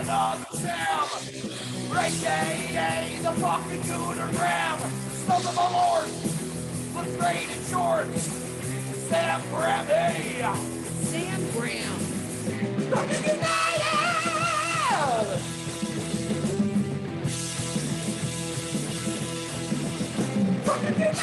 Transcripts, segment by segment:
another Sam. Right day, the fucking Gooner Graham. Smoke of my lord. Looks great in shorts. Sam Prem, hey. Sam Graham. Fucking United! Fucking United!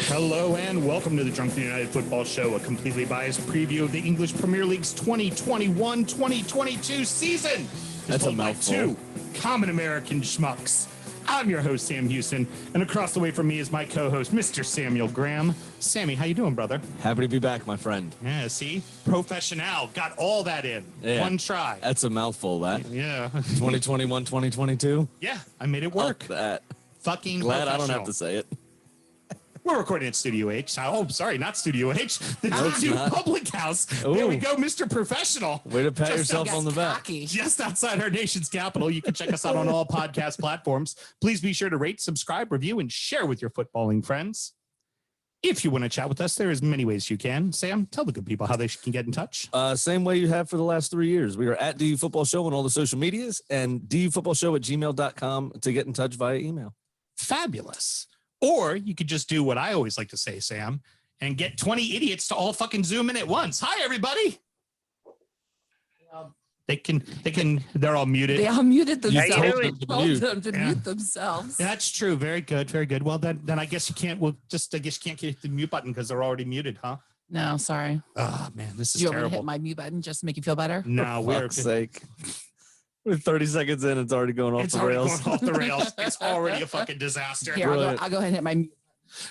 Hello and welcome to the Drunken United Football Show, a completely biased preview of the English Premier League's 2021-2022 season. That's a mouthful. Two common American schmucks. I'm your host, Sam Houston, and across the way from me is my co-host, Mr. Samuel Graham. Sammy, how you doing, brother? Happy to be back, my friend. Yeah, see? Professional. Got all that in. Yeah. One try. That's a mouthful, that. Yeah. 2021, 2022? Yeah, I made it work. Fuck that. Fucking Glad I don't professional. have to say it. We're recording at Studio H. Oh, sorry, not Studio H. The it's New not. Public House. Ooh. There we go, Mr. Professional. Way to pat Just yourself on the back. Cocky. Just outside our nation's capital. You can check us out on all podcast platforms. Please be sure to rate, subscribe, review, and share with your footballing friends. If you want to chat with us, there is many ways you can. Sam, tell the good people how they can get in touch. Same way you have for the last 3 years. We are at DU Football Show on all the social medias and dufootballshow@gmail.com to get in touch via email. Fabulous. Or you could just do what I always like to say, Sam, and get 20 idiots to all fucking zoom in at once. Hi, everybody. They're all muted. They all muted You themselves. told them to Told mute. them to Yeah. mute themselves. That's true. Very good. Very good. Well, then I guess you can't. Well, I guess you can't get the mute button because they're already muted, huh? No, sorry. Oh man, this is Do you want me to terrible. hit my mute button just to make you feel better? No, For we're fuck's sake. We're 30 seconds in. It's already going off it's the already rails. going off the rails. It's already a fucking disaster. Here, Brilliant. I'll go ahead and hit my mute.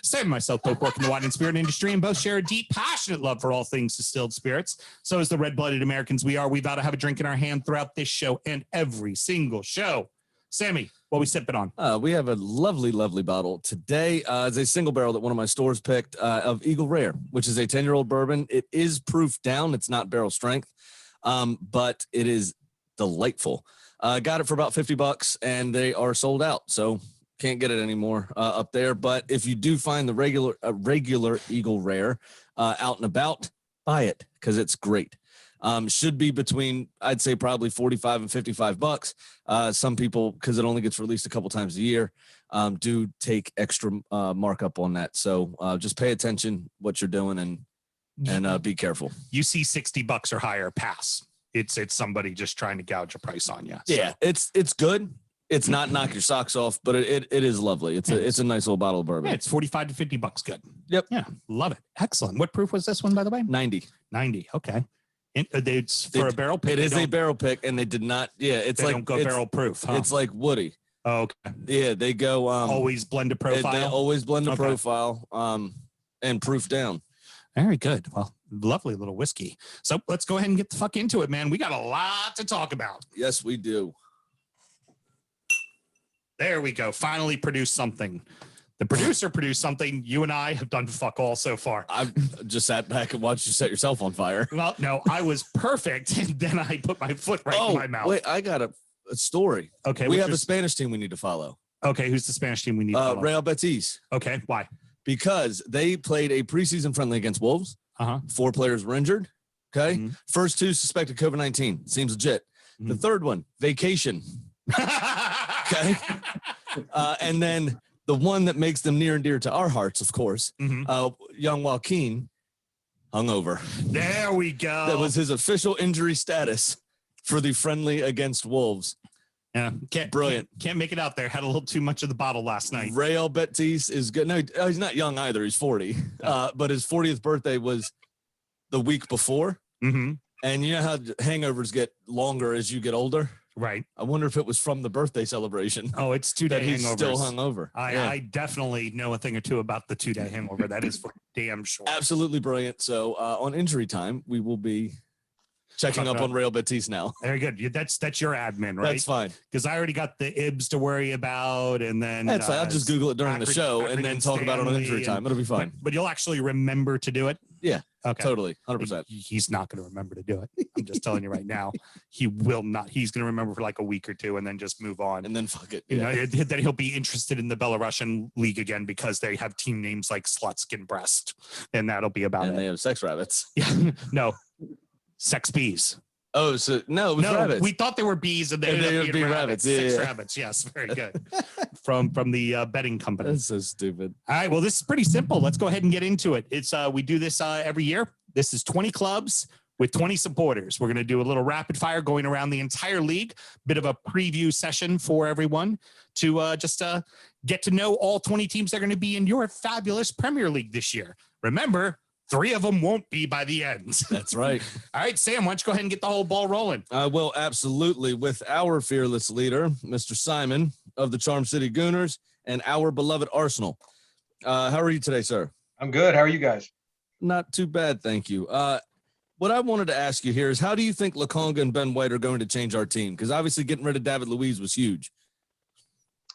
Sam and myself both work in the wine and spirit industry and both share a deep, passionate love for all things distilled spirits. So as the red-blooded Americans we are, we vow to have a drink in our hand throughout this show and every single show. Sammy, what we sipping on? We have a lovely, lovely bottle. Today is a single barrel that one of my stores picked of Eagle Rare, which is a 10-year-old bourbon. It is proof down. It's not barrel strength, but it is delightful. Got it for about $50 and they are sold out. So can't get it anymore up there. But if you do find the regular Eagle Rare out and about, buy it because it's great. Should be between, I'd say probably $45 and $55. Some people, because it only gets released a couple times a year, do take extra markup on that. So just pay attention what you're doing and be careful. You see $60 or higher, pass. It's somebody just trying to gouge a price on you. So. Yeah, it's good. It's not knock your socks off, but it is lovely. It's a nice little bottle of bourbon. Yeah, it's $45 to $50 good. Yep. Yeah, love it. Excellent. What proof was this one, by the way? 90. 90. Okay. It's for a barrel pick. It is a barrel pick, and they did not. Yeah, it's They like don't go it's, barrel proof. Huh? It's like Woody. Oh, okay. Yeah, they go Always blend a profile. They always blend a Okay. profile and proof down. Very good. Well, lovely little whiskey. So let's go ahead and get the fuck into it, man. We got a lot to talk about. Yes, we do. There we go. Finally produced something. The producer produced something. You and I have done fuck all so far. I've just sat back and watched you set yourself on fire. Well, no, I was perfect. And then I put my foot right in my mouth. Wait, I got a story. Okay. We have a Spanish team we need to follow. Okay. Who's the Spanish team we need to follow? Real Betis. Okay. Why? Because they played a preseason friendly against Wolves. Uh-huh. 4 players were injured. Okay. Mhm. First 2 suspected COVID-19. Seems legit. The third one, vacation. Okay. And then the one that makes them near and dear to our hearts, of course, young Joaquin, hungover. There we go. That was his official injury status for the friendly against Wolves. Yeah. Brilliant. Can't make it out there. Had a little too much of the bottle last night. Real Betis is good. No, he's not young either. He's 40. But his 40th birthday was the week before. Mm-hmm. And you know how hangovers get longer as you get older? Right. I wonder if it was from the birthday celebration. Oh, it's 2 day that he's hangovers. still hungover. I definitely know a thing or two about the 2 day hangover. That is for damn sure. Absolutely brilliant. So on injury time, we will be checking up on Real Betis now. Very good. That's your admin, right? That's fine. Because I already got the IBS to worry about, and then That's fine. I'll just Google it during the show and then talk about it on injury time. It'll be fine. But you'll actually remember to do it. Yeah. Okay. Totally, 100%. He's not going to remember to do it. I'm just telling you right now. He will not. He's going to remember for like a week or two and then just move on. And then fuck it. You know, that he'll be interested in the Belarusian league again because they have team names like Slutskin Breast, and that'll be about And it. they have sex rabbits. Yeah, no, sex bees. Oh, so no, it was rabbits. We thought they were bees, and they ended up being rabbits. Yeah, Six yeah. rabbits. Yes, very good. from the betting company. That's so stupid. All right. Well, this is pretty simple. Let's go ahead and get into it. It's we do this every year. This is 20 clubs with 20 supporters. We're going to do a little rapid fire going around the entire league. Bit of a preview session for everyone to just get to know all 20 teams that are going to be in your fabulous Premier League this year. Remember, 3 of them won't be by the end. That's right. All right, Sam, why don't you go ahead and get the whole ball rolling? I will, absolutely, with our fearless leader, Mr. Simon of the Charm City Gooners, and our beloved Arsenal. How are you today, sir? I'm good. How are you guys? Not too bad, thank you. What I wanted to ask you here is, how do you think Lukonga and Ben White are going to change our team? Because obviously getting rid of David Luiz was huge.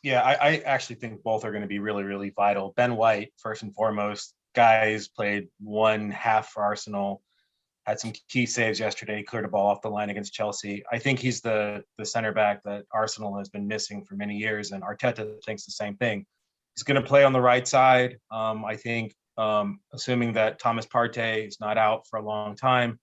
Yeah, I actually think both are going to be really, really vital. Ben White, first and foremost, guys played one half for Arsenal, had some key saves yesterday, cleared a ball off the line against Chelsea. I think he's the center back that Arsenal has been missing for many years, and Arteta thinks the same thing. He's going to play on the right side. I think, assuming that Thomas Partey is not out for a long time,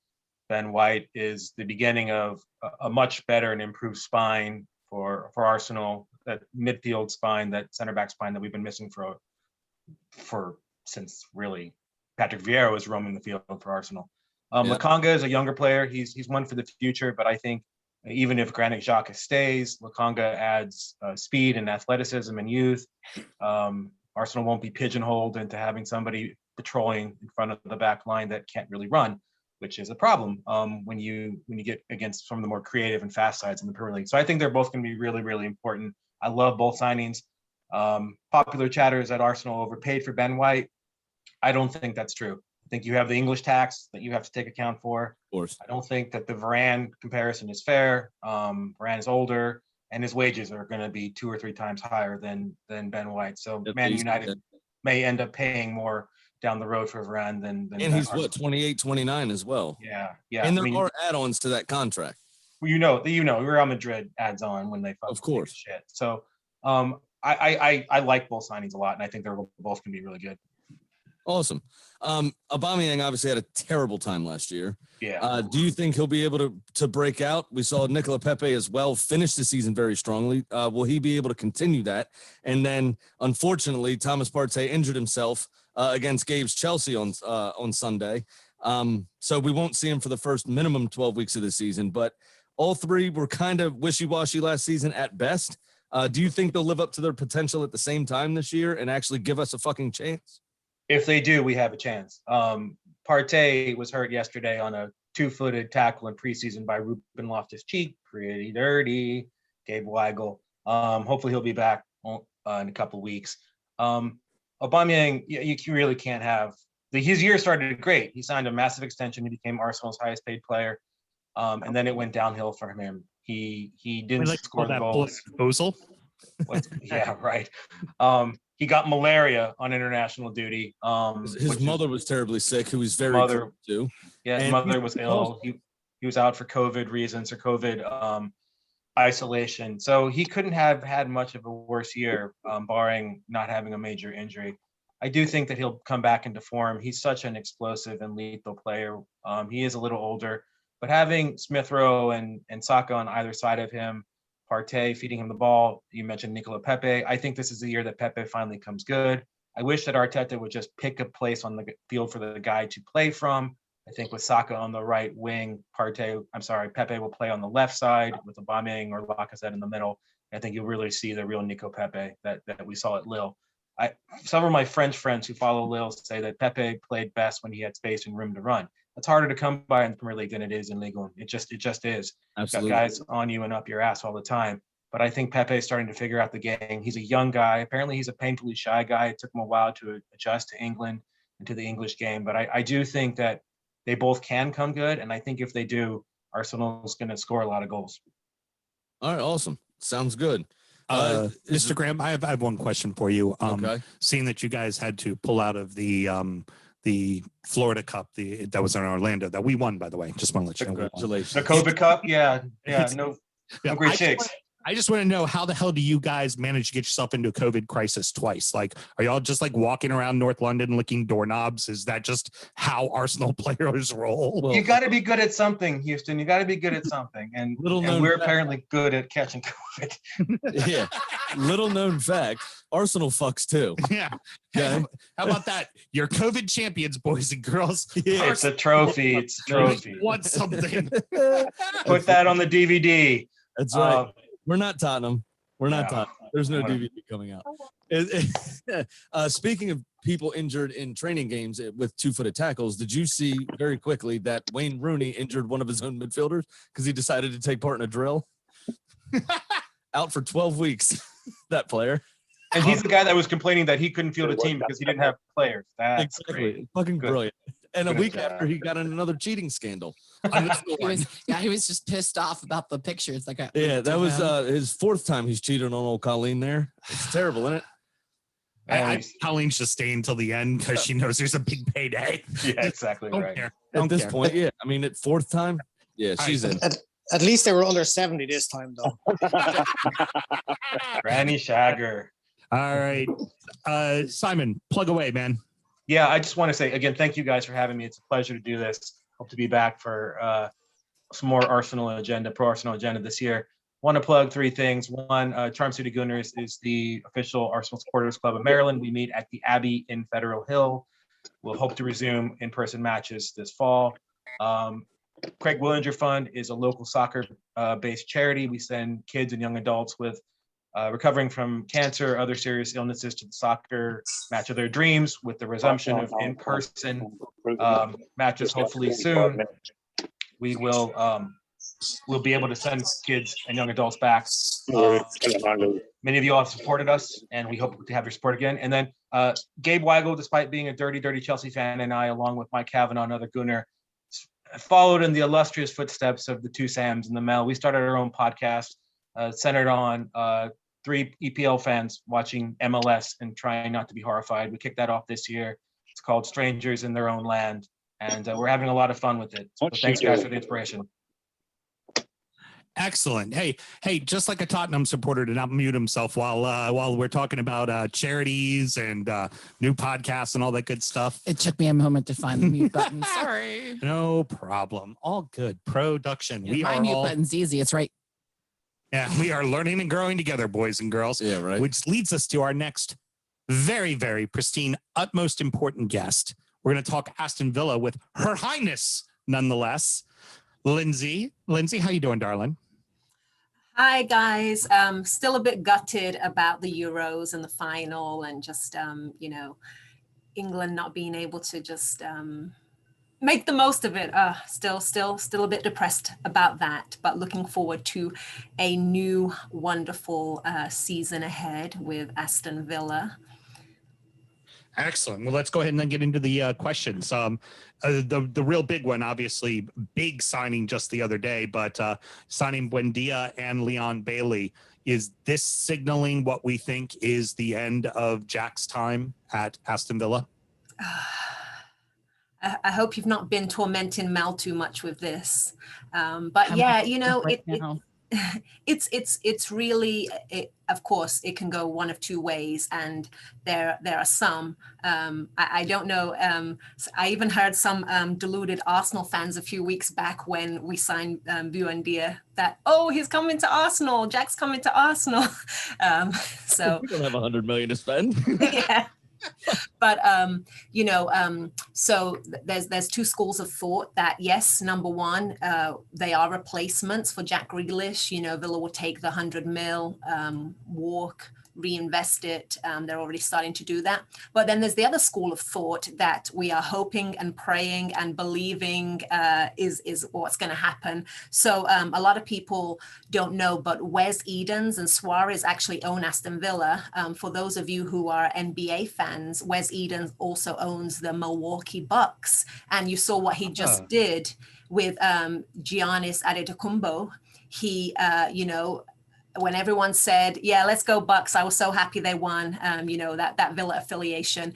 Ben White is the beginning of a much better and improved spine for Arsenal, that midfield spine, that center back spine that we've been missing for since really Patrick Vieira was roaming the field for Arsenal. Lukonga is a younger player. He's one for the future, but I think even if Granit Xhaka stays, Lukonga adds speed and athleticism and youth. Arsenal won't be pigeonholed into having somebody patrolling in front of the back line that can't really run, which is a problem when you get against some of the more creative and fast sides in the Premier League. So I think they're both going to be really, really important. I love both signings. Popular chatter is that Arsenal overpaid for Ben White. I don't think that's true. I think you have the English tax that you have to take account for. Of course. I don't think that the Varane comparison is fair. Varane is older, and his wages are going to be 2 or 3 times higher than Ben White. So Man United may end up paying more down the road for Varane than and he's what, 28, 29 as well. Yeah. And there are add-ons to that contract. You know, Real Madrid adds on when they of course shit. So I like both signings a lot, and I think they're both going to be really good. Awesome. Aubameyang obviously had a terrible time last year. Yeah. Do you think he'll be able to break out? We saw Nicola Pepe as well finish the season very strongly. Will he be able to continue that? And then, unfortunately, Thomas Partey injured himself against Gabe's Chelsea on Sunday. So we won't see him for the first minimum 12 weeks of the season. But all 3 were kind of wishy-washy last season at best. Do you think they'll live up to their potential at the same time this year and actually give us a fucking chance? If they do, we have a chance. Partey was hurt yesterday on a 2-footed tackle in preseason by Ruben Loftus-Cheek. Pretty dirty. Gabe Weigl. Hopefully he'll be back in a couple weeks. Aubameyang, you really can't have his year started great. He signed a massive extension. He became Arsenal's highest paid player. And then it went downhill for him. He didn't score the goals. Proposal? Yeah, right. He got malaria on international duty. His mother was terribly sick, who was very close to. Yeah, his mother was ill. He was out for COVID reasons or COVID isolation. So he couldn't have had much of a worse year, barring not having a major injury. I do think that he'll come back into form. He's such an explosive and lethal player. He is a little older, but having Smith Rowe and Saka on either side of him, Partey feeding him the ball. You mentioned Nicola Pepe. I think this is the year that Pepe finally comes good. I wish that Arteta would just pick a place on the field for the guy to play from. I think with Saka on the right wing, Pepe will play on the left side with Aubameyang or Lacazette in the middle. I think you'll really see the real Nico Pepe that we saw at Lille. Some of my French friends who follow Lille say that Pepe played best when he had space and room to run. It's harder to come by in the Premier League than it is in Ligue 1. It just is. Absolutely. Got guys on you and up your ass all the time. But I think Pepe is starting to figure out the game. He's a young guy. Apparently, he's a painfully shy guy. It took him a while to adjust to England and to the English game. But I do think that they both can come good. And I think if they do, Arsenal's going to score a lot of goals. All right, awesome. Sounds good. Mr. Graham, I have one question for you. Okay. Seeing that you guys had to pull out of the the Florida Cup, that was in Orlando that we won, by the way. Just want to let you know. Congratulations. The COVID Cup, yeah, no grade I six. I just want to know, how the hell do you guys manage to get yourself into a COVID crisis twice? Like, are y'all just like walking around North London licking doorknobs? Is that just how Arsenal players roll? Well, You got to be good at something, Houston. You got to be good at something, and we're apparently good at catching COVID. Yeah, little known fact: Arsenal fucks too. Yeah. Okay. How about that? You're COVID champions, boys and girls. Yeah. It's a trophy. It's a trophy. Want something? Put that on the DVD. That's right. We're not Tottenham. We're not No. Tottenham. There's no DVD coming out. Speaking of people injured in training games with two-footed tackles, did you see very quickly that Wayne Rooney injured one of his own midfielders because he decided to take part in a drill? Out for 12 weeks, that player. And he's the guy that was complaining that he couldn't field a team because he didn't have players. That's great. Fucking Good. brilliant. And a Good week job. after, he got in another cheating scandal. He was just pissed off about the pictures. Like, Yeah, that was his fourth time he's cheated on old Colleen there. It's terrible, isn't it? Colleen's just staying till the end because she knows there's a big payday. Yeah, exactly Don't right. care. At Don't this care. point, yeah. I mean, at fourth time, yeah, she's in. At least they were under 70 this time, though. Granny Shagger. All right. Simon, plug away, man. Yeah, I just want to say again, thank you guys for having me. It's a pleasure to do this. Hope to be back for some more pro Arsenal agenda this year. Want to plug three things. One, Charm City Gooners is the official Arsenal Supporters Club of Maryland. We meet at the Abbey in Federal Hill. We'll hope to resume in-person matches this fall. Craig Willinger Fund is a local soccer-based charity. We send kids and young adults with recovering from cancer, other serious illnesses to the soccer match of their dreams, with the resumption of in-person matches hopefully soon. We will we'll be able to send kids and young adults back. Many of you all have supported us, and we hope to have your support again. And then Gabe Weigel, despite being a dirty Chelsea fan, and I, along with Mike Kavanaugh, another Gooner, followed in the illustrious footsteps of the two Sams and the Mel. We started our own podcast centered on three EPL fans watching MLS and trying not to be horrified. We kicked that off this year. It's called Strangers in Their Own Land, and we're having a lot of fun with it. So thanks, guys, for the inspiration. Excellent. Hey, just like a Tottenham supporter to not mute himself while we're talking about charities and new podcasts and all that good stuff. It took me a moment to find the mute button. Sorry. No problem. All good. Production. My mute button's easy. It's right. Yeah, we are learning and growing together, boys and girls. Yeah, right. Which leads us to our next very, very pristine, utmost important guest. We're going to talk Aston Villa with Her Highness, nonetheless. Lindsay, how you doing, darling? Hi, guys. Still a bit gutted about the Euros and the final, and just, England not being able to just make the most of it. Still a bit depressed about that, but looking forward to a new, wonderful season ahead with Aston Villa. Excellent. Well, let's go ahead and then get into the questions. The real big one, obviously, big signing just the other day, but signing Buendia and Leon Bailey. Is this signaling what we think is the end of Jack's time at Aston Villa? I hope you've not been tormenting Mel too much with this. But yeah, it's really, of course, it can go one of two ways, and there are some. I don't know. I even heard some deluded Arsenal fans a few weeks back when we signed Buendia that, oh, he's coming to Arsenal. Jack's coming to Arsenal. So we don't have 100 million to spend. Yeah. But so there's two schools of thought that, yes, number one, they are replacements for Jack Grealish. Villa will take the 100 mil, walk, reinvest it. They're already starting to do that. But then there's the other school of thought that we are hoping and praying and believing is what's going to happen. So a lot of people don't know, but Wes Edens and Suarez actually own Aston Villa. For those of you who are NBA fans, Wes Edens also owns the Milwaukee Bucks. And you saw what he just did with Giannis Antetokounmpo. He, when everyone said, yeah, let's go Bucks, I was so happy they won, that Villa affiliation.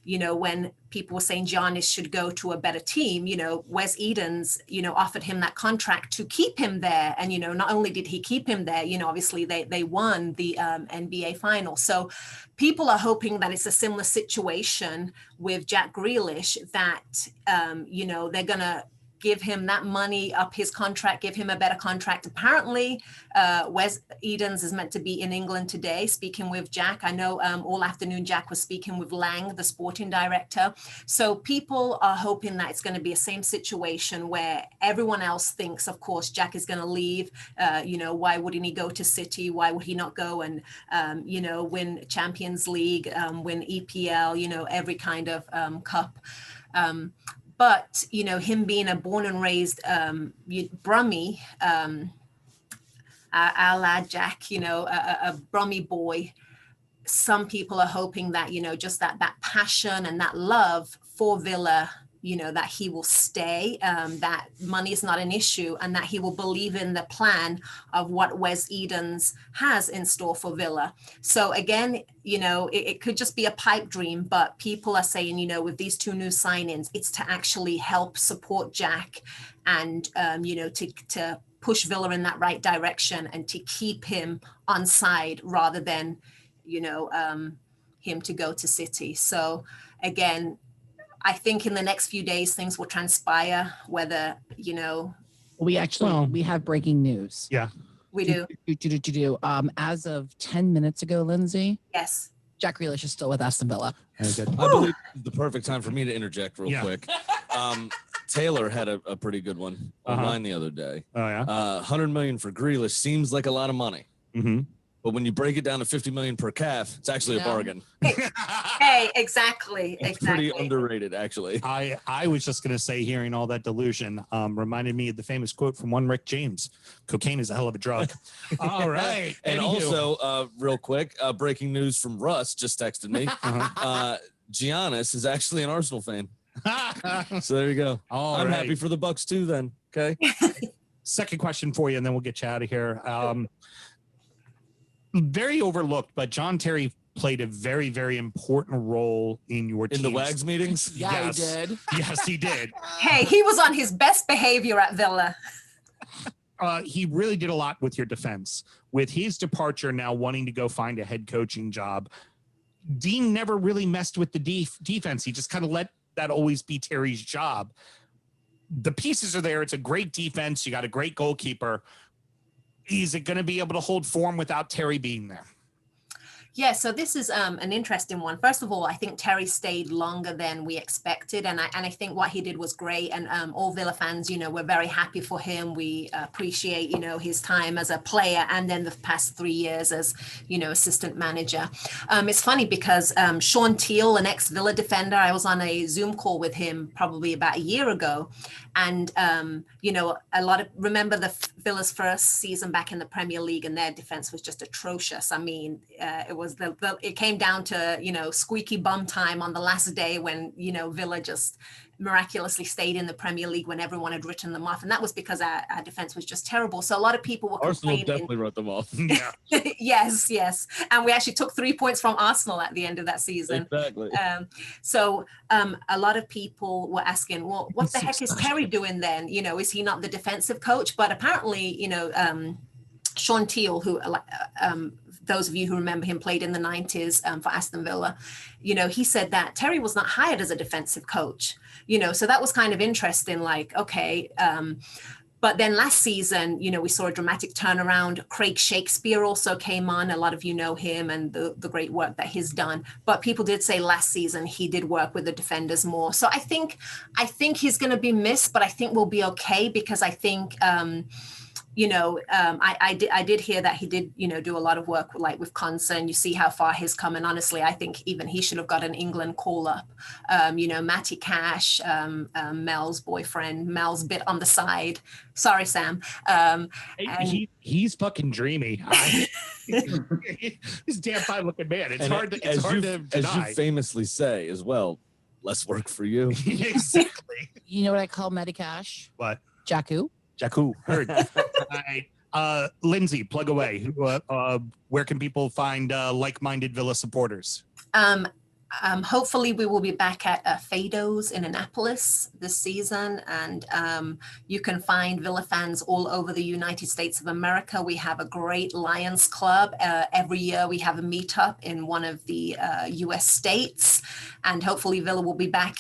When people were saying Giannis should go to a better team, Wes Edens, offered him that contract to keep him there. And, not only did he keep him there, obviously they won the NBA final. So people are hoping that it's a similar situation with Jack Grealish, that, they're going to give him that money, up his contract, give him a better contract. Apparently, Wes Edens is meant to be in England today, speaking with Jack. I know all afternoon Jack was speaking with Lang, the sporting director. So people are hoping that it's going to be a same situation where everyone else thinks, of course, Jack is going to leave. Why wouldn't he go to City? Why would he not go and, win Champions League, win EPL, every kind of cup? But, him being a born and raised Brummie, our lad Jack, a Brummie boy, some people are hoping that, just that passion and that love for Villa, that he will stay, that money is not an issue, and that he will believe in the plan of what Wes Edens has in store for Villa. So again, it could just be a pipe dream, but people are saying, with these two new signings, it's to actually help support Jack and, to push Villa in that right direction and to keep him on side rather than, him to go to City. So again, I think in the next few days, things will transpire, whether, we have breaking news. Yeah. We do. As of 10 minutes ago, Lindsay, Yes. Jack Grealish is still with Aston Villa. I believe the perfect time for me to interject real quick. Taylor had a pretty good one online the other day. Oh, yeah. 100 million for Grealish seems like a lot of money. Mm-hmm. But when you break it down to 50 million per calf, it's actually a bargain. Hey, exactly. It's pretty underrated, actually. I was just going to say, hearing all that delusion reminded me of the famous quote from one Rick James: "Cocaine is a hell of a drug." All right. And also, real quick, breaking news from Russ just texted me. Giannis is actually an Arsenal fan. So there you go. I'm happy for the Bucks too then. Okay. Second question for you, and then we'll get you out of here. Very overlooked, but John Terry played a very, very important role in your team. In the WAGs meetings? Yeah, he did. Yes, he did. Hey, he was on his best behavior at Villa. He really did a lot with your defense. With his departure now wanting to go find a head coaching job, Dean never really messed with the defense. He just kind of let that always be Terry's job. The pieces are there. It's a great defense. You got a great goalkeeper. Is it going to be able to hold form without Terry being there? Yeah, so this is an interesting one. First of all, I think Terry stayed longer than we expected, and I think what he did was great. And all Villa fans, we're very happy for him. We appreciate, his time as a player, and then the past 3 years as, assistant manager. It's funny because Sean Teal, an ex-Villa defender, I was on a Zoom call with him probably about a year ago, and remember the Villa's first season back in the Premier League, and their defense was just atrocious. I mean, it came down to, squeaky bum time on the last day when, Villa just miraculously stayed in the Premier League when everyone had written them off. And that was because our defense was just terrible. So a lot of people were Arsenal complaining. definitely wrote them off. Yeah. Yes. And we actually took 3 points from Arsenal at the end of that season. Exactly. So a lot of people were asking, well, what the heck is Terry doing then? Is he not the defensive coach? But apparently, Sean Teal, who those of you who remember him played in the 90s for Aston Villa, he said that Terry was not hired as a defensive coach, so that was kind of interesting, like, okay. But then last season, we saw a dramatic turnaround. Craig Shakespeare also came on. A lot of you know him and the great work that he's done. But people did say last season he did work with the defenders more. So I think he's going to be missed, but I think we'll be okay, because I think I did hear that he did, do a lot of work like with Consa, and you see how far he's come. And honestly, I think even he should have got an England call up. Matty Cash, Mel's boyfriend, Mel's bit on the side. Sorry, Sam. He's fucking dreamy. He's a damn fine looking man. It's hard to deny. As you famously say as well, less work for you. Exactly. You know what I call Matty Cash? What? Jakku. Jakku, heard. Lindsay, plug away. Where can people find like-minded Villa supporters? Hopefully we will be back at Fado's in Annapolis this season, and you can find Villa fans all over the United States of America. We have a great Lions Club. Every year we have a meetup in one of the US states, and hopefully Villa will be back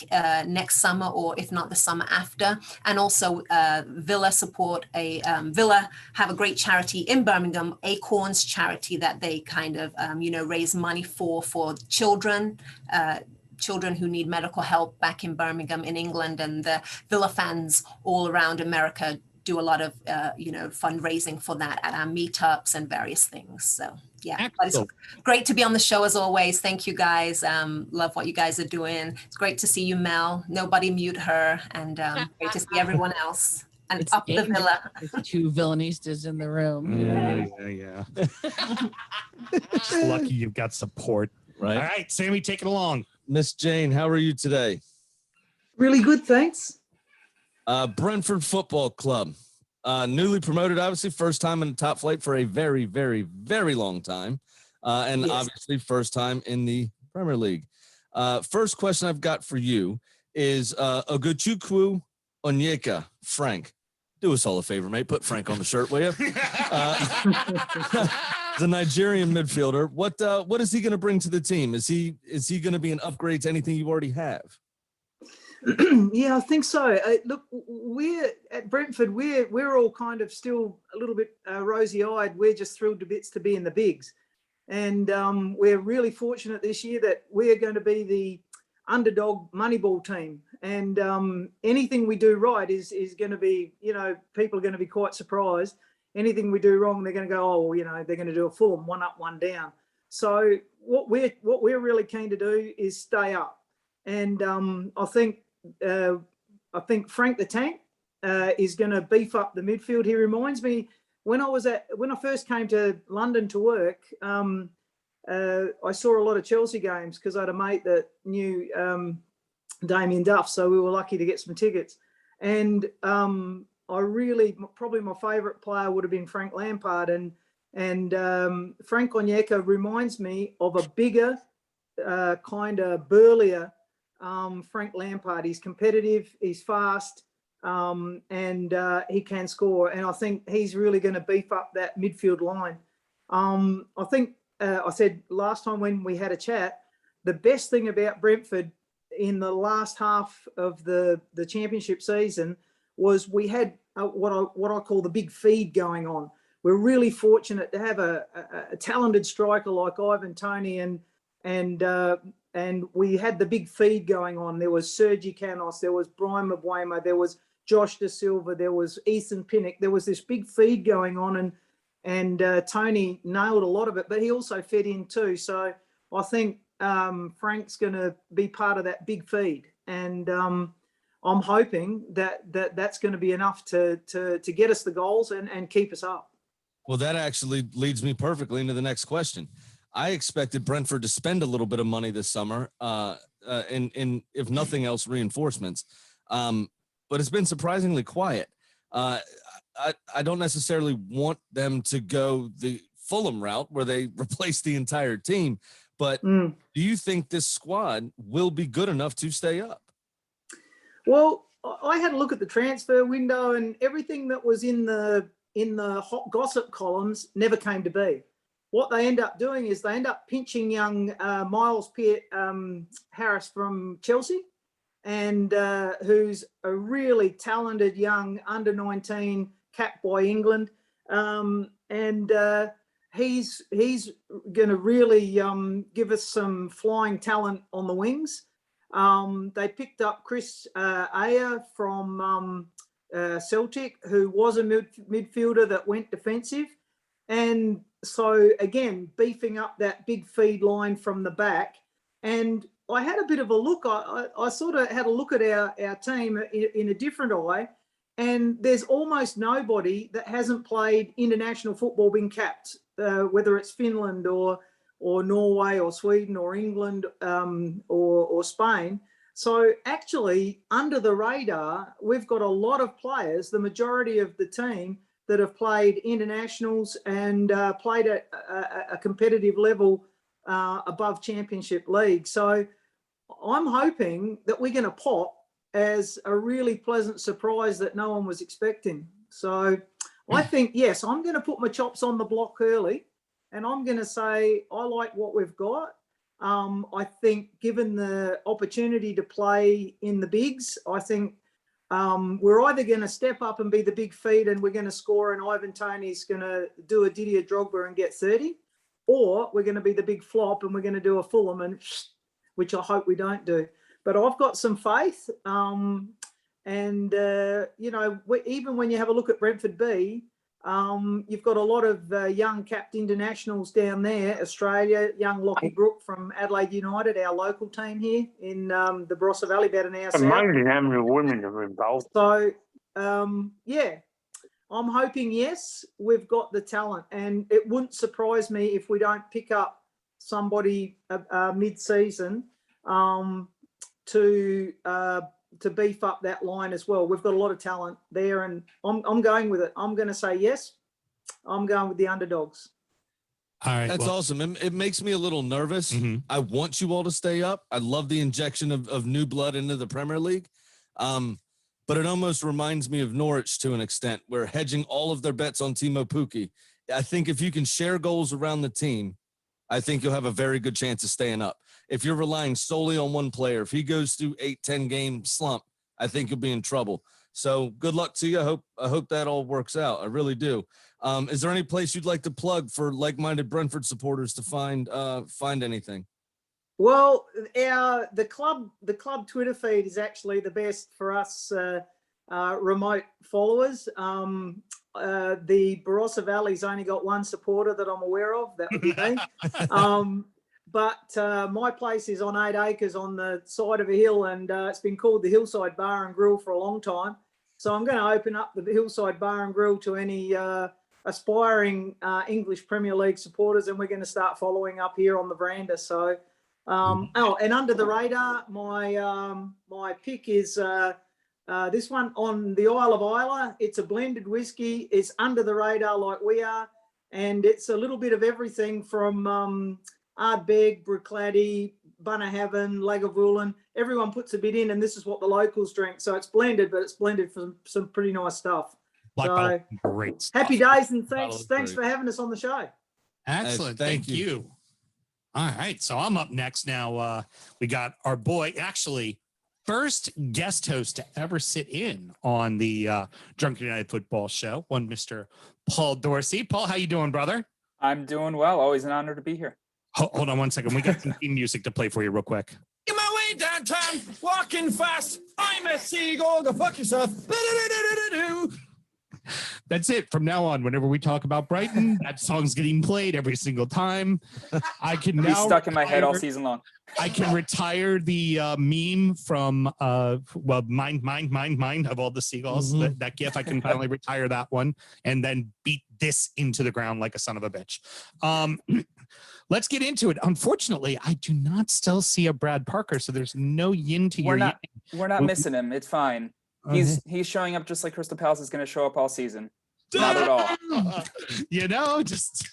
next summer, or if not the summer after. And also Villa Villa have a great charity in Birmingham, Acorns charity, that they kind of raise money for children who need medical help back in Birmingham in England, and the Villa fans all around America do a lot of fundraising for that at our meetups and various things. So yeah, but it's great to be on the show as always. Thank you guys. Love what you guys are doing. It's great to see you, Mel. Nobody mute her, and great to see everyone else. And It's up the Villa. There's 2 villainistas in the room. Yeah. Just lucky you've got support. Right. All right, Sammy, take it along. Miss Jane, how are you today? Really good, thanks. Brentford Football Club, newly promoted, obviously, first time in the top flight for a very, very, very long time, and Yes. obviously first time in the Premier League. First question I've got for you is Ogochukwu Onyeka, Frank. Do us all a favor, mate. Put Frank on the shirt, will you? The Nigerian midfielder. What is he going to bring to the team? Is he going to be an upgrade to anything you already have? Yeah, I think so. Look, we're at Brentford. We're all kind of still a little bit rosy-eyed. We're just thrilled to bits to be in the bigs, and we're really fortunate this year that we're going to be the underdog Moneyball team. And anything we do right is going to be, people are going to be quite surprised. Anything we do wrong, they're going to go, they're going to do a Fulham, 1 up, 1 down. So what we're really keen to do is stay up. And I think Frank the Tank is going to beef up the midfield. He reminds me when I first came to London to work. I saw a lot of Chelsea games because I had a mate that knew Damien Duff, so we were lucky to get some tickets. And probably my favourite player would have been Frank Lampard, and Frank Onyeka reminds me of a bigger, kind of burlier Frank Lampard. He's competitive, he's fast, and he can score. And I think he's really going to beef up that midfield line. I think I said last time when we had a chat, the best thing about Brentford in the last half of the championship season was we had what I call the big feed going on. We're really fortunate to have a talented striker like Ivan Toney, and we had the big feed going on. There was Sergi Canos, there was Brian Mbeumo, there was Josh Da Silva, there was Ethan Pinnock. There was this big feed going on, and Tony nailed a lot of it, but he also fed in too. So I think Frank's going to be part of that big feed, and I'm hoping that's going to be enough to get us the goals and keep us up. Well, that actually leads me perfectly into the next question. I expected Brentford to spend a little bit of money this summer, in if nothing else, reinforcements. But it's been surprisingly quiet. I don't necessarily want them to go the Fulham route where they replace the entire team, but do you think this squad will be good enough to stay up? Well, I had a look at the transfer window, and everything that was in the hot gossip columns never came to be. What they end up doing is they end up pinching young Miles Harris from Chelsea, and who's a really talented young under-19 capped by England, and he's going to really give us some flying talent on the wings. They picked up Chris Ayer from Celtic, who was a midfielder that went defensive. And so, again, beefing up that big feed line from the back. And I had a bit of a look. I sort of had a look at our team in a different eye. And there's almost nobody that hasn't played international football being capped, whether it's Finland or Norway or Sweden or England or Spain. So actually, under the radar, we've got a lot of players, the majority of the team, that have played internationals and played at a competitive level above championship league. So I'm hoping that we're going to pop as a really pleasant surprise that no one was expecting. So I think, yes, I'm going to put my chops on the block early, and I'm going to say I like what we've got. I think given the opportunity to play in the bigs, I think we're either going to step up and be the big feed and we're going to score and Ivan Toney's going to do a Didier Drogba and get 30, or we're going to be the big flop and we're going to do a Fulham, and which I hope we don't do. But I've got some faith. Even when you have a look at Brentford B, you've got a lot of young capped internationals down there. Australia, young Lockie Brook from Adelaide United, our local team here in the Barossa Valley, about an hour south. Amazing how many women are involved. So, I'm hoping, yes, we've got the talent, and it wouldn't surprise me if we don't pick up somebody mid-season to beef up that line as well. We've got a lot of talent there, and I'm going with it. I'm going to say yes. I'm going with the underdogs. All right. That's awesome. It makes me a little nervous. Mm-hmm. I want you all to stay up. I love the injection of new blood into the Premier League. But it almost reminds me of Norwich to an extent. We're hedging all of their bets on Timo Pukki. I think if you can share goals around the team, I think you'll have a very good chance of staying up. If you're relying solely on one player, if he goes through 8-10 game slump, I think you'll be in trouble. So good luck to you. I hope that all works out. I really do. Is there any place you'd like to plug for like-minded Brentford supporters to find anything? Well, the club Twitter feed is actually the best for us remote followers. The Barossa Valley's only got one supporter that I'm aware of. That would be me. But my place is on 8 acres on the side of a hill, and it's been called the Hillside Bar and Grill for a long time. So I'm going to open up the Hillside Bar and Grill to any aspiring English Premier League supporters, and we're going to start following up here on the veranda. So, and under the radar, my pick is this one on the Isle of Isla. It's a blended whiskey. It's under the radar like we are, and it's a little bit of everything from Ardbeg, Bruichladdich, Bunnahabhain, Lagavulin. Everyone puts a bit in, and this is what the locals drink. So it's blended, but it's blended for some pretty nice stuff. So, great stuff. Happy days, and thanks for having us on the show. Excellent. Thank you. All right. So I'm up next now. We got our boy, actually, first guest host to ever sit in on the Drunken United Football Show, one Mr. Paul Dorsey. Paul, how you doing, brother? I'm doing well. Always an honor to be here. Hold on one second. We got some theme music to play for you real quick. Get my way downtown, walking fast. I'm a seagull. Go fuck yourself. That's it. From now on, whenever we talk about Brighton, that song's getting played every single time. I can now be stuck in my head all season long. I can retire the meme from mind of all the seagulls. Mm-hmm. That gif, I can finally retire that one and then beat this into the ground like a son of a bitch. Let's get into it. Unfortunately, I do not still see a Brad Parker, so there's no yin to your yin. We're not missing him. It's fine. He's showing up just like Crystal Palace is going to show up all season. Not at all. Just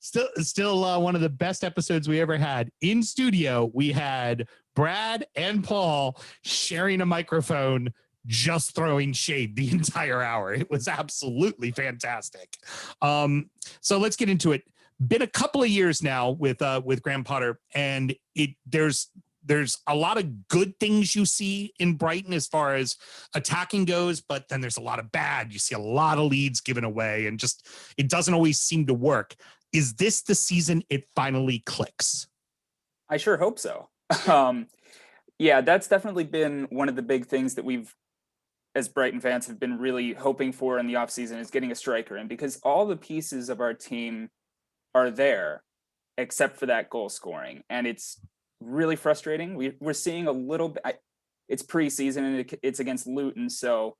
still one of the best episodes we ever had. In studio, we had Brad and Paul sharing a microphone, just throwing shade the entire hour. It was absolutely fantastic. So let's get into it. Been a couple of years now with Graham Potter, and there's a lot of good things you see in Brighton as far as attacking goes, but then there's a lot of bad. You see a lot of leads given away, and just it doesn't always seem to work. Is this the season it finally clicks? I sure hope so. Yeah, that's definitely been one of the big things that we've, as Brighton fans, have been really hoping for in the offseason is getting a striker in, because all the pieces of our team are there except for that goal scoring. And it's really frustrating. We're seeing a little bit, it's preseason and it's against Luton, so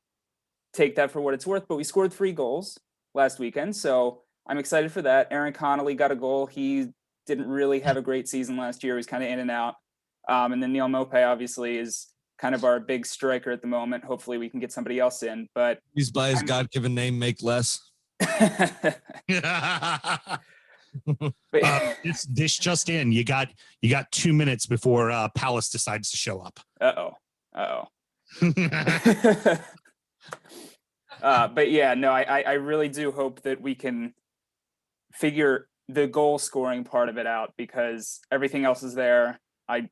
take that for what it's worth. But we scored 3 goals last weekend, so I'm excited for that. Aaron Connolly got a goal. He didn't really have a great season last year. He was kind of in and out. And then Neil Maupay obviously is kind of our big striker at the moment. Hopefully we can get somebody else in, but He's by his God-given name, make less. This just in. You got 2 minutes before Palace decides to show up. But yeah, no, I really do hope that we can figure the goal scoring part of it out, because everything else is there. I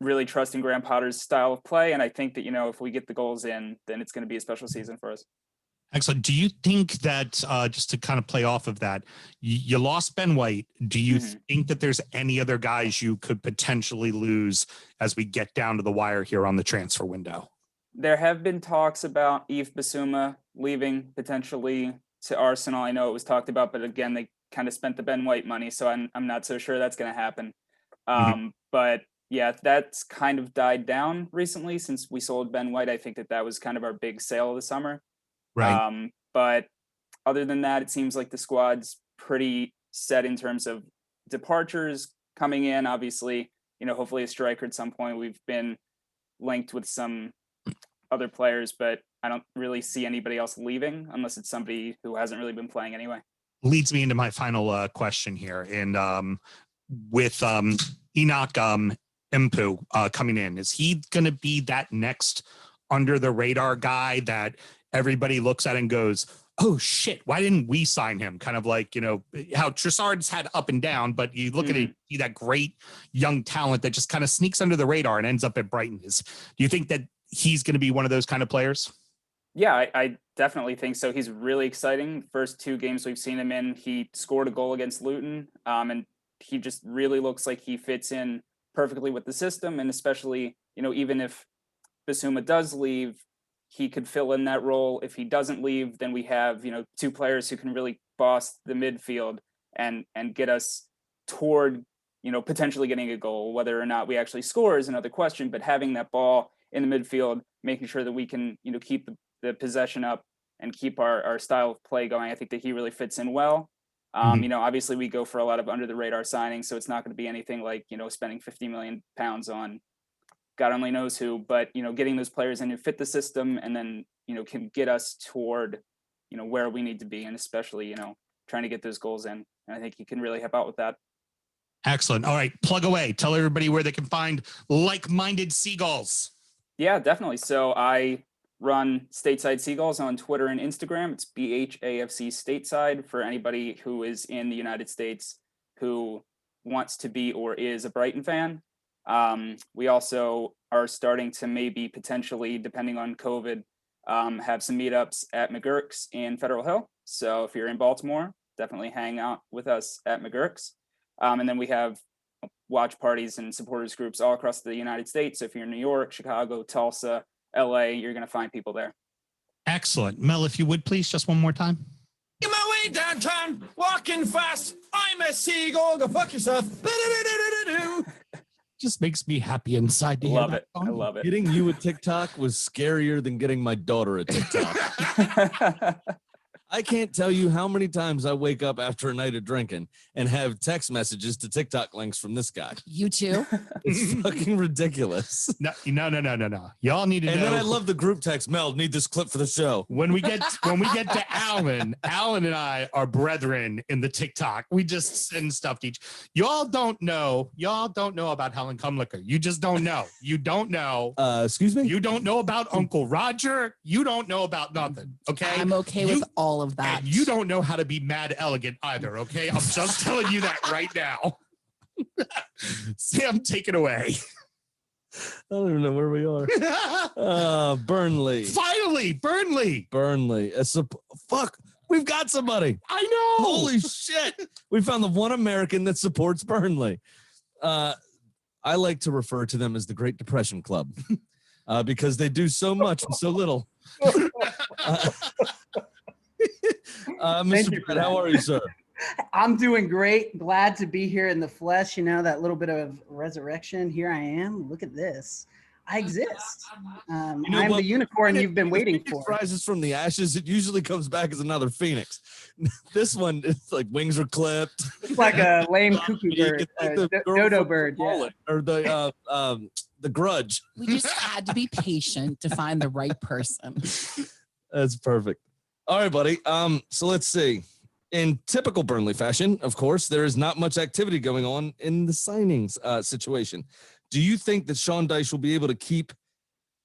really trust in Graham Potter's style of play, and I think that, if we get the goals in, then it's going to be a special season for us. Excellent. Do you think that, just to kind of play off of that, you lost Ben White. Do you think that there's any other guys you could potentially lose as we get down to the wire here on the transfer window? There have been talks about Yves Bissouma leaving potentially to Arsenal. I know it was talked about, but again, they kind of spent the Ben White money, so I'm not so sure that's going to happen. But yeah, that's kind of died down recently since we sold Ben White. I think that was kind of our big sale of the summer. Right. But other than that, it seems like the squad's pretty set in terms of departures coming in. Obviously, hopefully a striker at some point. We've been linked with some other players, but I don't really see anybody else leaving unless it's somebody who hasn't really been playing anyway. Leads me into my final question here. And with Enoch Mpu coming in, is he going to be that next under the radar guy that everybody looks at and goes, oh shit, why didn't we sign him? Kind of like, how Trossard's had up and down, but you look at it, see that great young talent that just kind of sneaks under the radar and ends up at Brighton. Do you think that he's going to be one of those kind of players? Yeah, I definitely think so. He's really exciting. First 2 games we've seen him in, he scored a goal against Luton, and he just really looks like he fits in perfectly with the system. And especially, even if Bissouma does leave, he could fill in that role. If he doesn't leave, then we have, 2 players who can really boss the midfield and get us toward, potentially getting a goal. Whether or not we actually score is another question, but having that ball in the midfield, making sure that we can, keep the possession up and keep our style of play going, I think that he really fits in well. Obviously we go for a lot of under the radar signings, so it's not going to be anything like, spending 50 million pounds on God only knows who, but, getting those players in who fit the system and then, can get us toward, where we need to be. And especially, trying to get those goals in. And I think he can really help out with that. Excellent. All right. Plug away. Tell everybody where they can find like-minded seagulls. Yeah, definitely. So I run Stateside Seagulls on Twitter and Instagram. It's BHAFC Stateside for anybody who is in the United States who wants to be or is a Brighton fan. We also are starting to maybe potentially, depending on COVID, have some meetups at McGurk's in Federal Hill. So if you're in Baltimore, definitely hang out with us at McGurk's. And then we have watch parties and supporters groups all across the United States. So if you're in New York, Chicago, Tulsa, LA, you're going to find people there. Excellent. Mel, if you would please, just one more time. Get my way downtown, walking fast. I'm a seagull. Go fuck yourself. Just makes me happy inside to Love hear it. I love it. Getting you a TikTok was scarier than getting my daughter a TikTok. I can't tell you how many times I wake up after a night of drinking and have text messages to TikTok links from this guy. You too? It's fucking ridiculous. No. Y'all need to know. And then I love the group text. Mel, need this clip for the show. When we get to Alan and I are brethren in the TikTok. We just send stuff to each. Y'all don't know about Helen Cumlicker. You just don't know. You don't know. Excuse me? You don't know about Uncle Roger. You don't know about nothing. Okay. I'm okay with all of that. And you don't know how to be mad elegant either. Okay. I'm just telling you that right now. Sam, take it away. I don't even know where we are. Burnley. Finally, Burnley. Fuck, we've got somebody. I know. Holy shit. We found the one American that supports Burnley. I like to refer to them as the Great Depression Club because they do so much and so little. Mr. Brett, how are you, sir? I'm doing great. Glad to be here in the flesh. That little bit of resurrection. Here I am. Look at this. I exist. You know I'm what? the unicorn you've been When a waiting phoenix for. rises from the ashes, it usually comes back as another phoenix. This one, it's like wings are clipped. It's like a lame cuckoo bird, It's like the girl dodo from bird. Yeah. Fallen, or the Grudge. We just had to be patient to find the right person. That's perfect. All right, buddy. So let's see. In typical Burnley fashion, of course, there is not much activity going on in the signings situation. Do you think that Sean Dyche will be able to keep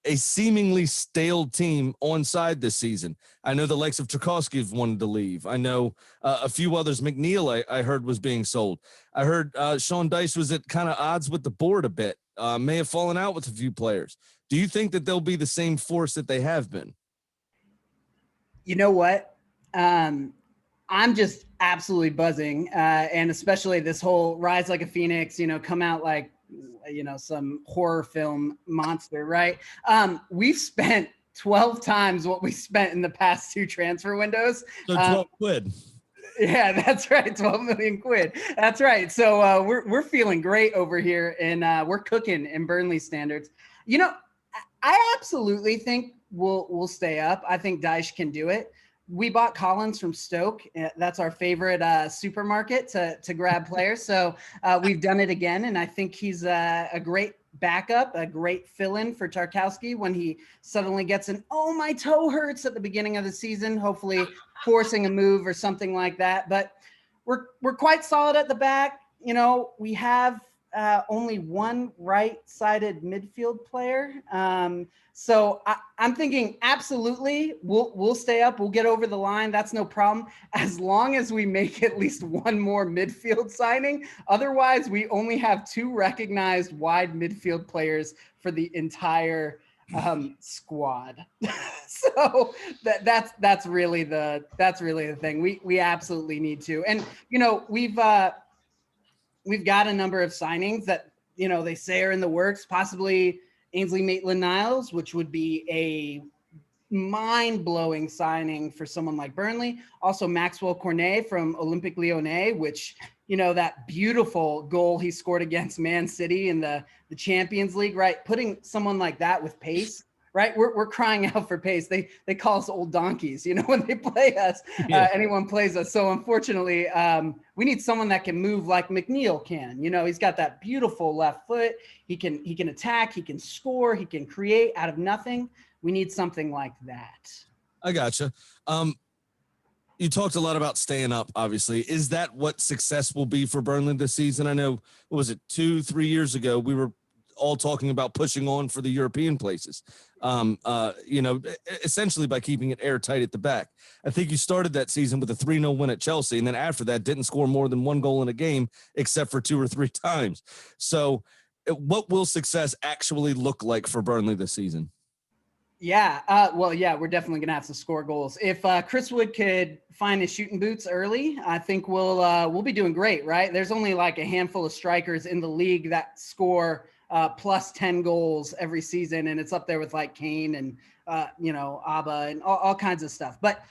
a seemingly stale team on side this season? I know the likes of Tarkowski have wanted to leave. I know a few others. McNeil, I heard, was being sold. I heard Sean Dyche was at kind of odds with the board a bit, may have fallen out with a few players. Do you think that they'll be the same force that they have been? You know what? I'm just absolutely buzzing. And especially this whole rise like a phoenix, come out like, some horror film monster, right? We've spent 12 times what we spent in the past 2 transfer windows. So 12 quid. Yeah, that's right. 12 million quid. That's right. So we're feeling great over here, and we're cooking in Burnley standards. I absolutely think we'll stay up. I think Dyche can do it. We bought Collins from Stoke. That's our favorite supermarket to grab players. So we've done it again, and I think he's a great backup, a great fill-in for Tarkowski when he suddenly gets an "oh, my toe hurts" at the beginning of the season, hopefully forcing a move or something like that. But we're quite solid at the back. We have only one right-sided midfield player. So I'm thinking absolutely we'll stay up. We'll get over the line. That's no problem, as long as we make at least one more midfield signing. Otherwise, we only have 2 recognized wide midfield players for the entire squad. So that's really the thing. We absolutely need to. And we've got a number of signings that they say are in the works, possibly Ainsley Maitland-Niles, which would be a mind-blowing signing for someone like Burnley. Also Maxwell Cornet from Olympique Lyonnais, which, that beautiful goal he scored against Man City in the Champions League, right? Putting someone like that with pace, right? We're crying out for pace. They call us old donkeys, when they play us, anyone plays us. So unfortunately, we need someone that can move like McNeil can. He's got that beautiful left foot. He can attack, he can score, he can create out of nothing. We need something like that. I gotcha. You talked a lot about staying up, obviously. Is that what success will be for Burnley this season? I know, what was it, 2-3 years ago, we were all talking about pushing on for the European places, essentially by keeping it airtight at the back. I think you started that season with a 3-0 win at Chelsea, and then after that didn't score more than 1 goal in a game, except for 2 or 3 times. So what will success actually look like for Burnley this season? Yeah, we're definitely going to have to score goals. If Chris Wood could find his shooting boots early, I think we'll be doing great, right? There's only like a handful of strikers in the league that score plus 10 goals every season, and it's up there with like Kane and Abba and all kinds of stuff. But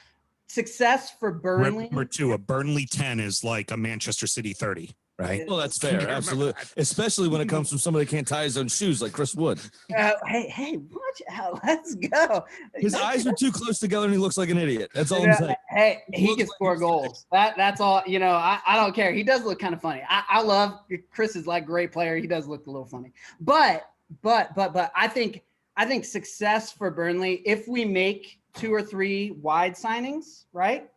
success for Burnley. Remember too, a Burnley 10 is like a Manchester City 30, right? Well, that's fair, absolutely. Especially when it comes from somebody who can't tie his own shoes like Chris Wood. Hey, watch out! Let's go. His eyes are too close together, and he looks like an idiot. That's all I'm saying. Hey, he can score goals. That's all. I don't care. He does look kind of funny. I love Chris is like a great player. He does look a little funny, but I think success for Burnley, if we make 2 or 3 wide signings, right,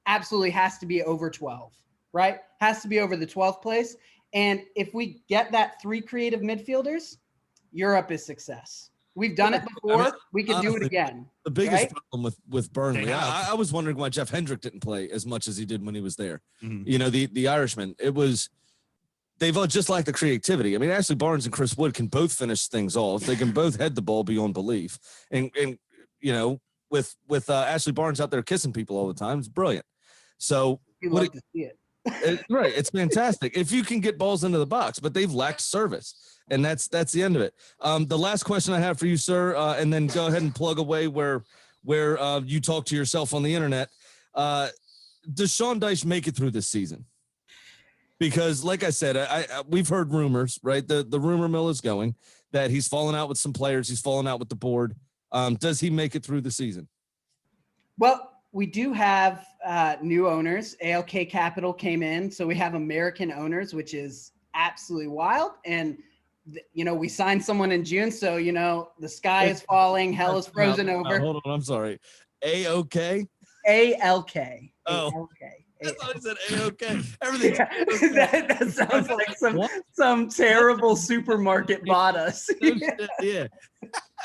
absolutely has to be over 12, right? Has to be over the 12th place. And if we get that 3 creative midfielders, Europe is success. We've done it before. We can do it again. The biggest right? problem with Burnley, I was wondering why Jeff Hendrick didn't play as much as he did when he was there. Mm-hmm. The Irishman, they've all just lacked the creativity. I mean, Ashley Barnes and Chris Wood can both finish things off. They can both head the ball beyond belief. And with Ashley Barnes out there kissing people all the time, it's brilliant. So you'd love to see it. Right. It's fantastic if you can get balls into the box, but they've lacked service. And that's the end of it. The last question I have for you, sir, and then go ahead and plug away where you talk to yourself on the internet. Does Sean Dyche make it through this season? Because like I said, we've heard rumors, right? The rumor mill is going. that he's fallen out with some players. He's fallen out with the board. Does he make it through the season? Well, we do have new owners. ALK Capital came in, so we have American owners, which is absolutely wild. And we signed someone in June, so the sky is falling, hell is frozen over. Hold on, I'm sorry. AOK? ALK. Oh. ALK. I thought he said AOK. Everything. That sounds like some terrible supermarket bought us. Yeah.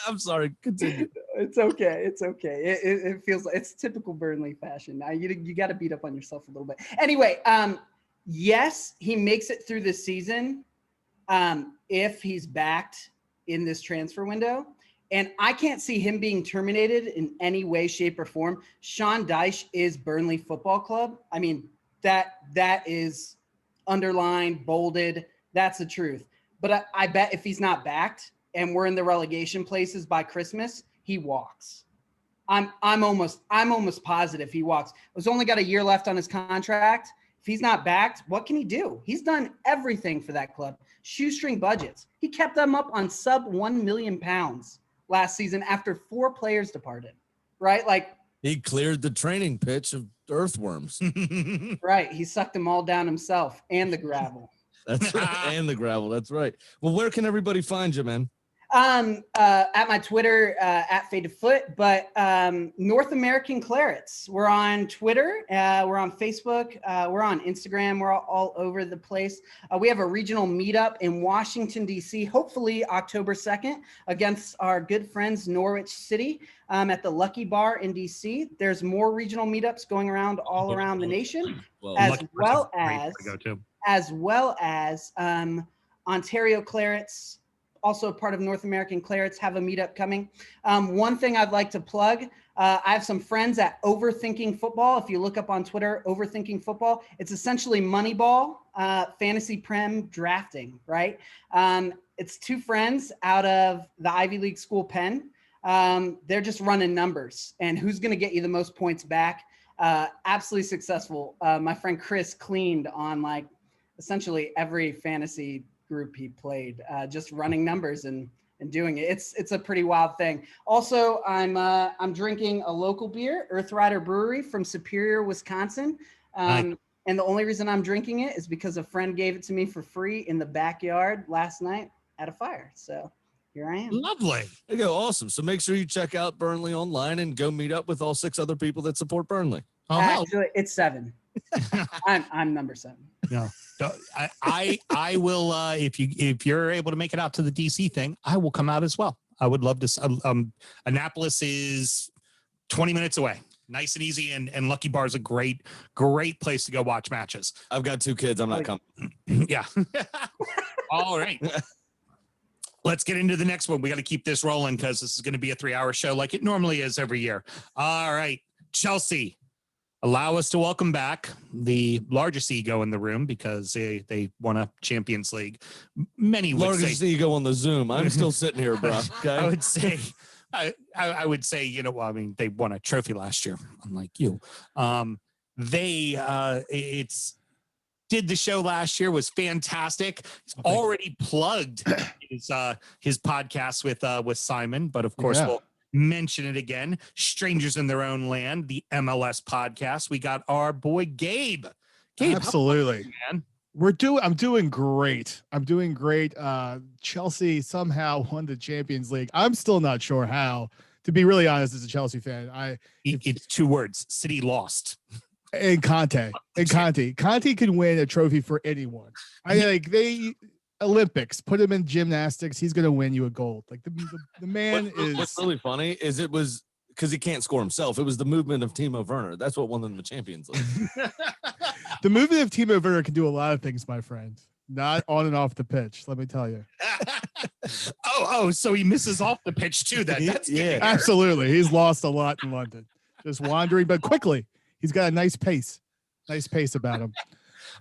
I'm sorry. Continue. It's okay. It's okay. It feels like it's typical Burnley fashion. Now you got to beat up on yourself a little bit. Anyway, yes, he makes it through the season if he's backed in this transfer window. And I can't see him being terminated in any way, shape, or form. Sean Dyche is Burnley Football Club. I mean, that is underlined, bolded. That's the truth. But I bet if he's not backed and we're in the relegation places by Christmas, he walks. I'm almost positive he walks. He's only got a year left on his contract. If he's not backed, what can he do? He's done everything for that club. Shoestring budgets. He kept them up on sub £1 million last season after 4 players departed, right? Like he cleared the training pitch of earthworms. Right. He sucked them all down himself and the gravel. That's right. And the gravel. That's right. Well, where can everybody find you, man? At my Twitter, at Faded Foot, but North American Clarets. We're on Twitter. We're on Facebook. We're on Instagram. We're all over the place. We have a regional meetup in Washington, D.C., hopefully October 2nd against our good friends Norwich City at the Lucky Bar in D.C. There's more regional meetups going around all around the nation, as well as Ontario Clarets, also part of North American Clarets, have a meetup coming. One thing I'd like to plug, I have some friends at Overthinking Football. If you look up on Twitter, Overthinking Football, it's essentially Moneyball, fantasy Prem drafting, right? It's 2 friends out of the Ivy League school Penn. They're just running numbers and who's going to get you the most points back. Absolutely successful. My friend Chris cleaned on like essentially every fantasy group he played, just running numbers and doing it. It's a pretty wild thing. Also, I'm drinking a local beer, Earth Rider Brewery from Superior, Wisconsin. And the only reason I'm drinking it is because a friend gave it to me for free in the backyard last night at a fire. So here I am. Lovely. There you go. Awesome. So make sure you check out Burnley online and go meet up with all 6 other people that support Burnley. Actually, it's 7. I'm number 7. No, I will. If you're able to make it out to the DC thing, I will come out as well. I would love to. Annapolis is 20 minutes away. Nice and easy, and Lucky Bar is a great place to go watch matches. I've got 2 kids. I'm not coming. Yeah. All right. Let's get into the next one. We got to keep this rolling because this is going to be a 3-hour show like it normally is every year. All right, Chelsea. Allow us to welcome back the largest ego in the room because they won a Champions League. Many would largest say, ego on the Zoom. I'm still sitting here, bro. Okay? I would say, I mean, they won a trophy last year, unlike you. Did the show last year, was fantastic. He's already plugged his podcast with Simon, but of course we'll mention it again. Strangers in Their Own Land, the MLS podcast. We got our boy Gabe. Absolutely, man. I'm doing great. Chelsea somehow won the Champions League. I'm still not sure how. To be really honest, as a Chelsea fan, it's 2 words: City lost. And Conte can win a trophy for anyone. Olympics, put him in gymnastics. He's going to win you a gold. Like the man is. What's really funny is it was because he can't score himself. It was the movement of Timo Werner. That's what won them the Champions League. The movement of Timo Werner can do a lot of things, my friend. Not on and off the pitch. Let me tell you. So he misses off the pitch too. That's absolutely. He's lost a lot in London, just wandering, but quickly. He's got a nice pace about him.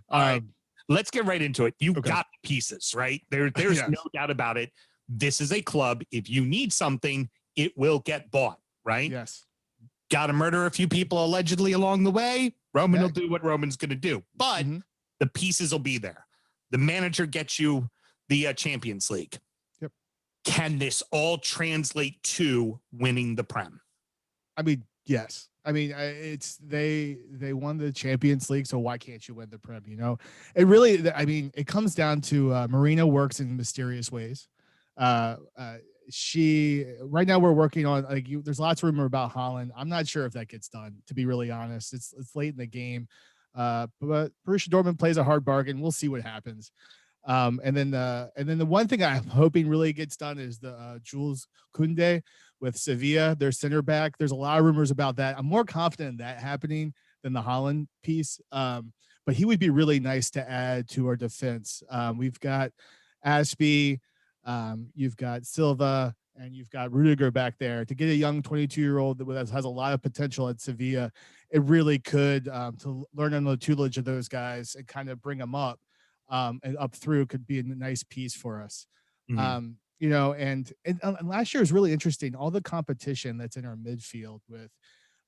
All right. Let's get right into it. You've got pieces, right? There's no doubt about it. This is a club. If you need something, it will get bought, right? Yes. Got to murder a few people allegedly along the way. Roman will do what Roman's going to do, but the pieces will be there. The manager gets you the Champions League. Yep. can this all translate to winning the Prem? I mean, yes. I mean, it's they won the Champions League, so why can't you win the Prem? You know, it really. I mean, it comes down to Marina works in mysterious ways. She right now we're working on there's lots of rumor about Holland. I'm not sure if that gets done, to be really honest. It's late in the game, but Borussia Dortmund plays a hard bargain. We'll see what happens. And then the one thing I'm hoping really gets done is the Jules Koundé with Sevilla, their center back. There's a lot of rumors about that. I'm more confident in that happening than the Holland piece. But he would be really nice to add to our defense. We've got Ashby, you've got Silva, and you've got Rudiger back there. To get a young 22-year-old that has a lot of potential at Sevilla, it really could to learn on the tutelage of those guys and kind of bring them up. And up through could be a nice piece for us. Mm-hmm. You know, and last year was really interesting. All the competition that's in our midfield with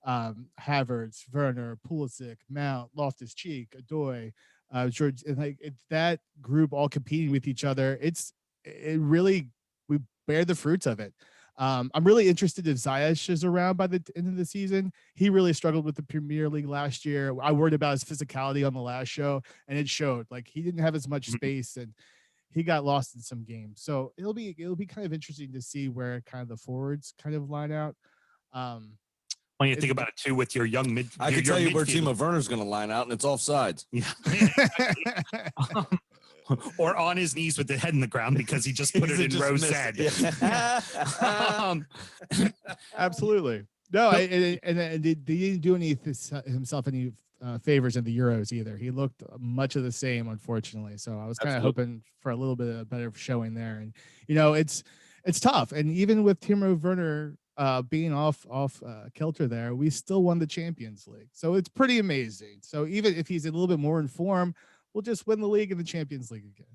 Havertz, Werner, Pulisic, Mount, Loftus-Cheek, Adoy, George, and that group all competing with each other. We bear the fruits of it. I'm really interested if Ziyech is around by the end of the season. He really struggled with the Premier League last year. I worried about his physicality on the last show, and it showed. Like, he didn't have as much space, and he got lost in some games. So it'll be kind of interesting to see where kind of the forwards kind of line out. When you think about it too, with your young mid, I can tell you where Timo Werner's going to line out, and it's offsides. Yeah. Or on his knees with the head in the ground because he just put it in Rose said. Yeah. Absolutely. No, and he didn't do himself any favors in the Euros either. He looked much of the same, unfortunately. So I was kind of hoping for a little bit of better showing there. And you know, it's tough. And even with Timo Werner being off kilter there, we still won the Champions League. So it's pretty amazing. So even if he's a little bit more in form, we'll just win the league and the Champions League again.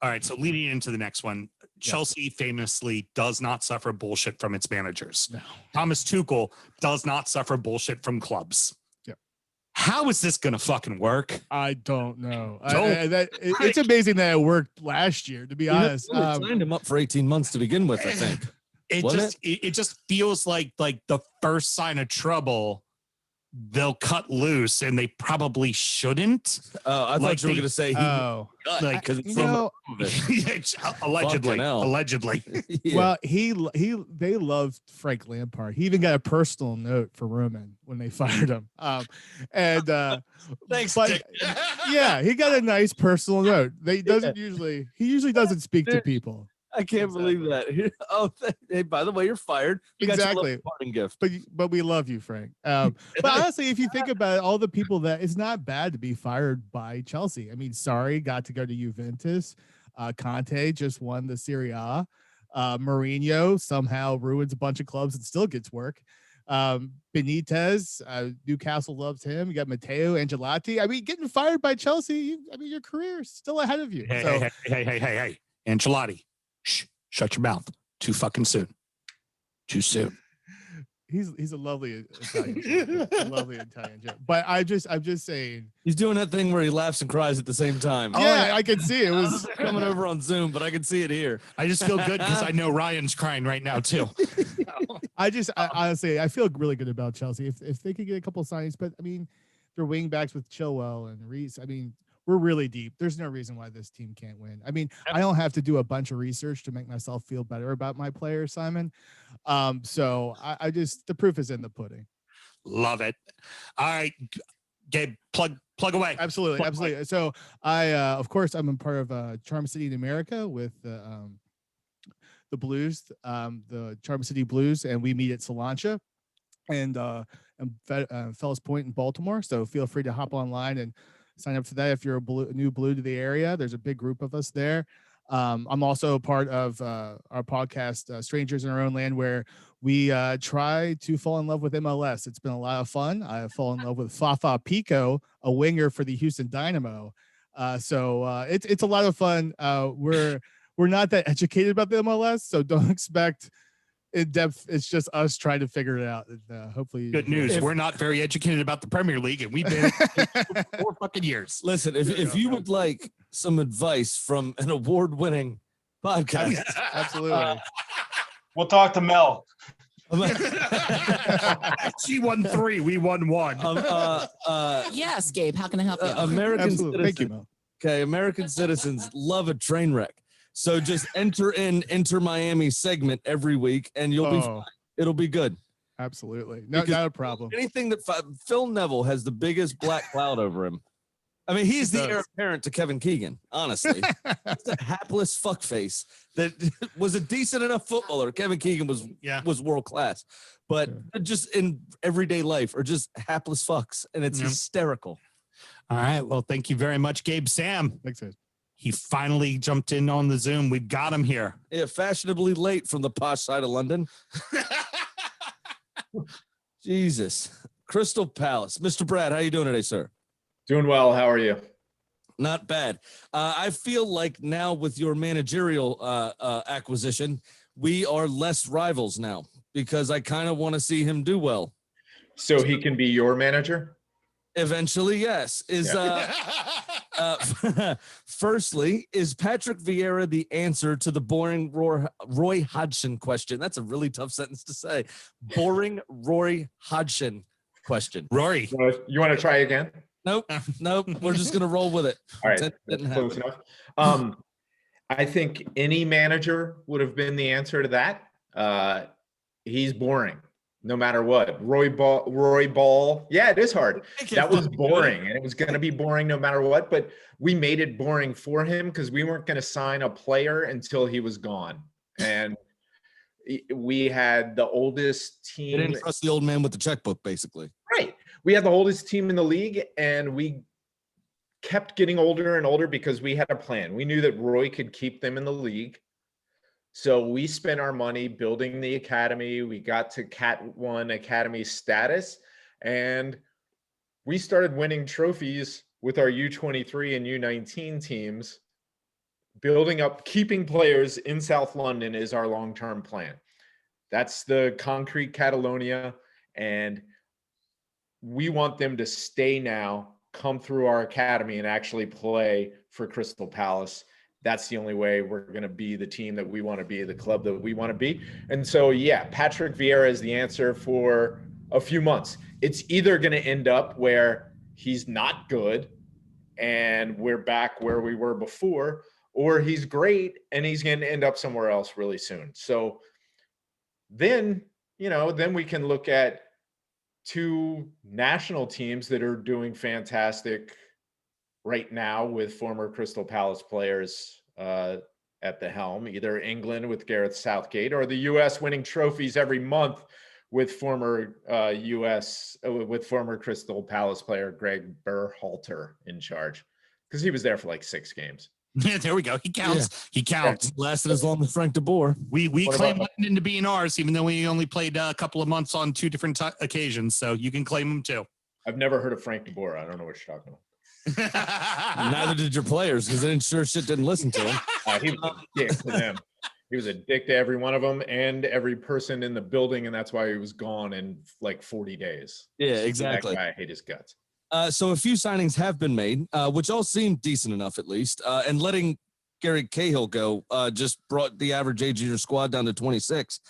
All right. So leading into the next one, Chelsea famously does not suffer bullshit from its managers. No. Thomas Tuchel does not suffer bullshit from clubs. Yep. How is this going to fucking work? I don't know. It's amazing that it worked last year, to be honest. Signed him up for 18 months to begin with, I think. It just feels like the first sign of trouble, they'll cut loose, and they probably shouldn't. I thought you were going to say because it's allegedly. Yeah. Well, they loved Frank Lampard. He even got a personal note for Roman when they fired him. Thanks, Dick. Yeah, he got a nice personal note. He usually doesn't speak to people. I can't believe that. Hey, by the way, you're fired. Exactly. Parting gift. But we love you, Frank. But honestly, if you think about it, all the people it's not bad to be fired by Chelsea. I mean, Sarri got to go to Juventus. Conte just won the Serie A. Mourinho somehow ruins a bunch of clubs and still gets work. Benitez, Newcastle loves him. You got Matteo Ancelotti. I mean, getting fired by Chelsea, your career is still ahead of you. Hey, Ancelotti. Shh, shut your mouth. Too fucking soon. Too soon. He's a lovely Italian joke. But I'm just saying, he's doing that thing where he laughs and cries at the same time. Yeah, I can see it. It was coming over on Zoom, but I can see it here. I just feel good because I know Ryan's crying right now too. Honestly, I feel really good about Chelsea if they could get a couple of signings. But I mean, their wing backs with Chilwell and Reece. I mean, we're really deep. There's no reason why this team can't win. I mean, I don't have to do a bunch of research to make myself feel better about my player, Simon. So I just, the proof is in the pudding. Love it. All right, Gabe, plug away. Absolutely. So of course, I'm a part of Charm City in America with the Blues, the Charm City Blues, and we meet at Solancha and Fells Point in Baltimore. So feel free to hop online and sign up for that if you're a new blue to the area. There's a big group of us there. I'm also a part of our podcast, Strangers in Our Own Land, where we try to fall in love with MLS. It's been a lot of fun. I have fallen in love with Fafa Pico, a winger for the Houston Dynamo. So it's a lot of fun. We're not that educated about the MLS, so don't expect in depth. It's just us trying to figure it out. And, hopefully, good news. We're not very educated about the Premier League, and we've been for 4 fucking years. Listen, if you would like some advice from an award-winning podcast, absolutely, We'll talk to Mel. She won 3. We won 1. Yes, Gabe. How can I help you? American Absolutely. Thank you, citizens. Mel. Okay, American citizens love a train wreck. So just enter Miami segment every week, and you'll be fine. It'll be good. Absolutely. Not a problem. Anything that Phil Neville has the biggest black cloud over him. I mean, he's the heir apparent to Kevin Keegan, honestly. He's a hapless fuckface that was a decent enough footballer. Kevin Keegan was world class, but just in everyday life are just hapless fucks, and it's hysterical. All right. Well, thank you very much, Gabe. Sam. Thanks, guys. He finally jumped in on the Zoom. We've got him here. Yeah, fashionably late from the posh side of London. Jesus. Crystal Palace. Mr. Brad, how you doing today, sir? Doing well. How are you? Not bad. I feel like now with your managerial acquisition, we are less rivals now because I kind of want to see him do well. So he can be your manager? Eventually, yes. Firstly, is Patrick Vieira the answer to the boring Roy Hodgson question? That's a really tough sentence to say. Boring Roy Hodgson question. Rory. You want to try again? Nope. We're just going to roll with it. All right. Close enough. I think any manager would have been the answer to that. He's boring. No matter what. Roy Ball. Yeah, it is hard. That was boring, and it was going to be boring no matter what. But we made it boring for him because we weren't going to sign a player until he was gone. And we had the oldest team. You didn't trust the old man with the checkbook, basically. Right. We had the oldest team in the league, and we kept getting older and older because we had a plan. We knew that Roy could keep them in the league. So we spent our money building the academy. We got to Cat 1 academy status, and we started winning trophies with our U23 and U19 teams. Building up, keeping players in South London is our long-term plan. That's the concrete Catalonia, and we want them to stay now, come through our academy, and actually play for Crystal Palace. That's the only way we're going to be the team that we want to be, the club that we want to be. And so, yeah, Patrick Vieira is the answer for a few months. It's either going to end up where he's not good and we're back where we were before, or he's great and he's going to end up somewhere else really soon. So then, then we can look at 2 national teams that are doing fantastic right now with former Crystal Palace players at the helm, either England with Gareth Southgate or the U.S. winning trophies every month with former Crystal Palace player Greg Berhalter in charge, because he was there for like 6 games. Yeah, there we go. He counts. Yeah. He counts. Yeah. Lasted as long as Frank de Boer. We claim London to being ours, even though we only played a couple of months on 2 different occasions. So you can claim them too. I've never heard of Frank de Boer. I don't know what you're talking about. Neither did your players, because they didn't listen to him. He was a dick to them. He was a dick to every one of them and every person in the building, and that's why he was gone in like 40 days. Yeah, exactly. That guy, I hate his guts. So a few signings have been made, which all seem decent enough at least. And letting Gary Cahill go just brought the average age of your squad down to 26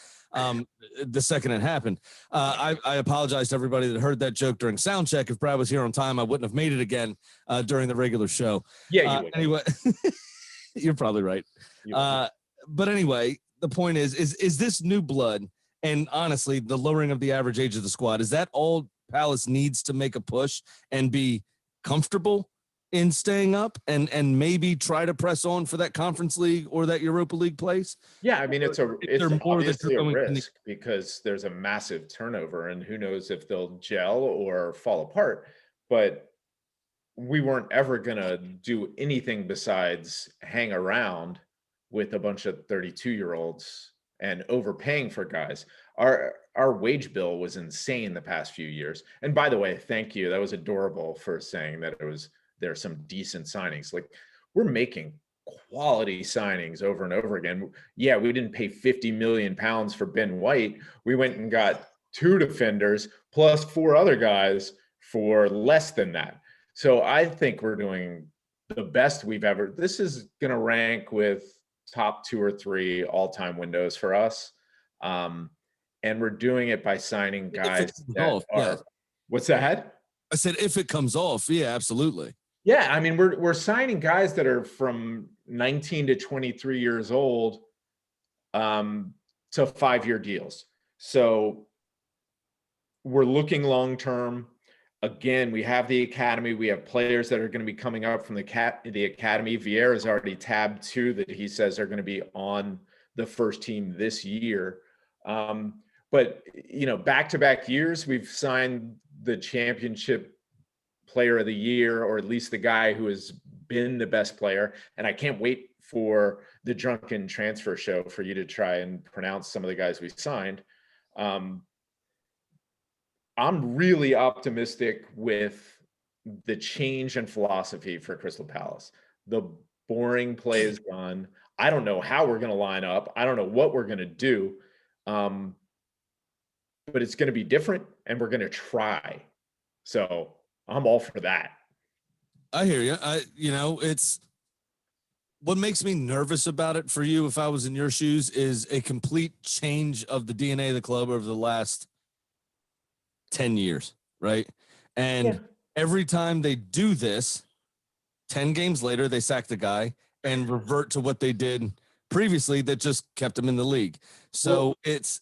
the second it happened. I apologize to everybody that heard that joke during sound check. If Brad was here on time, I wouldn't have made it again during the regular show. Yeah, you would. Anyway, you're probably right. But anyway, the point is this new blood and honestly, the lowering of the average age of the squad, is that all Palace needs to make a push and be comfortable in staying up and maybe try to press on for that Conference League or that Europa League place? Yeah, I mean, it's obviously a risk because there's a massive turnover and who knows if they'll gel or fall apart. But we weren't ever going to do anything besides hang around with a bunch of 32-year-olds and overpaying for guys. Our wage bill was insane the past few years. And by the way, thank you. That was adorable for saying that there are some decent signings. Like, we're making quality signings over and over again. Yeah, we didn't pay 50 million pounds for Ben White. We went and got 2 defenders plus 4 other guys for less than that. So I think we're doing the best we've ever. This is going to rank with top 2 or 3 all-time windows for us. And we're doing it by signing guys that off, yeah. What's that? I said, if it comes off, yeah, absolutely. Yeah, I mean, we're signing guys that are from 19 to 23 years old to 5-year deals. So we're looking long term. Again, we have the academy. We have players that are going to be coming up from the academy. Vieira's already tabbed 2 that he says are going to be on the first team this year. But back-to-back years, we've signed the championship player of the year, or at least the guy who has been the best player. And I can't wait for the Drunken Transfer Show for you to try and pronounce some of the guys we signed. I'm really optimistic with the change in philosophy for Crystal Palace. The boring play is gone. I don't know how we're going to line up. I don't know what we're going to do. But it's going to be different, and we're going to try. So I'm all for that. I hear you. It's what makes me nervous about it for you, if I was in your shoes, is a complete change of the DNA of the club over the last 10 years, right? And every time they do this, 10 games later, they sack the guy and revert to what they did previously that just kept them in the league. So it's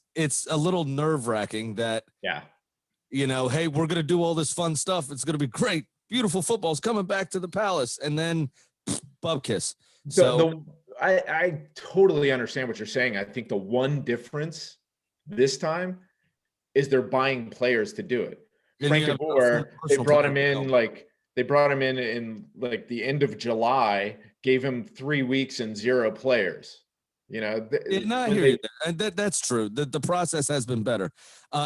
a little nerve-wracking that, hey, we're going to do all this fun stuff. It's going to be great. Beautiful football's coming back to the Palace. And then bub kiss. I totally understand what you're saying. I think the one difference this time is they're buying players to do it. Frank de Boer, they brought him in in the end of July, gave him 3 weeks and 0 players. I hear you. That's true. The process has been better.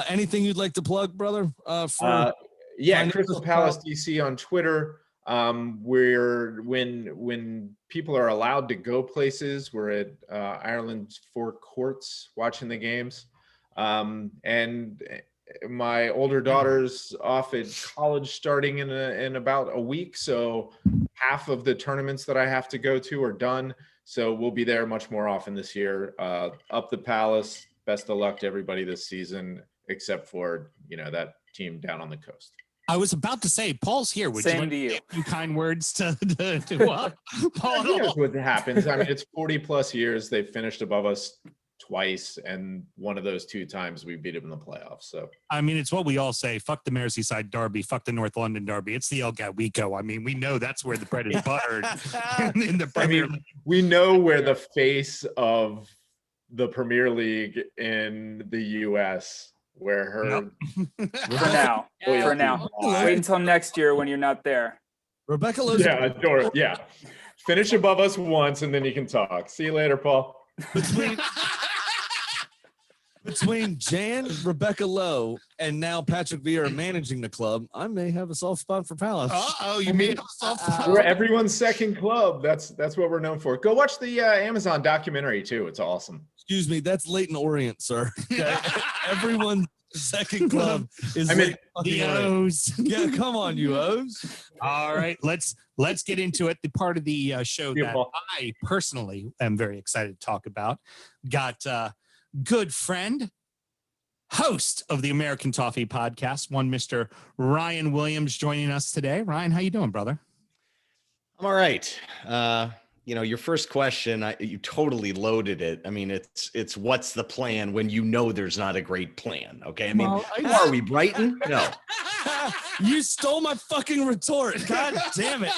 Anything you'd like to plug, brother? Crystal Palace DC on Twitter. When people are allowed to go places, we're at Ireland's Four Courts watching the games. And my older daughter's off at college starting in about a week. So half of the tournaments that I have to go to are done. So we'll be there much more often this year. Up the Palace. Best of luck to everybody this season, except for, that team down on the coast. I was about to say, Paul's here. Would Same you like to you. a few kind words to Paul? He knows what happens. I mean, it's 40 plus years. They've finished above us twice, and one of those 2 times we beat them in the playoffs. So I mean, it's what we all say: fuck the Merseyside derby, fuck the North London derby. It's the El Gawico. I mean, we know that's where the bread is buttered in the Premier League. We know where the face of the Premier League in the U.S. where her for now. Wait until next year when you're not there. Rebecca Lowe's. Finish above us once, and then you can talk. See you later, Paul. Between Jan, Rebecca Lowe, and now Patrick Vieira managing the club, I may have a soft spot for Palace. You may have a soft spot. We're everyone's second club. That's what we're known for. Go watch the Amazon documentary too. It's awesome. Excuse me, that's Leighton Orient, sir. Okay? Everyone's second club is the O's. Yeah, come on, you O's. All right, let's get into it. The part of the show that I personally am very excited to talk about. Got good friend, host of the American Toffee podcast, one Mr. Ryan Williams, joining us today. Ryan, how you doing, brother? I'm all right. Your first question, you totally loaded it. I mean, it's what's the plan when you know there's not a great plan? Okay, I mean, are we Brighton? No. You stole my fucking retort. God damn it.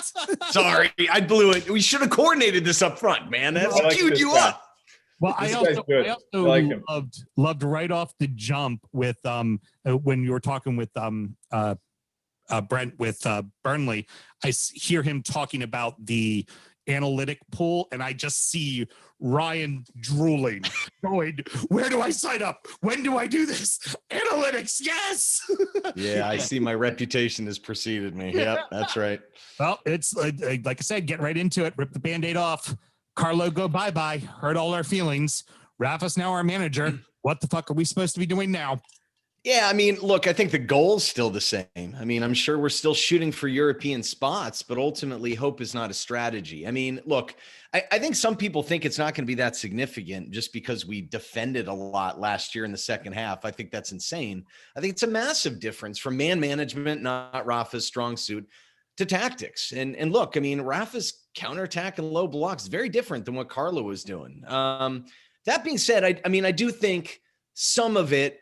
Sorry, I blew it. We should have coordinated this up front, man. That's queued you up. Well, I also loved right off the jump with when you were talking with Brent with Burnley. I hear him talking about the analytic pool, and I just see Ryan drooling, going, "Where do I sign up? When do I do this? Analytics, yes." Yeah, I see my reputation has preceded me. Yep, that's right. Well, it's like I said, get right into it. Rip the Band-Aid off. Carlo, go bye-bye. Hurt all our feelings. Rafa's now our manager. What the fuck are we supposed to be doing now? Yeah, I mean, look, I think the goal's still the same. I mean, I'm sure we're still shooting for European spots, but ultimately hope is not a strategy. I mean, look, I think some people think it's not going to be that significant just because we defended a lot last year in the second half. I think that's insane. I think it's a massive difference from man management, not Rafa's strong suit, to tactics. And look, I mean, Rafa's counterattack and low blocks very different than what Carlo was doing. That being said, I mean, I do think some of it,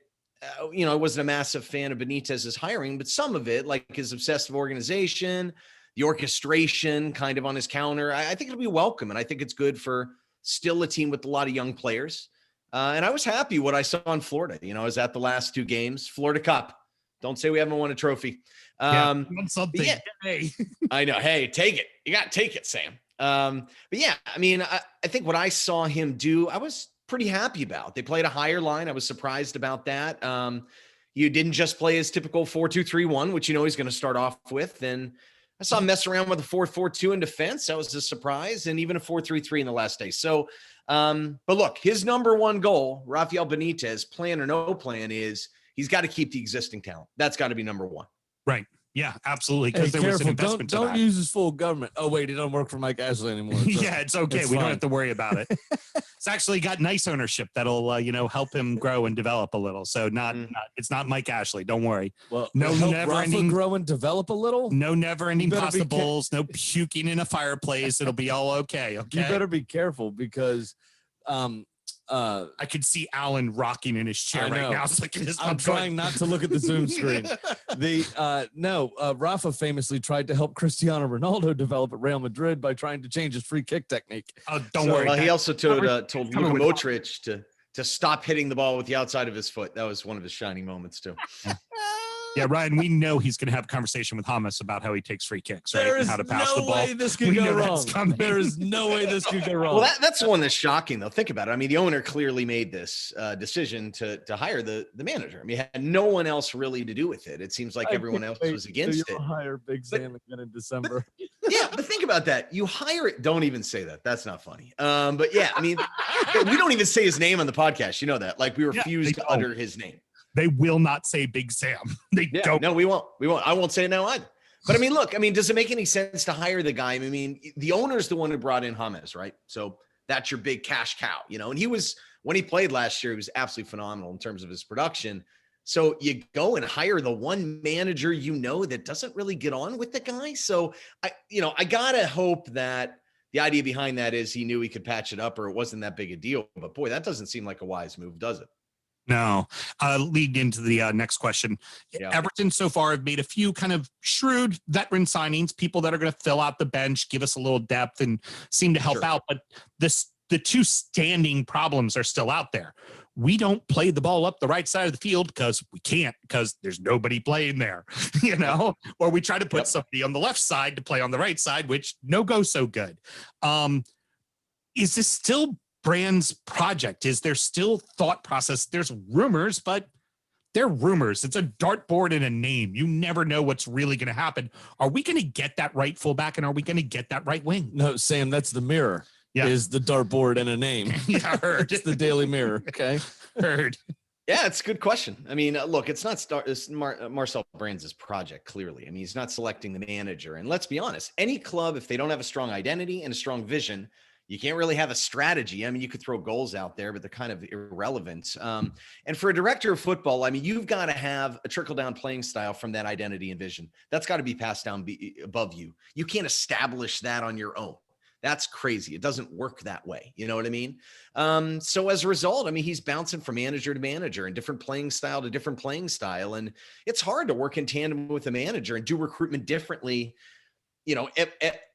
I wasn't a massive fan of Benitez's hiring, but some of it, like his obsessive organization, the orchestration kind of on his counter, I think it'll be welcome. And I think it's good for still a team with a lot of young players. And I was happy what I saw in Florida. I was at the last 2 games, Florida Cup. Don't say we haven't won a trophy. Won something. Yeah, Hey. I know. Hey, take it. You got to take it, Sam. But yeah, I mean, I think what I saw him do, I was pretty happy about. They played a higher line. I was surprised about that. You didn't just play his typical 4-2-3-1, which he's going to start off with. And I saw him mess around with a 4-4-2 in defense. That was a surprise, and even a 4-3-3 in the last day. So, but look, his number one goal, Rafael Benitez, plan or no plan, is he's got to keep the existing talent. That's got to be number one. Right. Yeah, absolutely. Because Hey, there was an careful. investment. Don't use his full government. Oh wait, he don't work for Mike Ashley anymore. So yeah, it's okay. it's We don't fine. have to worry about it. It's actually got nice ownership that'll help him grow and develop a little. So it's not Mike Ashley. Don't worry. Well, no help never Rafa ending grow and develop a little. No never ending You better be possibles. No puking in a fireplace. It'll be all okay. Okay. You better be careful because I could see Alan rocking in his chair I right know. now. It's like, I'm trying not to look at the Zoom screen. Rafa famously tried to help Cristiano Ronaldo develop at Real Madrid by trying to change his free kick technique. Oh, don't worry. Well, he also told Luka coming with- Modric to stop hitting the ball with the outside of his foot. That was one of his shining moments too. Yeah, Ryan, we know he's going to have a conversation with Hamas about how he takes free kicks, right? There And is how to pass no the ball. way this could We go know that's wrong. coming. There is no way this could go wrong. Well, that's the one that's shocking, though. Think about it. I mean, the owner clearly made this decision to hire the manager. I mean, he had no one else really to do with it. It seems like everyone else was against it. Hire Big Sam again in December. Yeah, but think about that. You hire it. Don't even say that. That's not funny. But yeah, I mean, we don't even say his name on the podcast. You know that. Like, we refuse to utter his name. They will not say Big Sam. They don't. No, we won't. We won't. I won't say it now either. But I mean, look, does it make any sense to hire the guy? I mean, the owner's the one who brought in James, right? So that's your big cash cow, and when he played last year, he was absolutely phenomenal in terms of his production. So you go and hire the one manager, that doesn't really get on with the guy. So I gotta hope that the idea behind that is he knew he could patch it up or it wasn't that big a deal. But boy, that doesn't seem like a wise move, does it? No. Lead into the next question. Yeah. Everton so far have made a few kind of shrewd veteran signings, people that are going to fill out the bench, give us a little depth and seem to help out. But the two standing problems are still out there. We don't play the ball up the right side of the field because we can't, because there's nobody playing there, or we try to put somebody on the left side to play on the right side, which no go so good. Is this still Brand's project? Is there still thought process? There's rumors, but they're rumors. It's a dartboard and a name. You never know what's really going to happen. Are we going to get that right fullback, and are we going to get that right wing? No, Sam, that's the Mirror. Yeah. Is the dartboard and a name. Yeah, heard. It's the Daily Mirror. Okay. Heard. Yeah, it's a good question. I mean, look, it's not Marcel Brands' project, clearly. I mean, he's not selecting the manager. And let's be honest, any club, if they don't have a strong identity and a strong vision, you can't really have a strategy. I mean, you could throw goals out there, but they're kind of irrelevant. And for a director of football, I mean, you've got to have a trickle-down playing style from that identity and vision. That's got to be passed down above you. You can't establish that on your own. That's crazy. It doesn't work that way. You know what I mean? So as a result, I mean, he's bouncing from manager to manager and different playing style to different playing style. And it's hard to work in tandem with a manager and do recruitment differently,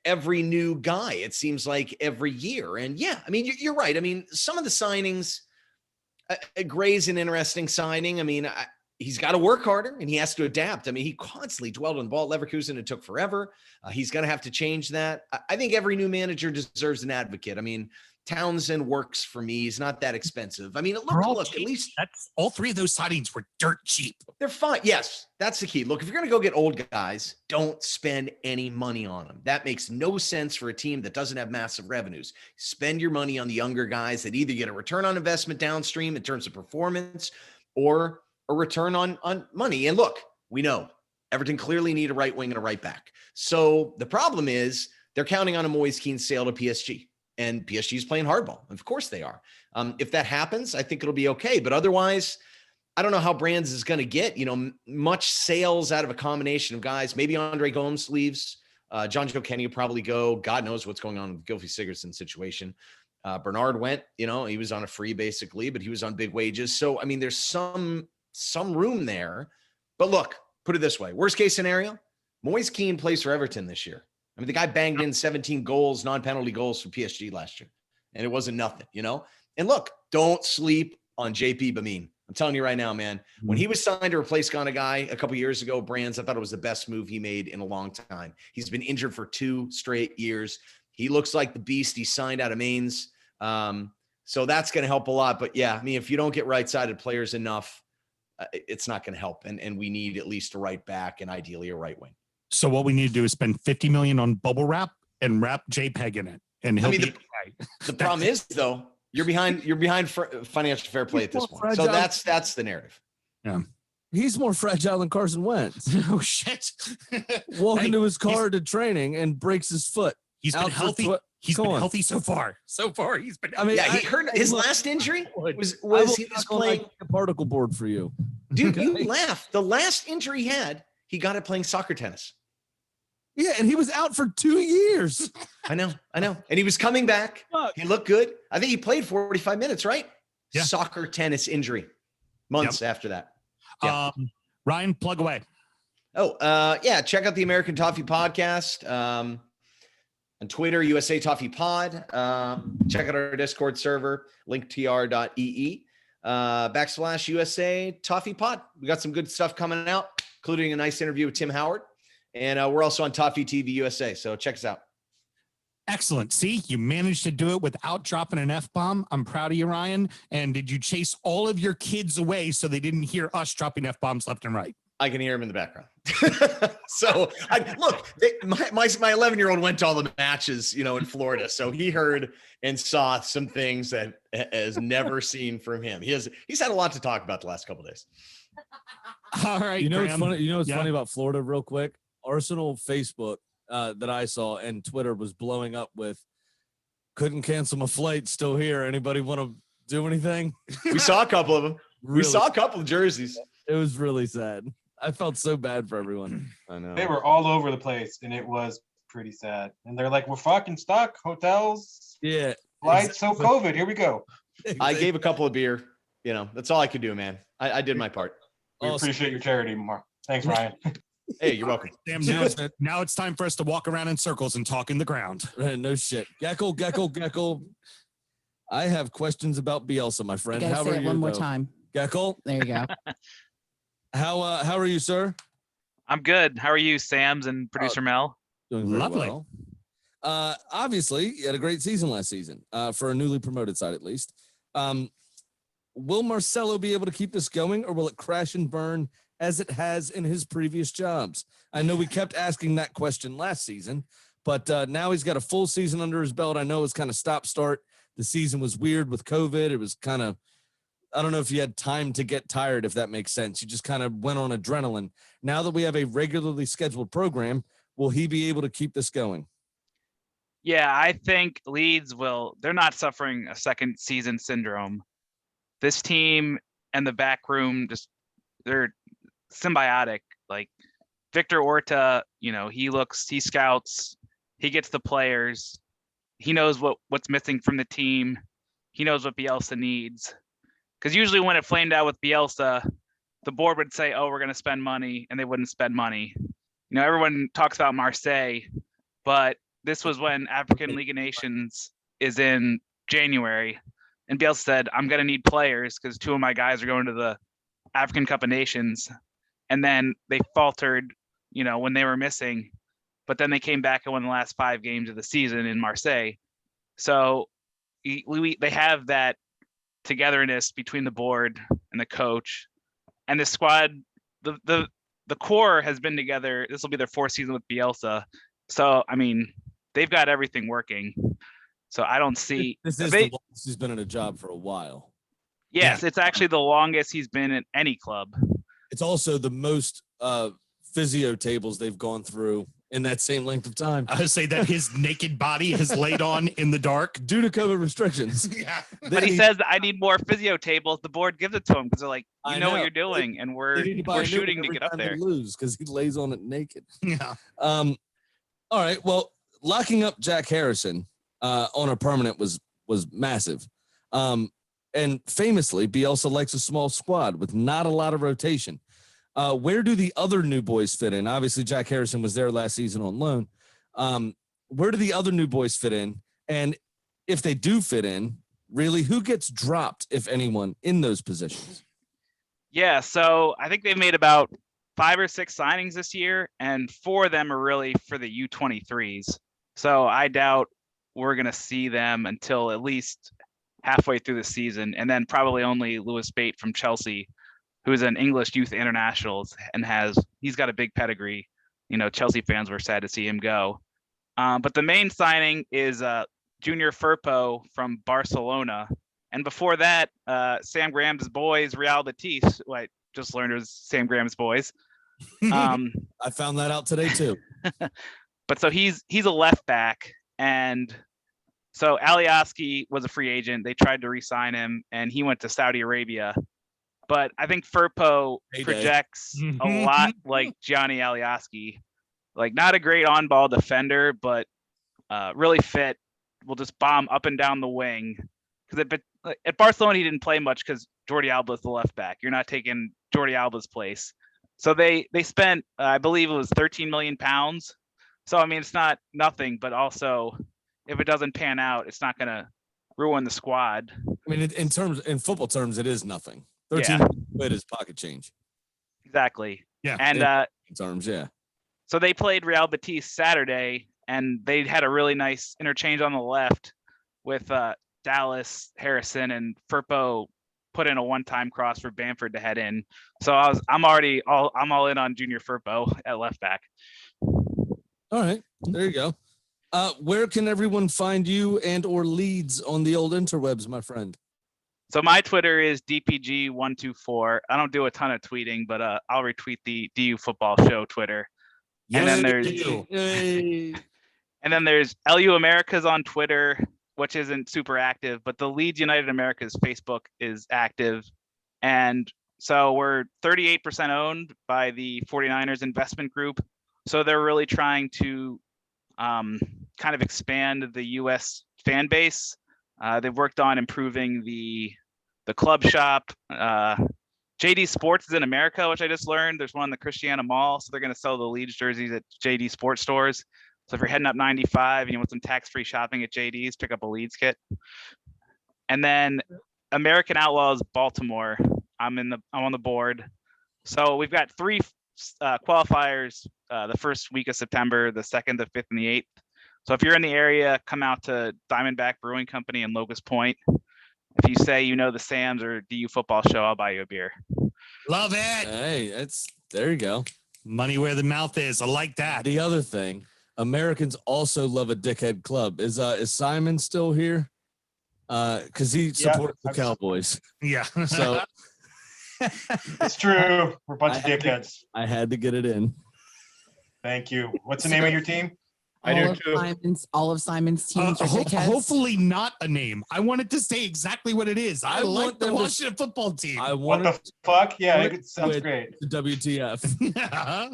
every new guy, it seems like every year. And yeah, I mean, you're right. I mean, some of the signings, Gray's an interesting signing. I mean, he's got to work harder and he has to adapt. I mean, he constantly dwelled on the ball at Leverkusen. It took forever. He's going to have to change that. I think every new manager deserves an advocate. I mean, Townsend works for me. He's not that expensive. I mean, look, at least that's all three of those signings were dirt cheap. They're fine. Yes, that's the key. Look, if you're going to go get old guys, don't spend any money on them. That makes no sense for a team that doesn't have massive revenues. Spend your money on the younger guys that either get a return on investment downstream in terms of performance or a return on money. And look, we know Everton clearly need a right wing and a right back. So the problem is they're counting on a Moise Kean sale to PSG, and PSG is playing hardball. Of course they are. If that happens, I think it'll be okay. But otherwise, I don't know how Brands is going to get, much sales out of a combination of guys. Maybe Andre Gomes leaves. John Joe Kenny will probably go. God knows what's going on with Gylfi Sigurdsson's situation. Bernard went, he was on a free basically, but he was on big wages. So, I mean, there's some room there. But look, put it this way. Worst case scenario, Moise Kean plays for Everton this year. I mean, the guy banged in 17 goals, non-penalty goals for PSG last year, and it wasn't nothing, And look, don't sleep on JP Bamin. I'm telling you right now, man, when he was signed to replace Guy a couple years ago, Brands, I thought it was the best move he made in a long time. He's been injured for 2 straight years. He looks like the beast he signed out of Mainz. So that's going to help a lot. But yeah, I mean, if you don't get right-sided players enough, it's not going to help. And we need at least a right back and ideally a right wing. So what we need to do is spend $50 million on bubble wrap and wrap JPEG in it. And the problem is though, you're behind financial fair play at this point. So that's the narrative. Yeah. He's more fragile than Carson Wentz. Oh shit. Walk into his car to training and breaks his foot. He's been healthy. He's been healthy so far. So far, he's been. I mean, he hurt his last injury was he was playing a particle board for you, dude. You laugh. The last injury he had, he got it playing soccer tennis. Yeah, and he was out for 2 years. I know. And he was coming back. He looked good. I think he played 45 minutes, right? Yeah. Soccer tennis injury. Months after that. Yeah. Ryan, plug away. Yeah. Check out the American Toffee Podcast. On Twitter, USA Toffee Pod. Check out our Discord server, linktr.ee /USA Toffee Pod. We got some good stuff coming out, including a nice interview with Tim Howard. And we're also on Toffee TV USA. So check us out. Excellent. See, you managed to do it without dropping an F-bomb. I'm proud of you, Ryan. And did you chase all of your kids away so they didn't hear us dropping F-bombs left and right? I can hear him in the background. So my 11-year-old went to all the matches, in Florida. So he heard and saw some things that has never seen from him. He's had a lot to talk about the last couple of days. All right. What's funny? What's funny about Florida real quick? Arsenal Facebook that I saw and Twitter was blowing up with couldn't cancel my flight, still here. Anybody want to do anything? We saw a couple of them. Really? We saw a couple of jerseys. It was really sad. I felt so bad for everyone. I know. They were all over the place and it was pretty sad. And they're like, we're fucking stuck. Hotels. Yeah. Flights. So COVID. Here we go. I gave a couple of beer. That's all I could do, man. I did my part. We appreciate your charity more. Thanks, Ryan. Hey, you're welcome. Damn, now it's time for us to walk around in circles and talk in the ground. No shit. Gecko. I have questions about Bielsa, my friend. How are you? One more time. Gecko. There you go. How are you, sir? I'm good. How are you, Sams and producer Mel? Doing very lovely. Well. Obviously, you had a great season last season, for a newly promoted side at least. Will Marcelo be able to keep this going, or will it crash and burn as it has in his previous jobs? I know we kept asking that question last season, but now he's got a full season under his belt. I know it's kind of stop-start. The season was weird with COVID. It was kind of, I don't know if you had time to get tired, if that makes sense. You just kind of went on adrenaline. Now that we have a regularly scheduled program, will he be able to keep this going? Yeah, I think Leeds they're not suffering a second season syndrome. This team and the back room, they're symbiotic. Like Victor Orta, he scouts, he gets the players, he knows what's missing from the team, he knows what Bielsa needs. Because usually when it flamed out with Bielsa, the board would say, "Oh, we're going to spend money," and they wouldn't spend money. Everyone talks about Marseille, but this was when African League of Nations is in January, and Bielsa said, "I'm going to need players because 2 of my guys are going to the African Cup of Nations." And then they faltered, when they were missing, but then they came back and won the last 5 games of the season in Marseille. So they have that togetherness between the board and the coach and the squad. The core has been together. This will be their 4th season with Bielsa. So, I mean, they've got everything working. So I don't see this is the longest he's been in a job for a while. Yes, It's actually the longest he's been in any club. it's also the most physio tables they've gone through in that same length of time. I would say that his naked body has laid on in the dark due to COVID restrictions. Yeah. But he says, I need more physio tables. The board gives it to him because they're like, you I know what know. you're doing, and They we're need to buy a new shooting one to every get up time they there. lose because he lays on it naked. Yeah. All right. Well, locking up Jack Harrison on a permanent was massive. And famously, Bielsa likes a small squad with not a lot of rotation. Where do the other new boys fit in? Obviously, Jack Harrison was there last season on loan. Where do the other new boys fit in? And if they do fit in, really, who gets dropped, if anyone, in those positions? Yeah, so I think they've made about 5 or 6 signings this year, and 4 of them are really for the U23s. So I doubt we're going to see them until at least halfway through the season, and then probably only Lewis Bate from Chelsea, who's an English youth international and he's got a big pedigree. You know, Chelsea fans were sad to see him go. But the main signing is Junior Firpo from Barcelona. And before that, Sam Graham's boys, Real Betis, who I just learned was Sam Graham's boys. I found that out today too. But so he's a left back, and so Alioski was a free agent. They tried to re-sign him, and he went to Saudi Arabia. But I think Firpo projects a lot like Gianni Alioski, like not a great on-ball defender, but really fit. Will just bomb up and down the wing. Because at Barcelona he didn't play much because Jordi Alba's the left back. You're not taking Jordi Alba's place. So they spent, I believe it was 13 million pounds. So I mean it's not nothing, but also if it doesn't pan out, it's not going to ruin the squad. I mean, in football terms, it is nothing. 13 quid is pocket change. Exactly. Yeah. And in terms, yeah. So they played Real Betis Saturday, and they had a really nice interchange on the left with Dallas, Harrison, and Firpo put in a one-time cross for Bamford to head in. So I'm all in on Junior Firpo at left back. All right, there you go. Where can everyone find you and or Leeds on the old interwebs, my friend? So my Twitter is DPG124. I don't do a ton of tweeting, but I'll retweet the DU Football Show Twitter. And then there's LU Americas on Twitter, which isn't super active, but the Leeds United Americas Facebook is active. And so we're 38% owned by the 49ers investment group. So they're really trying to kind of expand the US fan base. They've worked on improving the club shop. JD Sports is in America, which I just learned. There's one in the Christiana Mall, so they're going to sell the Leeds jerseys at JD Sports stores. So if you're heading up 95 and you want some tax-free shopping at JD's, pick up a Leeds kit. And then American Outlaws Baltimore. I'm on the board. So we've got 3 qualifiers the first week of September, the 2nd, the 5th, and the 8th. So if you're in the area, come out to Diamondback Brewing Company in Locust Point. If you say you know the Sam's or DU Football Show, I'll buy you a beer. Love it. Hey, there you go. Money where the mouth is. I like that. The other thing, Americans also love a dickhead club. Is Simon still here? Because he supports the Cowboys. Yeah. So it's true. We're a bunch of dickheads. I had to get it in. Thank you. What's the name of your team? I do too. All of Simon's teams are dickheads. Hopefully not a name. I wanted to say exactly what it is. I like the Washington football team. What the fuck? Yeah, it sounds great. The WTF.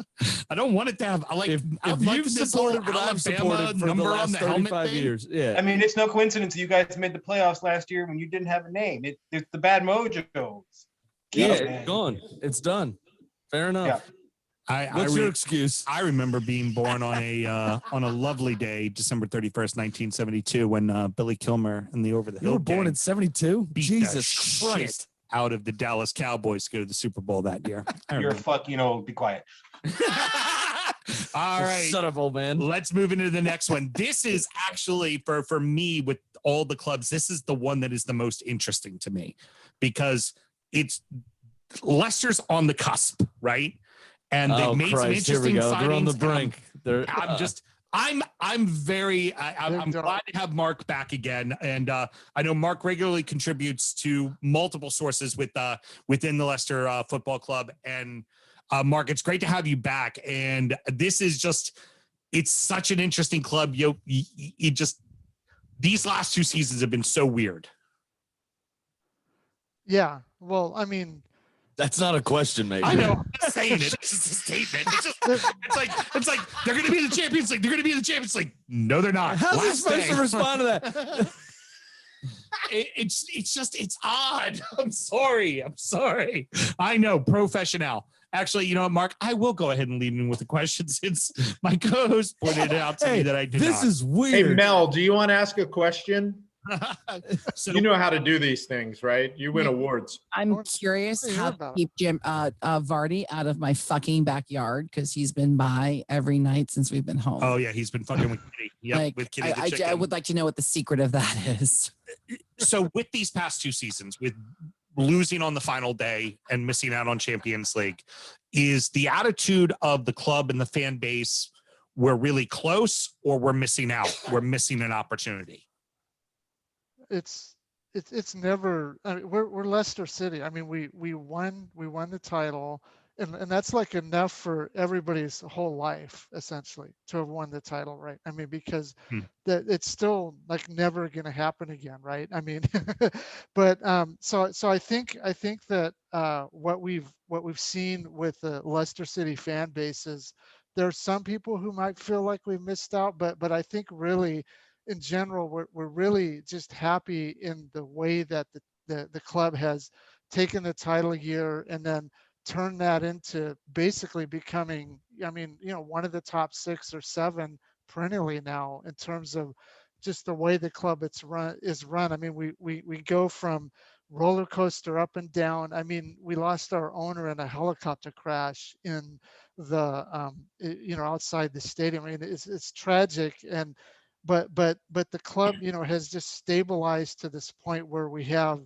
I don't want it to have. If you've supported what I've supported for the last 35 years, yeah. I mean, it's no coincidence you guys made the playoffs last year when you didn't have a name. It's the bad mojo. Yeah, it's gone. It's done. Fair enough. Yeah. What's your excuse? I remember being born on a lovely day, December 31st, 1972, when Billy Kilmer and the Over the Hill. You were born in 72? Jesus Christ! Out of the Dallas Cowboys to go to the Super Bowl that year. You're a fuck. Be quiet. All right, shut up, old man. Let's move into the next one. This is actually for me with all the clubs. This is the one that is the most interesting to me because it's Leicester's on the cusp, right? And they've made some interesting signings. They're on the brink. I'm glad to have Mark back again, and I know Mark regularly contributes to multiple sources within the Leicester Football Club. And Mark, it's great to have you back. And this is it's such an interesting club. These last 2 seasons have been so weird. Yeah. Well, I mean, that's not a question, mate. I know. I'm just saying it. It's just a statement. It's like they're going to be the Champions League. They're going to be the Champions League. No, they're not. How's he supposed to respond to that? It's odd. I'm sorry. I know. Professional. Actually, you know what, Mark? I will go ahead and lead in with a question since my co-host pointed it out to me that I did this not. is weird. Hey, Mel, do you want to ask a question? So, you know how to do these things, right? You win awards. I'm curious how to keep Jim Vardy out of my fucking backyard because he's been by every night since we've been home. Oh yeah, he's been fucking with Kitty. Yep, with Kitty the chicken. I would like to know what the secret of that is. So with these past 2 seasons, with losing on the final day and missing out on Champions League, is the attitude of the club and the fan base we're really close or we're missing out? We're missing an opportunity. It's never. I mean, we're Leicester City. I mean, we won the title, and that's like enough for everybody's whole life essentially to have won the title, right? I mean, because that it's still like never going to happen again, right? I mean, but so I think that what we've seen with the Leicester City fan base is there are some people who might feel like we've missed out, but I think really, in general, we're really just happy in the way that the club has taken the title year and then turned that into basically becoming, I mean, one of the top 6 or 7 perennially now in terms of just the way the club is run. I mean, we go from roller coaster up and down. I mean, we lost our owner in a helicopter crash in the outside the stadium. I mean, it's tragic, but the club has just stabilized to this point where we have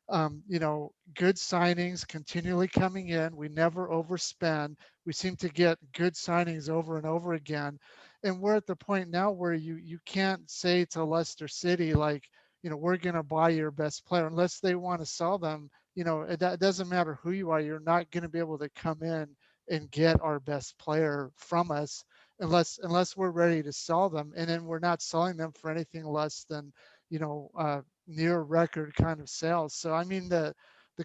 good signings continually coming in. We never overspend. We seem to get good signings over and over again, and we're at the point now where you can't say to Leicester City like, we're going to buy your best player unless they want to sell them. It doesn't matter who you are. You're not going to be able to come in and get our best player from us unless we're ready to sell them, and then we're not selling them for anything less than near record kind of sales. So I mean the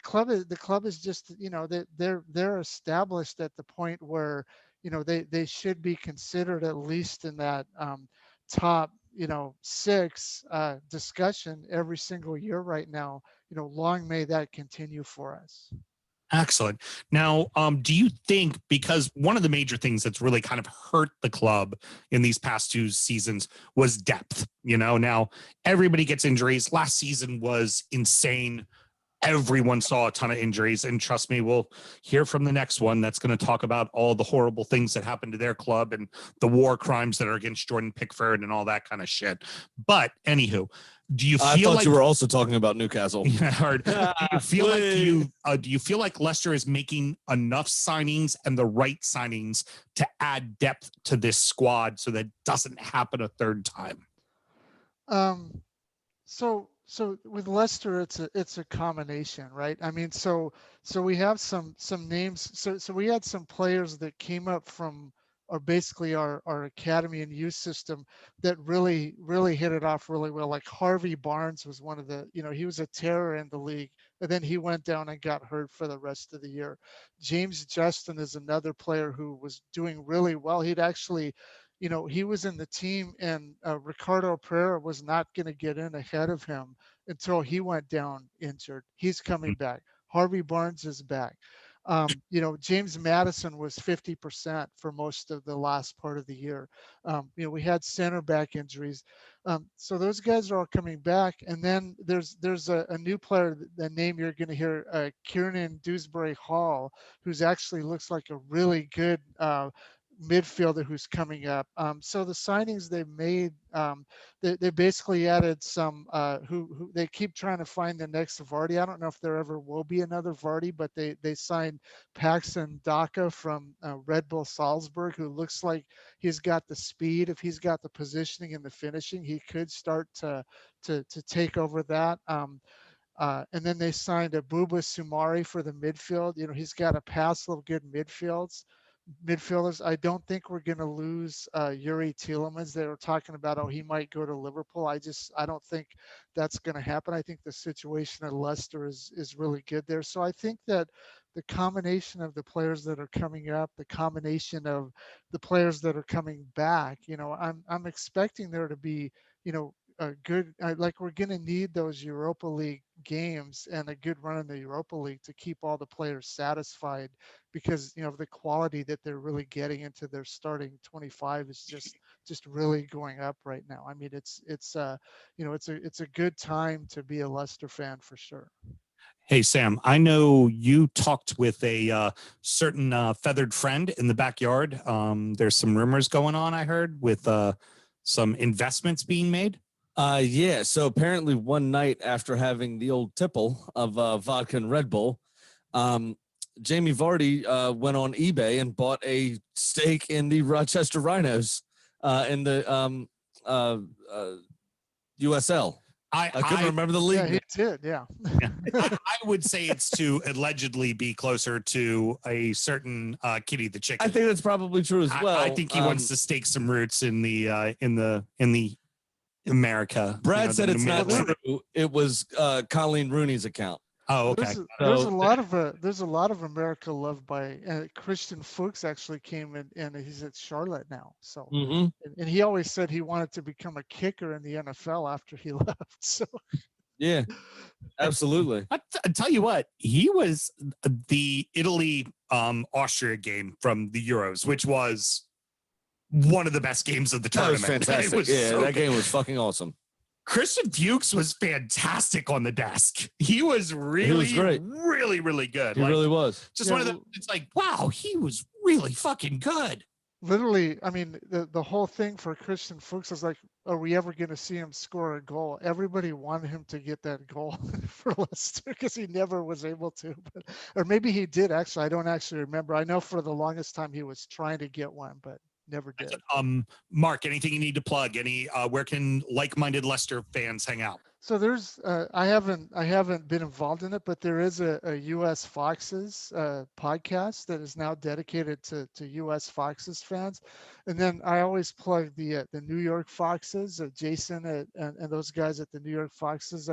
club is just they're established at the point where they should be considered at least in that top 6 discussion every single year right now. Long may that continue for us. Excellent. Now, do you think, because one of the major things that's really kind of hurt the club in these past 2 seasons was depth? Now everybody gets injuries. Last season was insane. Everyone saw a ton of injuries, and trust me, we'll hear from the next one that's going to talk about all the horrible things that happened to their club and the war crimes that are against Jordan Pickford and all that kind of shit. But anywho, do you feel I thought like you were also talking about Newcastle? Yeah, do you feel like Leicester is making enough signings and the right signings to add depth to this squad so that doesn't happen a third time? So with Leicester, it's a combination, right? I mean, so we have some names. So we had some players that came up from basically our academy and youth system that really hit it off really well. Like Harvey Barnes was one of the, he was a terror in the league, and then he went down and got hurt for the rest of the year. James Justin is another player who was doing really well. He'd actually, he was in the team, and Ricardo Pereira was not going to get in ahead of him until he went down injured. He's coming back. Harvey Barnes is back. James Madison was 50% for most of the last part of the year. We had center back injuries. So those guys are all coming back. And then there's a new player, the name you're going to hear, Kieran Dewsbury Hall, who's actually looks like a really good midfielder who's coming up. So the signings they've made, they basically added some who they keep trying to find the next Vardy. I don't know if there ever will be another Vardy, but they signed Paxton Daka from Red Bull Salzburg, who looks like he's got the speed. If he's got the positioning and the finishing, he could start to take over that. And then they signed a Buba Sumari for the midfield. You know, he's got a passel of good midfielders. I don't think we're going to lose Yuri Tielemans. They were talking about, oh, he might go to Liverpool. I don't think that's going to happen. I think the situation at Leicester is really good there. So I think that the combination of the players that are coming up, the combination of the players that are coming back, you know, I'm expecting there to be, you know, a good, like we're going to need those Europa League games and a good run in the Europa League to keep all the players satisfied, because, you know, the quality that they're really getting into their starting 25 is just really going up right now. I mean, it's you know, it's a good time to be a Leicester fan for sure. Hey, Sam, I know you talked with a certain feathered friend in the backyard. There's some rumors going on, I heard, with some investments being made. Yeah. So apparently one night after having the old tipple of vodka and Red Bull, Jamie Vardy went on eBay and bought a stake in the Rochester Rhinos in the USL. I couldn't remember the league. Yeah, he did. Yeah. I would say it's to allegedly be closer to a certain Kitty the Chicken. I think that's probably true as well. I think he wants to stake some roots in the America. Brad said it's not true. It was Colleen Rooney's account. Oh, okay. There's a lot of America love by Christian Fuchs actually came in, and he's at Charlotte now. So and he always said he wanted to become a kicker in the NFL after he left. So yeah, absolutely. I tell you what, he was the Italy Austria game from the Euros, which was one of the best games of the tournament. That was fantastic. That game was fucking awesome. Christian Fuchs was fantastic on the desk. He was really good. He really was. Just one of them. It's like, wow, he was really fucking good. Literally, I mean, the whole thing for Christian Fuchs is like, are we ever going to see him score a goal? Everybody wanted him to get that goal for Leicester because he never was able to. Or maybe he did, actually. I don't actually remember. I know for the longest time he was trying to get one, but never did. Mark, anything you need to plug? Where can like-minded Leicester fans hang out? So there's I haven't been involved in it, but there is a US Foxes podcast that is now dedicated to US Foxes fans. And then I always plug the New York Foxes, Jason and those guys at the New York Foxes.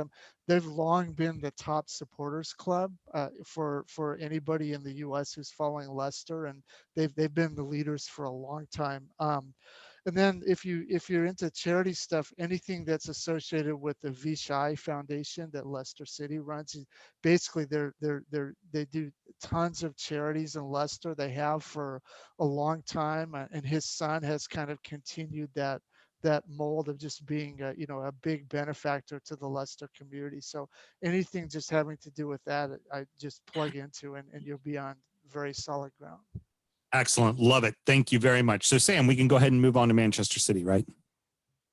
They've long been the top supporters club for anybody in the US who's following Leicester, and they've been the leaders for a long time. And then if you're into charity stuff, anything that's associated with the Vishai Foundation that Leicester City runs, basically they do tons of charities in Leicester. They have for a long time, and his son has kind of continued that mold of just being a big benefactor to the Leicester community. So anything just having to do with that, I just plug into, and you'll be on very solid ground. Excellent. Love it. Thank you very much. So, Sam, we can go ahead and move on to Manchester City, right?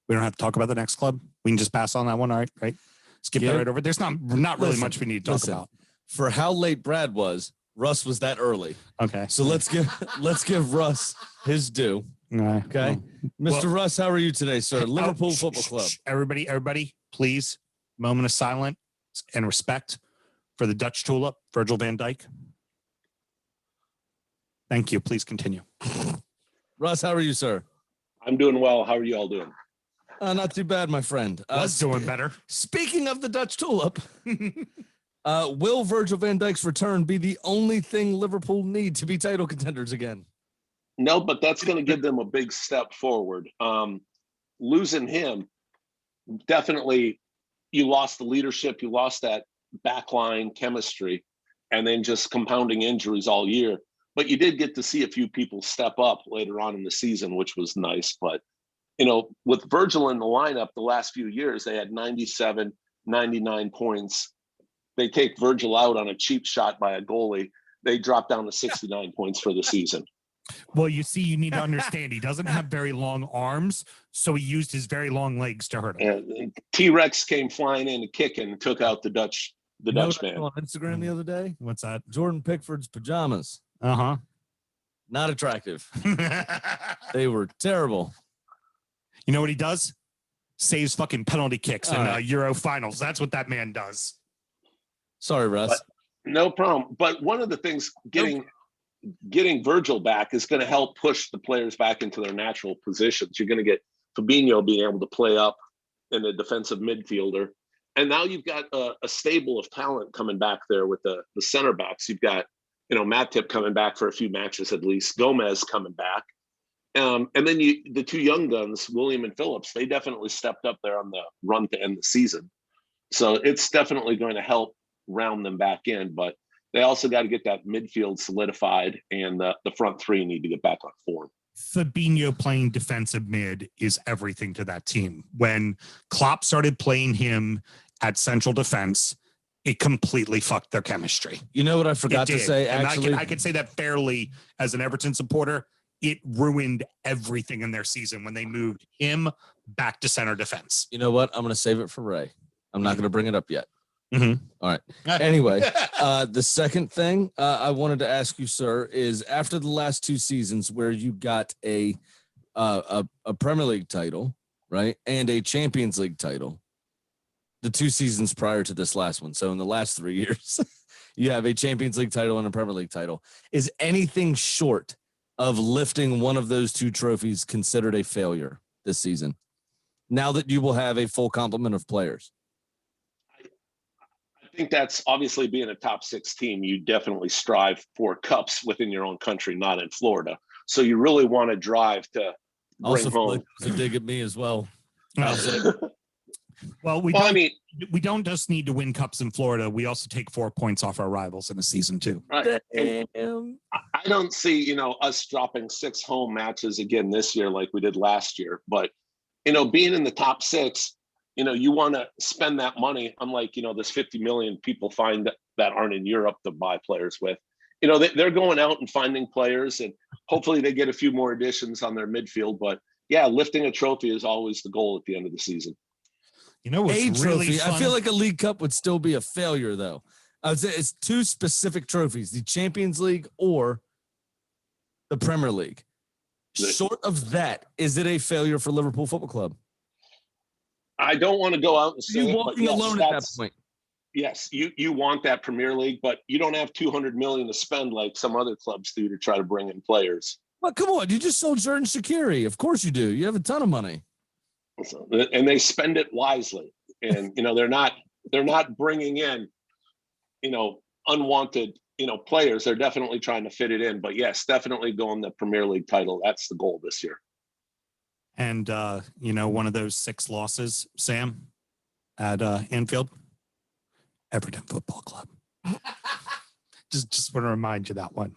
We don't have to talk about the next club. We can just pass on that one. All right. Skip that right over. There's not really much we need to talk about. For how late Brad was, Russ was that early. Okay. So let's give Russ his due. Right. Okay. Mr. Russ, how are you today, sir? Liverpool Football Club. Everybody, please, moment of silence and respect for the Dutch tulip, Virgil van Dijk. Thank you. Please continue. Russ, how are you, sir? I'm doing well. How are you all doing? Not too bad, my friend. Was doing better. Speaking of the Dutch tulip, will Virgil van Dijk's return be the only thing Liverpool need to be title contenders again? No, but that's going to give them a big step forward. Losing him, definitely, you lost the leadership, you lost that backline chemistry, and then just compounding injuries all year. But you did get to see a few people step up later on in the season, which was nice. But, with Virgil in the lineup the last few years, they had 97, 99 points. They take Virgil out on a cheap shot by a goalie. They drop down to 69 points for the season. Well, you see, you need to understand he doesn't have very long arms, so he used his very long legs to hurt him. T-Rex came flying in and kicking and took out the Dutch Dutch man. On Instagram the other day. What's that? Jordan Pickford's pajamas. Uh-huh. Not attractive. They were terrible. You know what he does? Saves fucking penalty kicks in Euro finals. That's what that man does. Sorry, Russ. But, no problem. But one of the things getting Virgil back is going to help push the players back into their natural positions. You're going to get Fabinho being able to play up in a defensive midfielder. And now you've got a stable of talent coming back there with the center backs. You've got, Matip coming back for a few matches at least, Gomez coming back. And then the two young guns, William and Phillips, they definitely stepped up there on the run to end the season. So it's definitely going to help round them back in. But they also got to get that midfield solidified, and the front three need to get back on form. Fabinho playing defensive mid is everything to that team. When Klopp started playing him at central defense, it completely fucked their chemistry. You know what I forgot to say? Actually, and I can say that fairly as an Everton supporter. It ruined everything in their season when they moved him back to center defense. You know what? I'm going to save it for Ray. I'm not going to bring it up yet. Mm-hmm. All right. Anyway, the second thing I wanted to ask you, sir, is after the last two seasons where you got a Premier League title, right, and a Champions League title, the 2 seasons prior to this last one. So in the last 3 years, you have a Champions League title and a Premier League title. Is anything short of lifting one of those 2 trophies considered a failure this season, now that you will have a full complement of players? I think that's obviously being a top 6 team. You definitely strive for cups within your own country, not in Florida. So you really want to drive to bring also home. Like to dig at me as well. Well, we don't just need to win cups in Florida. We also take 4 points off our rivals in a season too. Right. I don't see, us dropping 6 home matches again this year like we did last year. But, being in the top 6, you want to spend that money. Unlike, there's 50 million people that aren't in Europe to buy players with. They're going out and finding players, and hopefully they get a few more additions on their midfield. But yeah, lifting a trophy is always the goal at the end of the season. What's really fun? I feel like a League Cup would still be a failure, though. I would say it's 2 specific trophies: the Champions League or the Premier League. Short of that, is it a failure for Liverpool Football Club? I don't want to go out and say you walking alone at that point. Yes, you want that Premier League, but you don't have 200 million to spend like some other clubs do to try to bring in players. Well, come on, you just sold Jordan Shaqiri. Of course you do. You have a ton of money. And they spend it wisely, and they're not bringing in unwanted players. They're definitely trying to fit it in, but yes, definitely going the Premier League title. That's the goal this year. And one of those 6 losses, Sam, at Anfield, Everton Football Club. just want to remind you that one.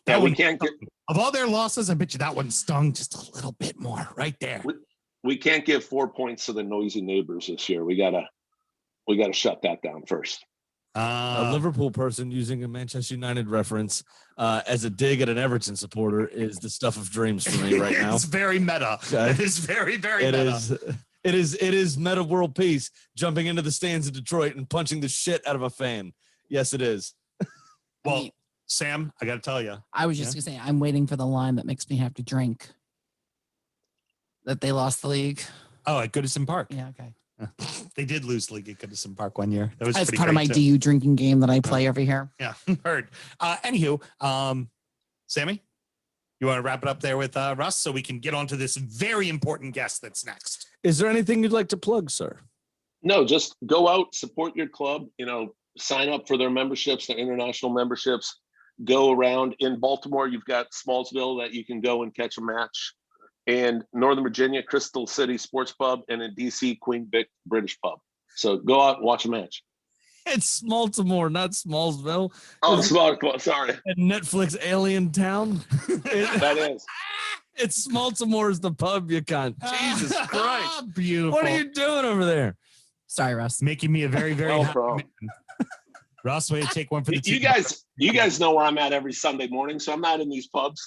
Yeah, we can't get, of all their losses, I bet you that one stung just a little bit more right there. We can't give 4 points to the noisy neighbors this year. We gotta shut that down first. A Liverpool person using a Manchester United reference as a dig at an Everton supporter is the stuff of dreams for me right now. It's very meta. Okay. It is very, very meta. It is meta world peace, jumping into the stands of Detroit and punching the shit out of a fan. Yes, it is. Well, Sam, I got to tell you. I was just going to say, I'm waiting for the line that makes me have to drink. That they lost the league. Oh, at Goodison Park. Yeah, okay. They did lose the league at Goodison Park one year. That was That's pretty part of my too. DU drinking game that I play every year. Yeah, heard. Anywho, Sammy, you want to wrap it up there with Russ so we can get on to this very important guest that's next. Is there anything you'd like to plug, sir? No, just go out, support your club, sign up for their memberships, their international memberships, go around. In Baltimore, you've got Smallsville that you can go and catch a match. And Northern Virginia, Crystal City Sports Pub, and in DC, Queen Vic British Pub. So go out and watch a match. It's Baltimore, not Smallsville. Oh, Smallsville, sorry. Netflix Alien Town. That is. It's Baltimore's the pub, you cunt. Jesus Christ. Beautiful. What are you doing over there? Sorry, Russ. Making me a very, very happy man. Russ, way to take one for the team. You guys know where I'm at every Sunday morning, so I'm not in these pubs.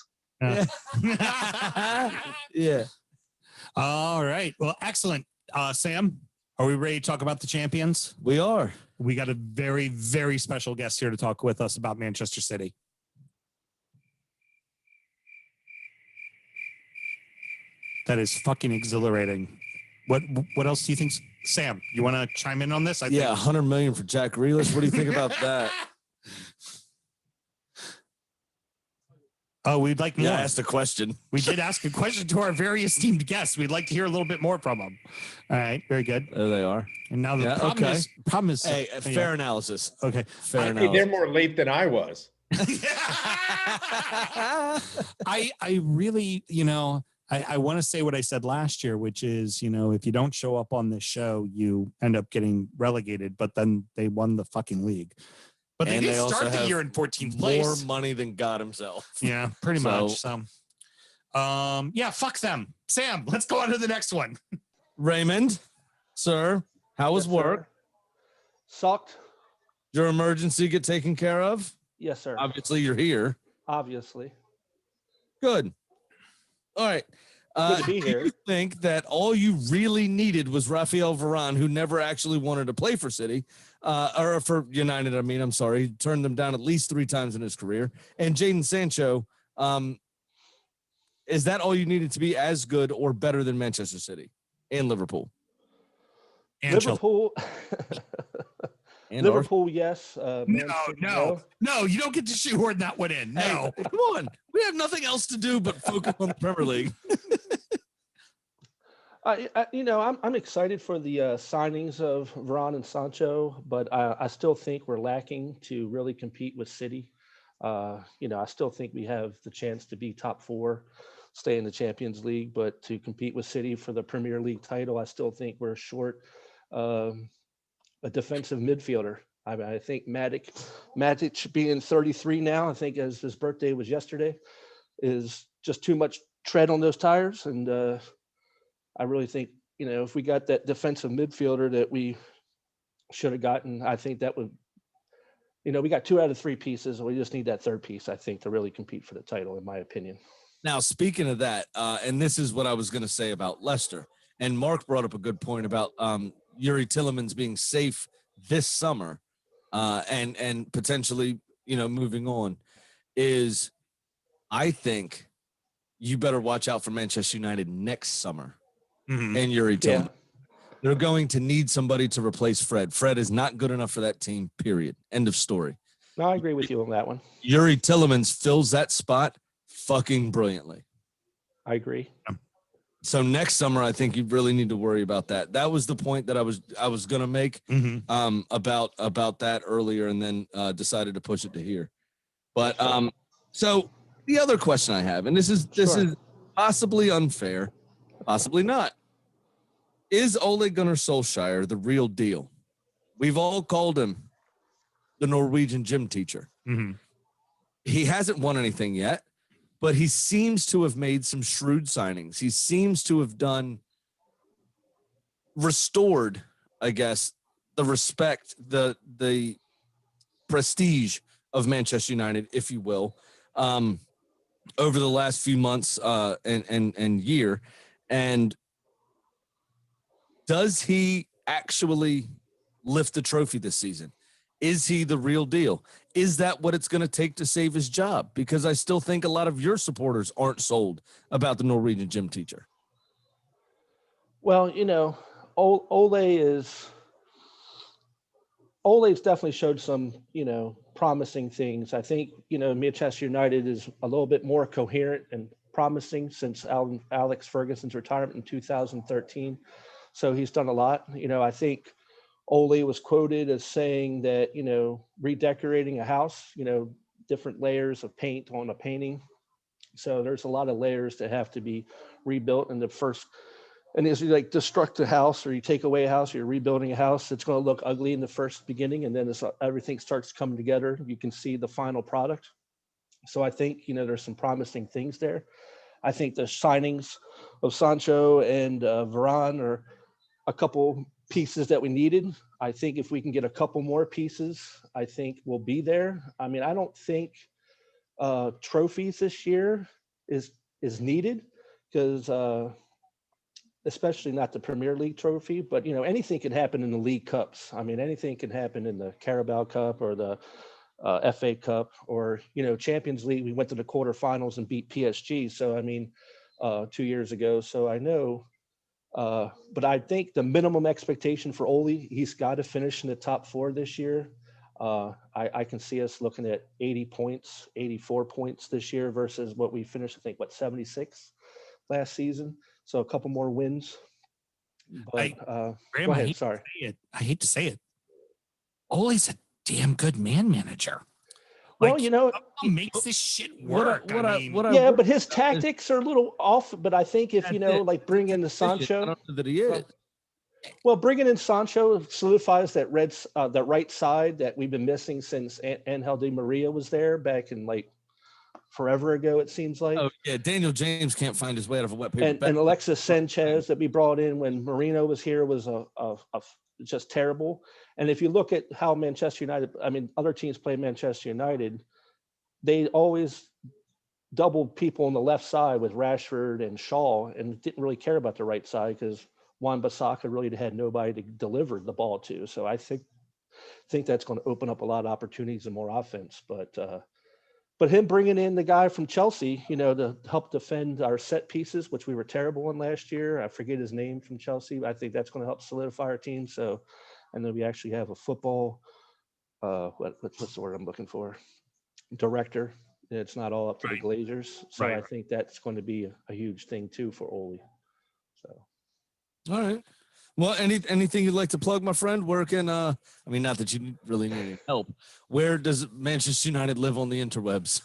Yeah. All right. Well, excellent. Sam, are we ready to talk about the champions? We are. We got a very, very special guest here to talk with us about Manchester City. That is fucking exhilarating. What else do you think? Sam, you want to chime in on this? I Yeah, think. 100 million for Jack Grealish. What do you think about that? Oh, we'd like more. Yeah, I asked a question. We did ask a question to our very esteemed guests. We'd like to hear a little bit more from them. All right, very good. There they are. And now the problem is hey, fair analysis. Okay, fair Hey, analysis. they're more late than I was. I really, I want to say what I said last year, which is, if you don't show up on this show, you end up getting relegated. But then they won the fucking league. But they did start the year in 14th place. More money than God himself. Yeah, pretty much. So, yeah, fuck them. Sam, let's go on to the next one. Raymond, sir, how was work? Sir. Sucked. Did your emergency get taken care of? Yes, sir. Obviously, you're here. Obviously. Good. All right. Good to be here. Do you think that all you really needed was Rafael Varane, who never actually wanted to play for City, or for United? I mean, I'm sorry, he turned them down at least 3 times in his career. And Jadon Sancho, is that all you needed to be as good or better than Manchester City and Liverpool? And Liverpool. And Liverpool, yes. No, you don't get to shoehorn that one in. No. Hey, come on. We have nothing else to do but focus on the Premier League. I'm excited for the signings of Varane and Sancho, but I still think we're lacking to really compete with City. I still think we have the chance to be top 4, stay in the Champions League, but to compete with City for the Premier League title, I still think we're short a defensive midfielder. I think Matic being 33 now, I think as his birthday was yesterday, is just too much tread on those tires. And I really think, if we got that defensive midfielder that we should have gotten, I think that would, we got 2 out of 3 pieces. We just need that third piece, I think, to really compete for the title, in my opinion. Now, speaking of that, and this is what I was going to say about Leicester, and Mark brought up a good point about Yuri Tillemans being safe this summer and potentially, moving on, is I think you better watch out for Manchester United next summer and Yuri Tillemans. Yeah. They're going to need somebody to replace Fred. Fred is not good enough for that team, period. End of story. No, I agree with you on that one. Yuri Tillemans fills that spot fucking brilliantly. I agree. So next summer, I think you really need to worry about that. That was the point that I was going to make about that earlier, and then decided to push it to here. But so the other question I have, and this is possibly unfair, possibly not. Is Ole Gunnar Solskjaer the real deal? We've all called him the Norwegian gym teacher. He hasn't won anything yet, but he seems to have made some shrewd signings. He seems to have restored, I guess, the respect, the prestige of Manchester United, if you will, over the last few months and year. And does he actually lift the trophy this season? Is he the real deal? Is that what it's going to take to save his job? Because I still think a lot of your supporters aren't sold about the Norwegian gym teacher. Well, Ole's definitely showed some, promising things. I think, Manchester United is a little bit more coherent and promising since Alex Ferguson's retirement in 2013. So he's done a lot. I think Ole was quoted as saying that, redecorating a house, different layers of paint on a painting. So there's a lot of layers that have to be rebuilt in the first. And as you destruct a house or you take away a house, or you're rebuilding a house, it's going to look ugly in the first beginning. And then as everything starts coming together, you can see the final product. So I think, there's some promising things there. I think the signings of Sancho and Varane are a couple pieces that we needed. I think if we can get a couple more pieces, I think we'll be there. I mean, I don't think trophies this year is needed, because especially not the Premier League trophy, but anything can happen in the League Cups. I mean, anything can happen in the Carabao Cup or the FA Cup, or Champions League. We went to the quarterfinals and beat PSG. So I mean, 2 years ago. So I know, but I think the minimum expectation for Ole, he's got to finish in the top 4 this year. I can see us looking at 80 points, 84 points this year versus what we finished, I think, 76 last season. So a couple more wins. But Graham, go ahead. Sorry. I hate to say it. Ole's a damn good man manager. Well, what makes this shit work? But his tactics are a little off. But I think if like bring in the Sancho, I don't know that he is. Well, bringing in Sancho solidifies that right side that we've been missing since Angel Di Maria was there back in like forever ago. It seems like. Oh yeah, Daniel James can't find his way out of a wet paper bag. And Alexis Sanchez that we brought in when Marino was here was just terrible. And if you look at how Manchester United, I mean, other teams play Manchester United, they always doubled people on the left side with Rashford and Shaw, and didn't really care about the right side because Wan-Bissaka really had nobody to deliver the ball to. So I think that's going to open up a lot of opportunities and more offense. But him bringing in the guy from Chelsea, to help defend our set pieces, which we were terrible in last year. I forget his name from Chelsea. I think that's going to help solidify our team. So, and then we actually have a football, what's the word I'm looking for? Director. It's not all up to the Glazers. So I think that's going to be a huge thing too for Ole. So. All right. Well, anything you'd like to plug, my friend? Where can I mean, not that you really need any help. Where does Manchester United live on the interwebs?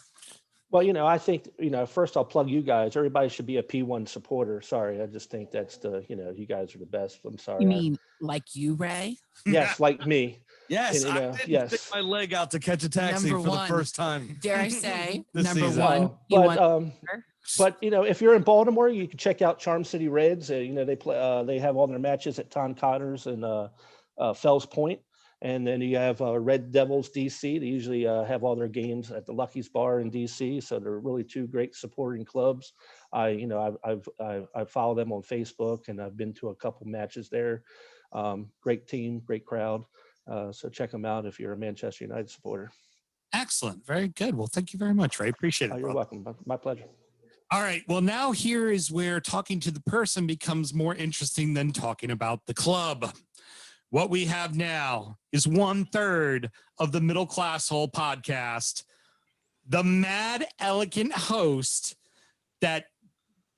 Well, I think, first I'll plug you guys. Everybody should be a P1 supporter. Sorry, I just think that's you guys are the best. I'm sorry. You mean like you, Ray? Yes, like me. Yes, And, I didn't stick my leg out to catch a taxi Number for one. the first time. Dare I say, this number season. one. But if you're in Baltimore, you can check out Charm City Reds. They play. They have all their matches at Tom Cotter's and Fells Point, and then you have Red Devils DC. They usually have all their games at the Lucky's Bar in DC. So they're really two great supporting clubs. I follow them on Facebook, and I've been to a couple matches there. Great team, great crowd. So check them out if you're a Manchester United supporter. Excellent, very good. Well, thank you very much, Ray. Appreciate it. You're welcome. My pleasure. All right. Well, now here is where talking to the person becomes more interesting than talking about the club. What we have now is 1/3 of the Middle Class Hole podcast. The mad, elegant host that,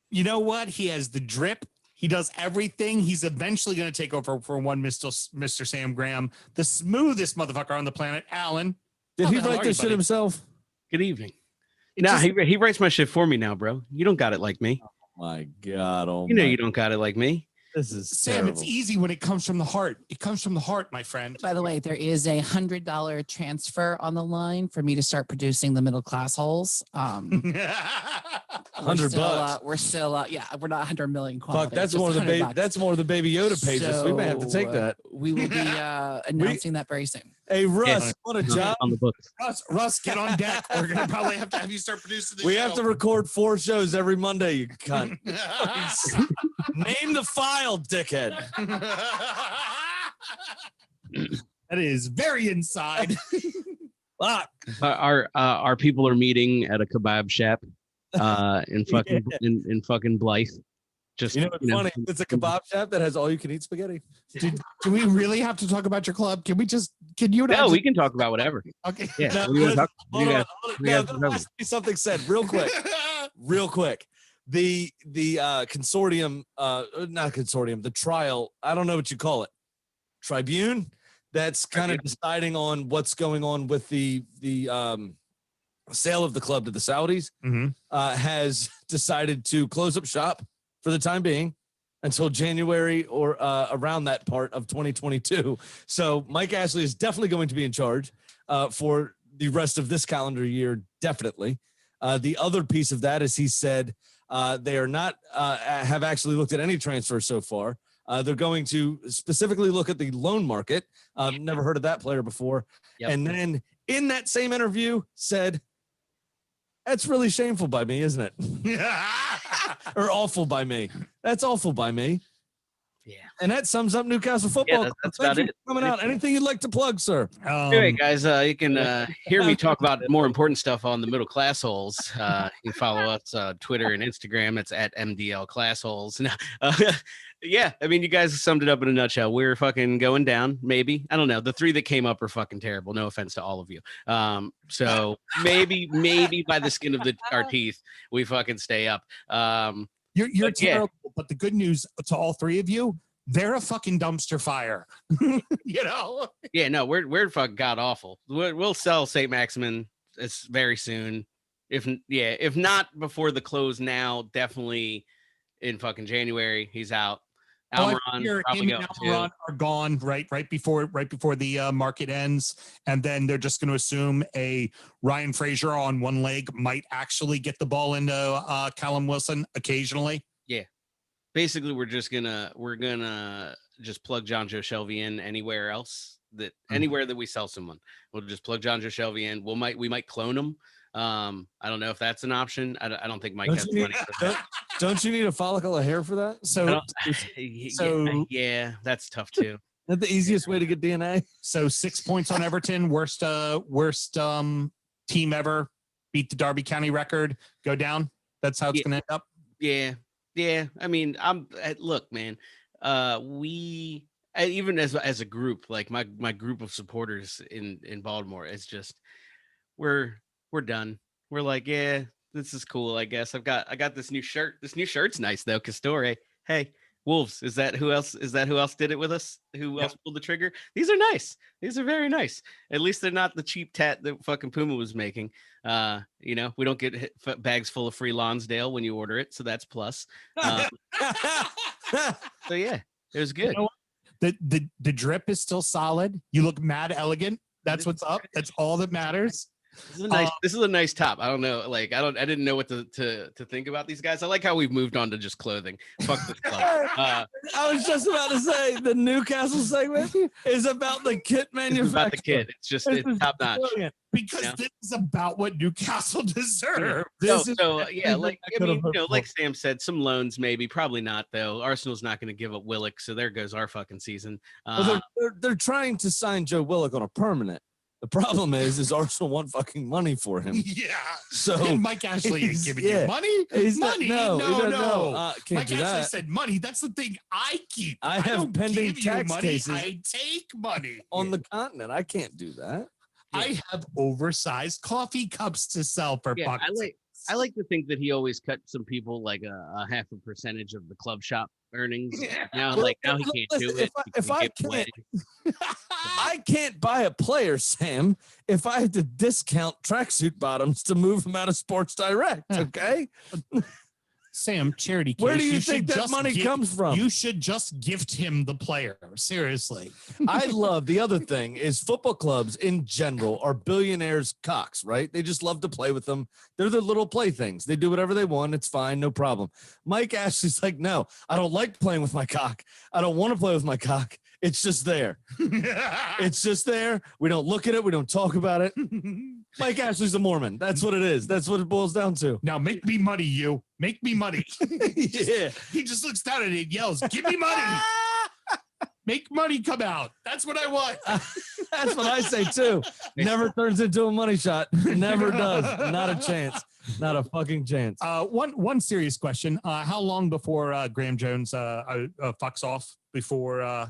you know what? He has the drip. He does everything. He's eventually going to take over for one Mr. Sam Graham, the smoothest motherfucker on the planet, Alan. Did he write this shit himself? Good evening. Nah, he writes my shit for me now, bro. You don't got it like me. Oh my God. You don't got it like me. This is Sam, terrible. it's easy when it comes from the heart. It comes from the heart, my friend. By the way, there is a $100 transfer on the line for me to start producing the Middle Class Holes. $100. We're still we're not 100 million. Fuck, that's more of the baby. That's more of the Baby Yoda pages. We may have to take that. We will be announcing that very soon. Hey, Russ, what a job on the books. Russ, get on deck. We're gonna probably have to have you start producing the We show. have to record 4 shows every Monday, you cunt. Name the file, dickhead. That is very inside. Fuck. Our people are meeting at a kebab shop in fucking in fucking Blythe. Just what's funny? It's a kebab shop that has all you can eat spaghetti. Do we really have to talk about your club? Can we just? Can you? No, we can talk about whatever. Okay. Yeah. Now, There has to be something said real quick. Real quick. The consortium, not consortium, the trial, I don't know what you call it, tribune, that's kind of deciding on what's going on with the sale of the club to the Saudis, has decided to close up shop for the time being until January or around that part of 2022. So Mike Ashley is definitely going to be in charge for the rest of this calendar year, definitely. The other piece of that is he said they are not have actually looked at any transfers so far. They're going to specifically look at the loan market. Never heard of that player before. Yep. And then in that same interview said, That's really shameful by me, isn't it? Or awful by me. That's awful by me. Yeah. And that sums up Newcastle football. Yeah, that's Thank about you it. for coming out. Anything you'd like to plug, sir? Anyway, guys, you can hear me talk about more important stuff on the Middle Class Holes. You can follow us on Twitter and Instagram. It's at MDL Class Holes. Yeah, I mean, you guys summed it up in a nutshell. We're fucking going down, maybe. I don't know. The three that came up are fucking terrible. No offense to all of you. So maybe by the skin of our teeth, we fucking stay up. You're but yeah. terrible, but the good news to all three of you, they're a fucking dumpster fire. You know? Yeah, no, we're fucking god awful. We'll sell St. Maximin very soon. If not before the close now, definitely in fucking January. He's out. Almiron probably him and Almiron are gone right before the market ends, and then they're just going to assume a Ryan Frazier on one leg might actually get the ball into Callum Wilson occasionally. Yeah, basically we're gonna just plug John Joe Shelby in anywhere else anywhere that we sell someone. We'll just plug John Joe Shelby in. We might clone him. I don't know if that's an option. I don't think Mike has money for that. Don't you need a follicle of hair for that? Yeah, that's tough too. That's the easiest way to get DNA. So 6 points on Everton, worst team ever, beat the Derby County record, go down. That's how it's going to end up. Yeah. I mean, look, man. Even as a group, like my group of supporters in Baltimore, it's just we're done. We're like, yeah, this is cool. I guess I got this new shirt. This new shirt's nice though. Castore. Hey, Wolves. Is that who else did it with us? Who else pulled the trigger? These are nice. These are very nice. At least they're not the cheap tat that fucking Puma was making. We don't get bags full of free Lonsdale when you order it, so that's plus. So yeah, it was good. You know what? The drip is still solid. You look mad elegant. That's what's up. That's all that matters. This is a nice top. I don't know. Like I didn't know what to think about these guys. I like how we've moved on to just clothing. Fuck this club. I was just about to say the Newcastle segment is about the kit manufacturer. It's about the kit. It's top notch. Because this is about what Newcastle deserve. Like Sam said, some loans maybe, probably not though. Arsenal's not going to give up Willock, so there goes our fucking season. They're trying to sign Joe Willock on a permanent. The problem is Arsenal want fucking money for him. Yeah. So and Mike Ashley ain't giving you money. Money? No. Mike Ashley said money. That's the thing I keep. I have pending tax cases. I take money on the continent. I can't do that. I have oversized coffee cups to sell for bucks. I like to think that he always cut some people like a half a percentage of the club shop earnings. Now he can't do it. I can't buy a player, Sam, if I have to discount tracksuit bottoms to move them out of Sports Direct. Okay. Sam, charity case. Where do you think that money comes from? You should just gift him the player. Seriously. I love the other thing is football clubs in general are billionaires' cocks, right? They just love to play with them. They're the little playthings. They do whatever they want. It's fine. No problem. Mike Ashley's like, no, I don't like playing with my cock. I don't want to play with my cock. It's just there. It's just there. We don't look at it. We don't talk about it. Mike Ashley's a Mormon. That's what it is. That's what it boils down to. Now make me money, you. Make me money. Yeah. He just looks down at it and yells, give me money. Make money come out. That's what I want. That's what I say too. Never turns into a money shot. Never does. Not a chance. Not a fucking chance. One serious question. How long before Graham Jones fucks off before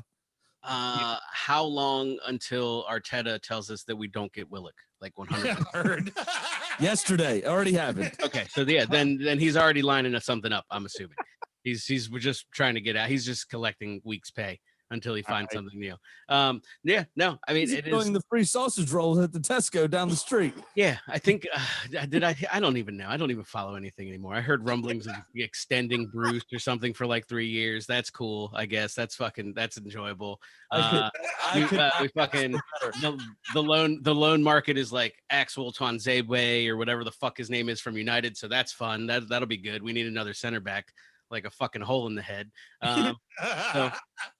how long until Arteta tells us that we don't get Willock? Like 100. Heard. Yesterday, already happened. Okay, so yeah, then he's already lining something up. I'm assuming we're just trying to get out. He's just collecting week's pay until he finds something new. I mean, he's doing the free sausage rolls at the Tesco down the street. Yeah, I think I don't even know. I don't even follow anything anymore. I heard rumblings of extending Bruce or something for like 3 years. That's cool, I guess. That's enjoyable. The loan market is like Axel Tuanzebe or whatever the fuck his name is from United, so that's fun. That'll be good. We need another center back. Like a fucking hole in the head. So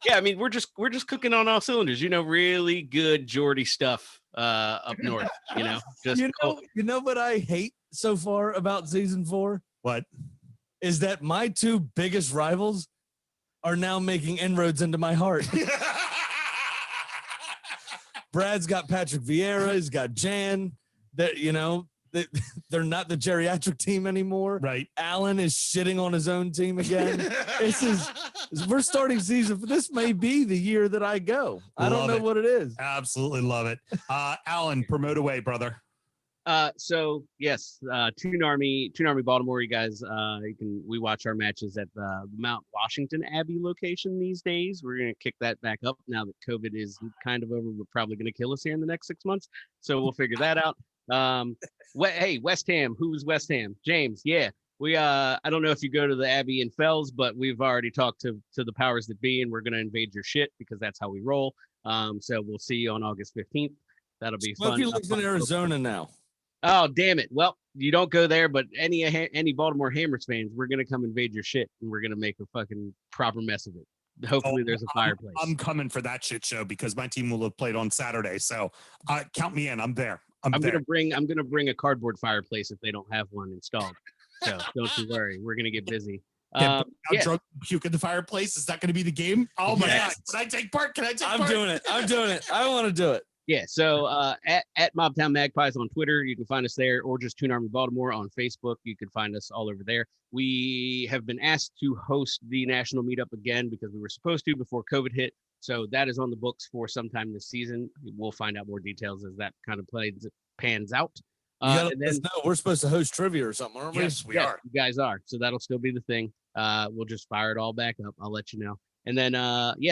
yeah, I mean, we're just cooking on all cylinders, really good Geordie stuff up north, just you know what I hate so far about season 4? What? Is that my two biggest rivals are now making inroads into my heart. Brad's got Patrick Vieira. He's got Jan. That, you know, they're not the geriatric team anymore. Right. Alan is shitting on his own team again. We're starting season. This may be the year that I go. I don't know what it is. Absolutely love it. Alan, promote away, brother. So yes, Toon Army Baltimore. You guys, we watch our matches at the Mount Washington Abbey location these days. We're gonna kick that back up now that COVID is kind of over. We're probably gonna kill us here in the next 6 months, so we'll figure that out. Hey, West Ham. Who's West Ham? James. Yeah, we. I don't know if you go to the Abbey in Fells, but we've already talked to the powers that be, and we're gonna invade your shit because that's how we roll. So we'll see you on August 15th. That'll be fun. Smokey lives in Arizona now. Oh, damn it. Well, you don't go there, but any Baltimore Hammers fans, we're going to come invade your shit and we're going to make a fucking proper mess of it. Hopefully there's a fireplace. I'm coming for that shit show because my team will have played on Saturday. So count me in. I'm there. I'm going there. to bring a cardboard fireplace if they don't have one installed. So don't you worry. We're going to get busy. Drunk puke in the fireplace. Is that going to be the game? Oh my God. Can I take part? I'm doing it. I want to do it. Yeah, so at Mobtown Magpies on Twitter, you can find us there, or just Toon Army Baltimore on Facebook. You can find us all over there. We have been asked to host the national meetup again because we were supposed to before COVID hit. So that is on the books for sometime this season. We'll find out more details as that kind of pans out. And then, we're supposed to host trivia or something, aren't we? Yes, we are. You guys are. So that'll still be the thing. We'll just fire it all back up. I'll let you know. And then,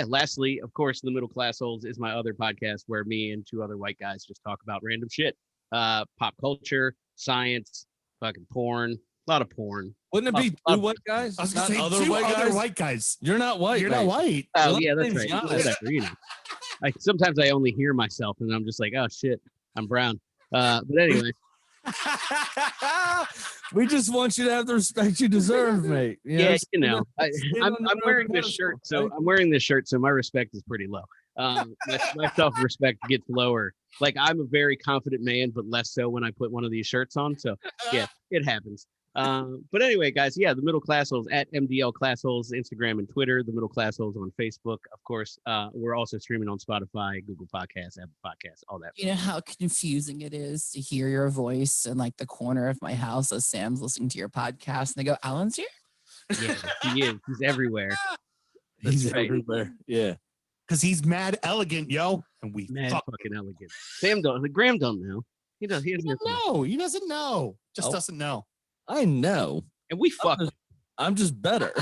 lastly, of course, The Middle Class Holes is my other podcast where me and two other white guys just talk about random shit, pop culture, science, fucking porn, a lot of porn. Wouldn't it be two white guys? I was going to say other white guys. You're not white. You're not white. Oh, yeah, that's right. Whatever, you know. Sometimes I only hear myself and I'm just like, oh, shit, I'm brown. But anyway. We just want you to have the respect you deserve, mate. I'm wearing this shirt, so my respect is pretty low. My self-respect gets lower. Like, I'm a very confident man, but less so when I put one of these shirts on. So yeah, it happens. But anyway, guys, The Middle Class Holes at MDL Class Holes, Instagram and Twitter, The Middle Class Holes on Facebook. Of course, we're also streaming on Spotify, Google Podcasts, Apple Podcasts, all that. You know how confusing it is to hear your voice in like the corner of my house as Sam's listening to your podcast and they go, Alan's here? Yeah, he is. He's everywhere. He's everywhere. Yeah. Because he's mad elegant, yo. And we fucking elegant. Sam don't. Graham don't know. He doesn't know. He doesn't know. Just doesn't know. I know. And we fuck. I'm just better.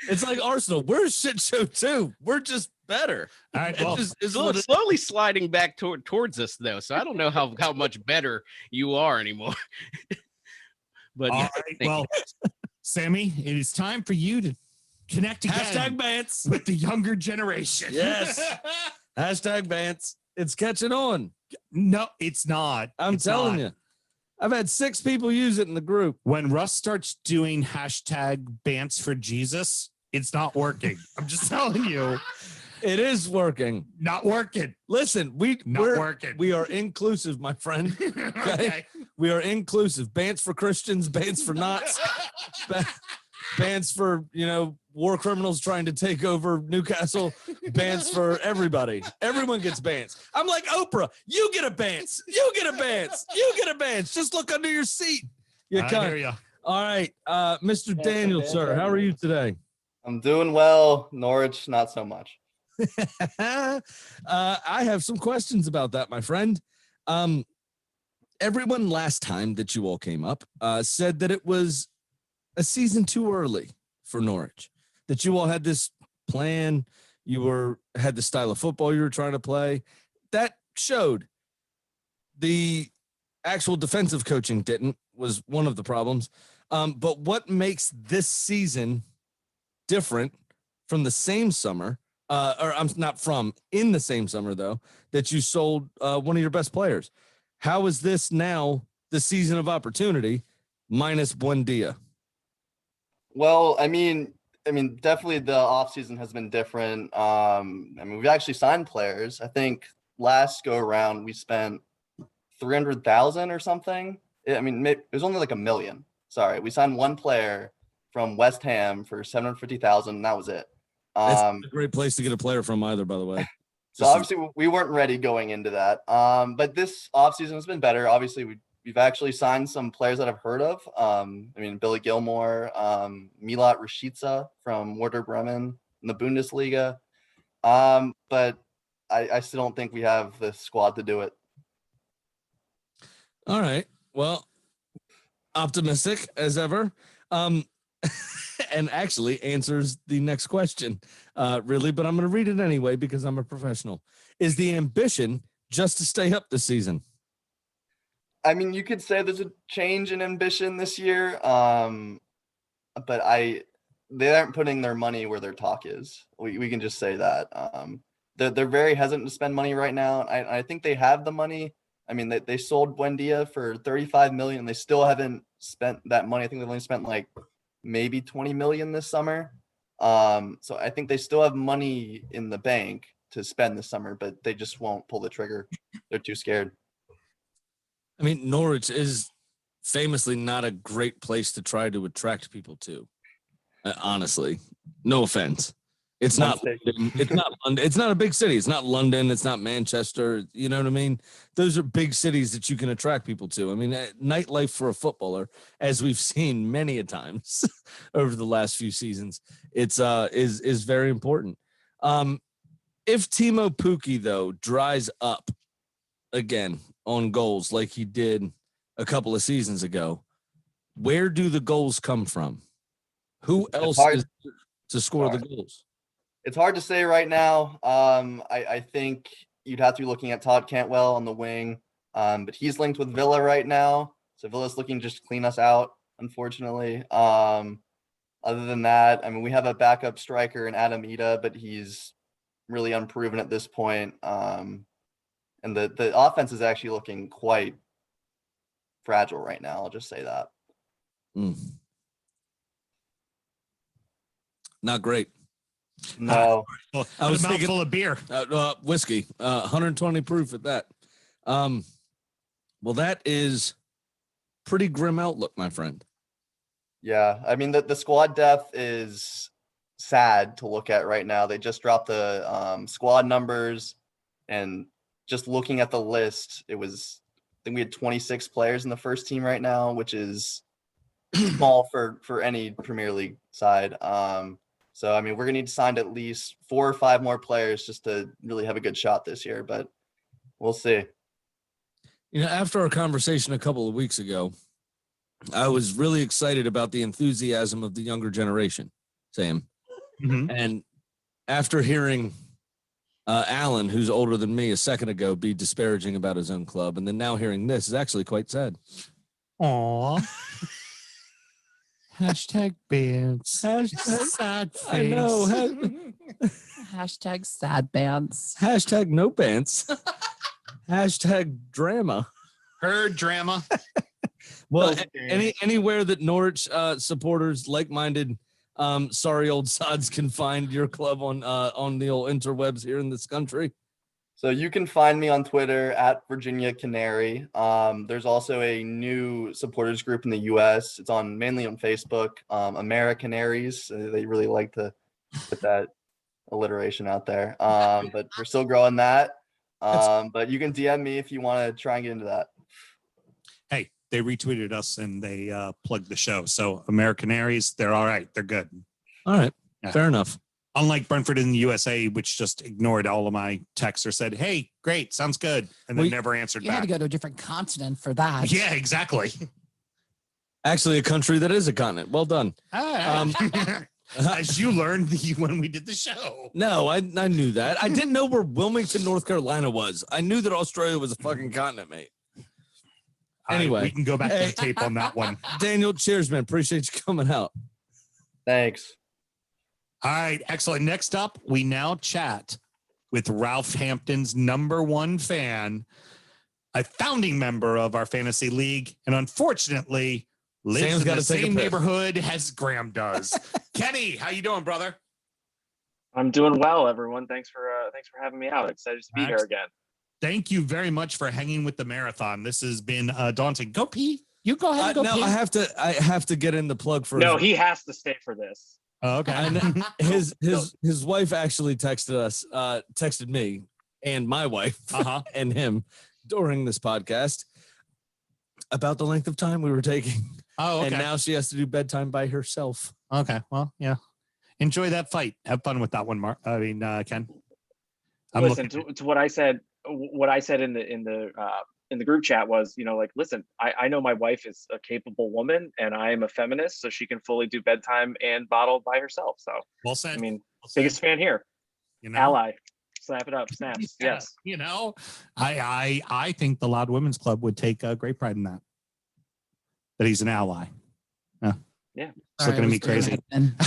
It's like Arsenal. We're a shit show too. We're just better. All right. Well, slowly sliding back towards us though. So I don't know how much better you are anymore. But all right. Well, Sammy, it is time for you to connect again #Bants with the younger generation. Yes. #Bants. It's catching on. No, it's not. I'm telling you. I've had 6 people use it in the group. When Russ starts doing #Bants for Jesus, it's not working. I'm just telling you. It is working. Not working. Listen, we're working. We are inclusive, my friend. Okay? We are inclusive. Bants for Christians, bants for knots, bans for, war criminals trying to take over Newcastle, bans for everybody. Everyone gets bans. I'm like Oprah. You get a bans. You get a bans. You get a bans. Just look under your seat. I hear you. All right. Mr. Daniel, sir, how are you today? I'm doing well. Norwich, not so much. I have some questions about that, my friend. Everyone last time that you all came up said that it was a season too early for Norwich, that you all had this plan, had the style of football you were trying to play. That showed. The actual defensive coaching was one of the problems. But what makes this season different from the same summer, in the same summer though, that you sold one of your best players? How is this now the season of opportunity minus Buendia? Well, I mean, definitely the offseason has been different. We've actually signed players. I think last go around we spent 300,000 or something. I mean, it was only like $1 million. Sorry, we signed one player from West Ham for 750,000, and that was it. That's a great place to get a player from either, by the way. So obviously we weren't ready going into that. But this offseason has been better. Obviously we've actually signed some players that I've heard of. I mean, Billy Gilmore, Milat Rashica from Werder Bremen in the Bundesliga. But I still don't think we have the squad to do it. All right. Well, optimistic as ever. And actually answers the next question, really, but I'm going to read it anyway because I'm a professional. Is the ambition just to stay up this season? I mean, you could say there's a change in ambition this year, but they aren't putting their money where their talk is. We can just say that. They're very hesitant to spend money right now. I think they have the money. I mean, they sold Buendia for $35 million, and they still haven't spent that money. I think they've only spent like maybe 20 million this summer. So I think they still have money in the bank to spend this summer, but they just won't pull the trigger. They're too scared. I mean, Norwich is famously not a great place to try to attract people to. Honestly, no offense. It's not London. It's not London. It's not a big city. It's not London. It's not Manchester. You know what I mean? Those are big cities that you can attract people to. I mean, nightlife for a footballer, as we've seen many a times over the last few seasons, it's is very important. If Timo Pukki though dries up again on goals like he did a couple of seasons ago, where do the goals come from? Who else is to score the goals? It's hard to say right now. I think you'd have to be looking at Todd Cantwell on the wing, but he's linked with Villa right now. So Villa's looking just to clean us out, unfortunately. Other than that, I mean, we have a backup striker in Adam Ida, but he's really unproven at this point. And the offense is actually looking quite fragile right now. I'll just say that. Not great. No. Well, I was thinking full of beer, whiskey, 120 proof at that. Well, that is pretty grim outlook, my friend. Yeah, I mean the squad depth is sad to look at right now. They just dropped the squad numbers, and just looking at the list, I think we had 26 players in the first team right now, which is small for any Premier League side. So, I mean, we're going to need to sign at least 4 or 5 more players just to really have a good shot this year, but we'll see. You know, after our conversation a couple of weeks ago, I was really excited about the enthusiasm of the younger generation, Sam. Mm-hmm. And after hearing Alan, who's older than me, a second ago, be disparaging about his own club, and then now hearing this is actually quite sad. Aw. Hashtag bands. Hashtag sad face. I know. Hashtag sad bands. Hashtag no pants. Hashtag drama. Her drama. Well, anywhere that Norwich supporters, like-minded, sorry old sods can find your club on the old interwebs here in this country. So you can find me on Twitter at Virginia Canary. There's also a new supporters group in the US. It's mainly on Facebook, Americanaries. They really like to put that alliteration out there. But we're still growing that. But you can DM me if you want to try and get into that. Hey, they retweeted us and they plugged the show. So Americanaries, they're all right. They're good. All right. Yeah. Fair enough. Unlike Brentford in the USA, which just ignored all of my texts or said, hey, great, sounds good. And then never answered You back. had to go to a different continent for that. Yeah, exactly. Actually, a country that is a continent. Well done. As you learned when we did the show. No, I knew that. I didn't know where Wilmington, North Carolina was. I knew that Australia was a fucking continent, mate. Anyway. We can go back to the tape on that one. Daniel, cheers, man. Appreciate you coming out. Thanks. All right, excellent. Next up, we now chat with Ralph Hampton's #1 fan, a founding member of our fantasy league, and unfortunately lives Sam's in the same neighborhood as Graham does. Kenny, how you doing, brother? I'm doing well, everyone. Thanks for having me out. Excited to be here again. thank you very much for hanging with the marathon. This has been daunting. Go pee. You go ahead and go No, pee. I have to get in the plug for. No, he has to stay for this. Oh, okay. And his wife actually texted me and my wife and him during this podcast about the length of time we were taking. Oh, okay. And now she has to do bedtime by herself. Okay. Well, yeah. Enjoy that fight. Have fun with that one, Ken. Listen to what I said. What I said in the group chat was, like, listen, I know my wife is a capable woman and I am a feminist, so she can fully do bedtime and bottle by herself. So, well said. I mean, biggest fan here. Ally, slap it up, snaps. Yeah, yes. I think the Loud Women's Club would take great pride in that. That he's an ally. Yeah. He's looking at me crazy.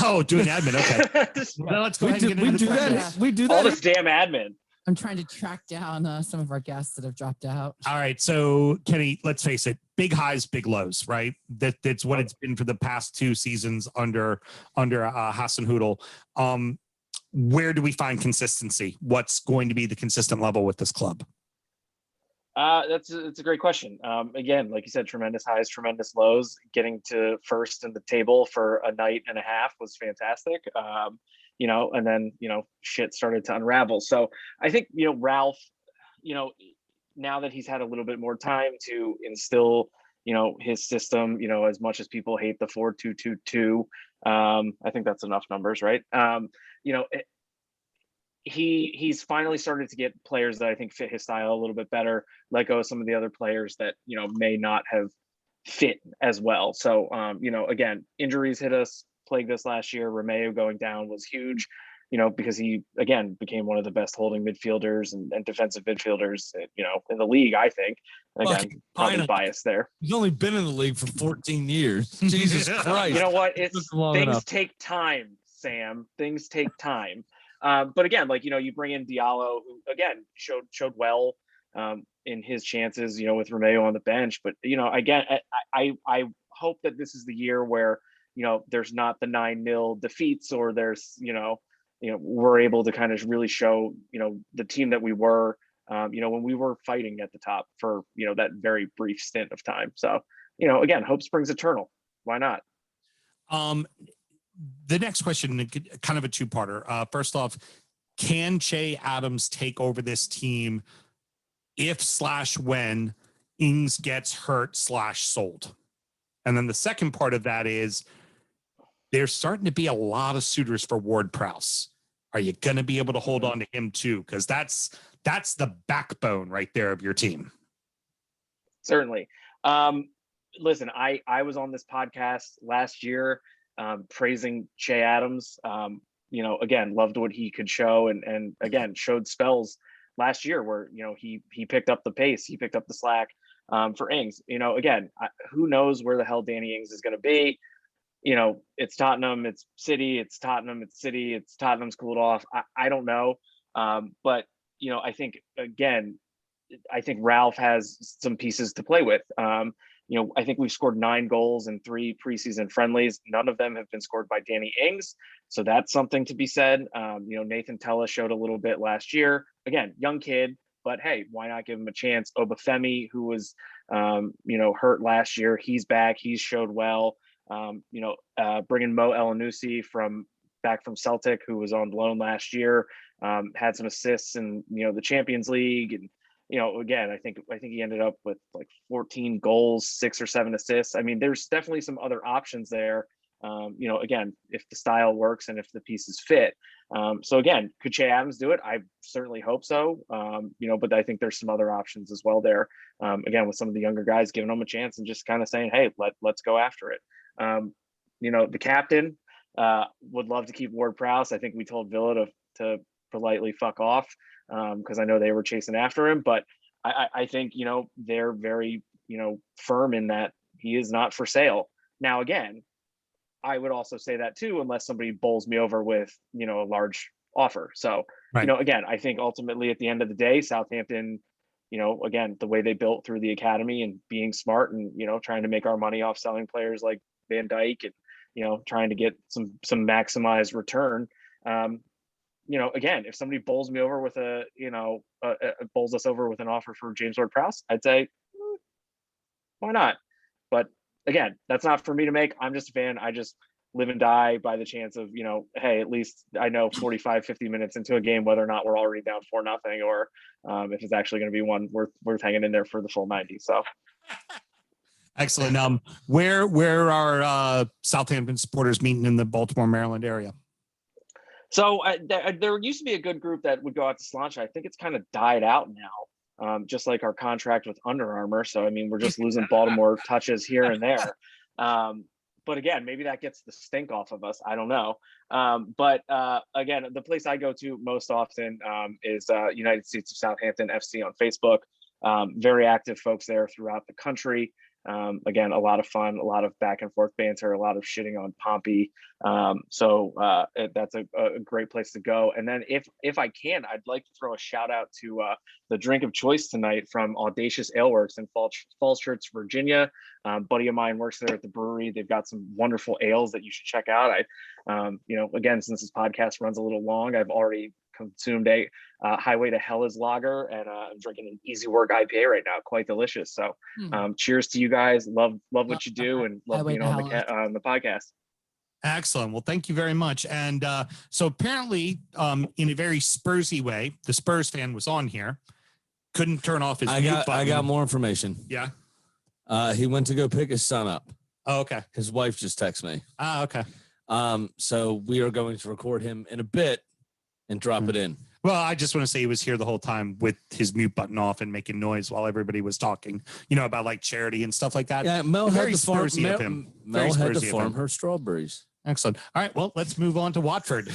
Oh, doing admin. Okay. Well, let's go ahead and get into the questions. We do that. All this damn admin. I'm trying to track down some of our guests that have dropped out. All right. So, Kenny, let's face it, big highs, big lows, right? That's what it's been for the past 2 seasons under Hasenhüttl. Where do we find consistency? What's going to be the consistent level with this club? That's a great question. Again, like you said, tremendous highs, tremendous lows. Getting to first in the table for a night and a half was fantastic. And then, shit started to unravel. So I think, Ralph, now that he's had a little bit more time to instill, his system, as much as people hate the 4-2-2-2, I think that's enough numbers, right? He's finally started to get players that I think fit his style a little bit better, let go of some of the other players that, may not have fit as well. So, again, injuries hit us, plagued us last year. Romeo going down was huge, because he, again, became one of the best holding midfielders and defensive midfielders, in the league, I think. And again, probably biased there. He's only been in the league for 14 years. Jesus Christ. You know what? Things take time, Sam. Things take time. But again, you bring in Diallo, who again showed well in his chances, with Romeo on the bench. But again, I hope that this is the year where there's not the 9-0 defeats, or there's we're able to kind of really show the team that we were when we were fighting at the top for that very brief stint of time. So again, hope springs eternal. Why not? The next question, kind of a 2-parter. First off, can Che Adams take over this team if/when Ings gets hurt/sold? And then the second part of that is, there's starting to be a lot of suitors for Ward-Prowse. Are you going to be able to hold on to him too? Because that's the backbone right there of your team. Certainly. Listen, I was on this podcast last year praising Che Adams. Again, loved what he could show, and again, showed spells last year where, he picked up the pace, he picked up the slack for Ings. Again, who knows where the hell Danny Ings is going to be. It's Tottenham, it's City, it's Tottenham, it's City, it's Tottenham's cooled off. I don't know. But, I think, again, Ralph has some pieces to play with. I think we've scored 9 goals in 3 preseason friendlies. None of them have been scored by Danny Ings. So that's something to be said. Nathan Tella showed a little bit last year. Again, young kid, but hey, why not give him a chance? Obafemi, who was, hurt last year, he's back. He's showed well. Bringing Mo Elanusi back from Celtic, who was on loan last year, had some assists in, the Champions League. And, again, I think he ended up with like 14 goals, 6 or 7 assists. I mean, there's definitely some other options there. Again, if the style works and if the pieces fit. So again, could Che Adams do it? I certainly hope so. But I think there's some other options as well there. Again, with some of the younger guys, giving them a chance and just kind of saying, hey, let's go after it. The captain would love to keep Ward-Prowse. I think we told Villa to politely fuck off because I know they were chasing after him. But I think, they're very, firm in that he is not for sale. Now, again, I would also say that too, unless somebody bowls me over with, a large offer. So, right. Again, I think ultimately at the end of the day, Southampton, again, the way they built through the academy and being smart and, trying to make our money off selling players like Van Dijk and, trying to get some maximized return. again, if somebody bowls me over with bowls us over with an offer for James Ward-Prowse, I'd say, why not? But again, that's not for me to make. I'm just a fan. I just live and die by the chance of, hey, at least I know 45, 50 minutes into a game, whether or not we're already down 4-0 or if it's actually going to be one worth hanging in there for the full 90. So. Excellent. Where are Southampton supporters meeting in the Baltimore, Maryland area? So there used to be a good group that would go out to Sláinte. I think it's kind of died out now, just like our contract with Under Armour. So, I mean, we're just losing Baltimore touches here and there. But again, maybe that gets the stink off of us. I don't know. But again, the place I go to most often is United States of Southampton FC on Facebook. Very active folks there throughout the country. Again, a lot of fun, a lot of back and forth banter, a lot of shitting on Pompey. So that's a great place to go. And then if I can, I'd like to throw a shout out to the drink of choice tonight from Audacious Aleworks in Falls Church, Virginia. Buddy of mine works there at the brewery. They've got some wonderful ales that you should check out. Again, since this podcast runs a little long, I've already consumed a Highway to Hell is lager, and I'm drinking an Easy Work IPA right now. Quite delicious. So cheers to you guys. Love what you do, and love being on the podcast. Excellent. Well, thank you very much. And so apparently, in a very Spursy way, the Spurs fan was on here. Couldn't turn off his mute button. I got more information. Yeah. He went to go pick his son up. Oh, okay. His wife just texted me. Ah, okay. So we are going to record him in a bit and drop it in. Well, I just want to say he was here the whole time with his mute button off and making noise while everybody was talking, about like charity and stuff like that. Yeah, Mel had to farm, Mel had to farm her strawberries. Excellent. All right, well, let's move on to Watford.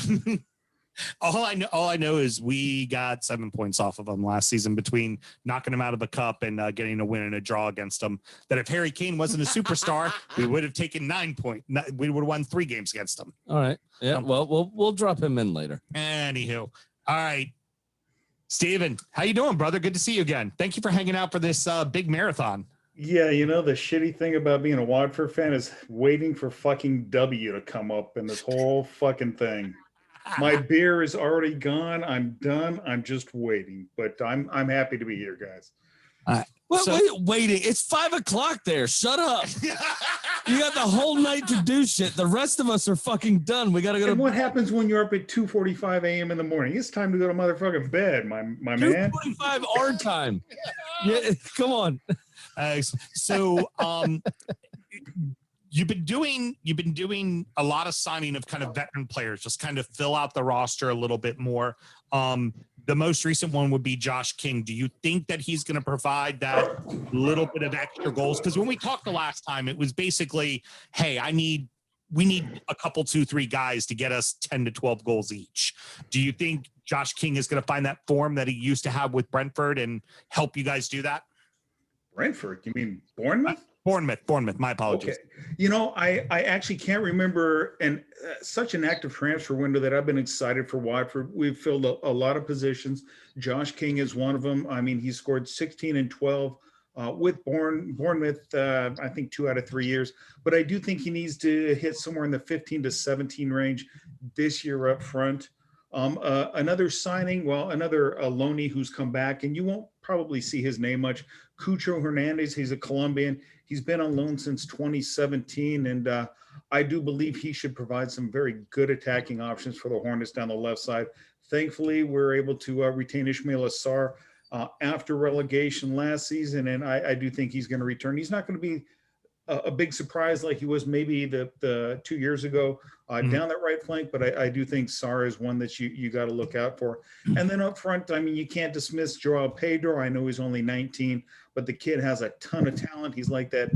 All I know is we got 7 points off of them last season between knocking them out of the cup and getting a win and a draw against them. That if Harry Kane wasn't a superstar, we would have taken 9 points. We would have won 3 games against them. All right. Yeah. Well, we'll drop him in later. Anywho, all right. Steven, how you doing, brother? Good to see you again. Thank you for hanging out for this big marathon. Yeah, the shitty thing about being a Watford fan is waiting for fucking W to come up in this whole fucking thing. My beer is already gone. I'm done. I'm just waiting, but I'm happy to be here, guys. Waiting. It's 5 o'clock there. Shut up. You got the whole night to do shit. The rest of us are fucking done. We got to go. And what happens when you're up at 2:45 a.m. in the morning? It's time to go to motherfucking bed, my man. 2:45 our time. Yeah, come on. So, you've been doing a lot of signing of kind of veteran players, just kind of fill out the roster a little bit more. The most recent one would be Josh King. Do you think that he's going to provide that little bit of extra goals? Because when we talked the last time, it was basically, hey, we need a couple, 2-3 guys to get us 10 to 12 goals each. Do you think Josh King is going to find that form that he used to have with Brentford and help you guys do that? Brentford? You mean Bournemouth? Bournemouth. My apologies. Okay. I actually can't remember such an active transfer window that I've been excited for Watford. We've filled a lot of positions. Josh King is one of them. I mean, he scored 16 and 12 with Bournemouth, I think 2 out of 3 years. But I do think he needs to hit somewhere in the 15 to 17 range this year up front. Another signing, another loanee who's come back, and you won't probably see his name much. Cucho Hernandez, he's a Colombian. He's been on loan since 2017, and I do believe he should provide some very good attacking options for the Hornets down the left side. Thankfully, we're able to retain Ismail Assar after relegation last season, and I do think he's going to return. He's not going to be a big surprise like he was maybe the 2 years ago down that right flank, but I do think Sarr is one that you got to look out for. And then up front, I mean, you can't dismiss Joao Pedro. I know he's only 19, but the kid has a ton of talent. He's like that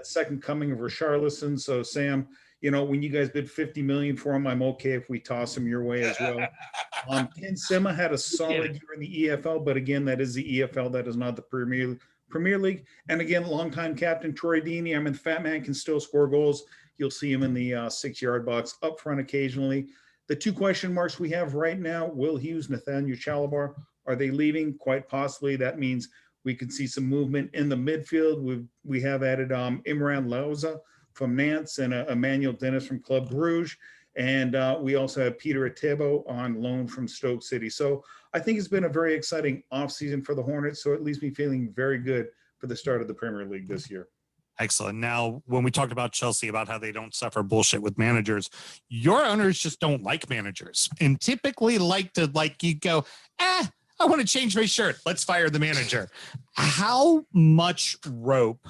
second coming of Richarlison. So Sam, when you guys bid 50 million for him, I'm okay if we toss him your way as well. Ken Sema had a solid year in the EFL, but again, that is the EFL. That is not the Premier League. And again, longtime captain Troy Deeney. I mean, the fat man can still score goals. You'll see him in the 6-yard box up front occasionally. The 2 question marks we have right now, Will Hughes, Nathaniel Chalabar, are they leaving? Quite possibly. That means we could see some movement in the midfield. We have added Imran Lauza from Nantes and Emmanuel Dennis from Club Brugge. And we also have Peter Atebo on loan from Stoke City. So I think it's been a very exciting offseason for the Hornets. So it leaves me feeling very good for the start of the Premier League this year. Excellent. Now, when we talked about Chelsea, about how they don't suffer bullshit with managers, your owners just don't like managers and typically like to, like, you go, I want to change my shirt. Let's fire the manager. How much rope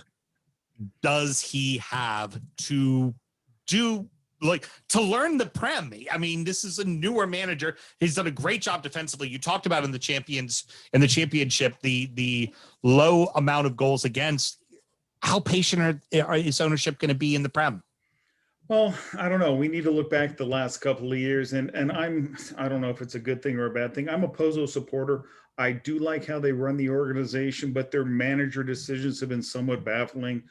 does he have to do, like, to learn the Prem? I mean, this is a newer manager. He's done a great job defensively. You talked about in the championship, the low amount of goals against. How patient is ownership going to be in the Prem? Well, I don't know. We need to look back at the last couple of years, and I don't know if it's a good thing or a bad thing. I'm a Pozo supporter. I do like how they run the organization, but their manager decisions have been somewhat baffling.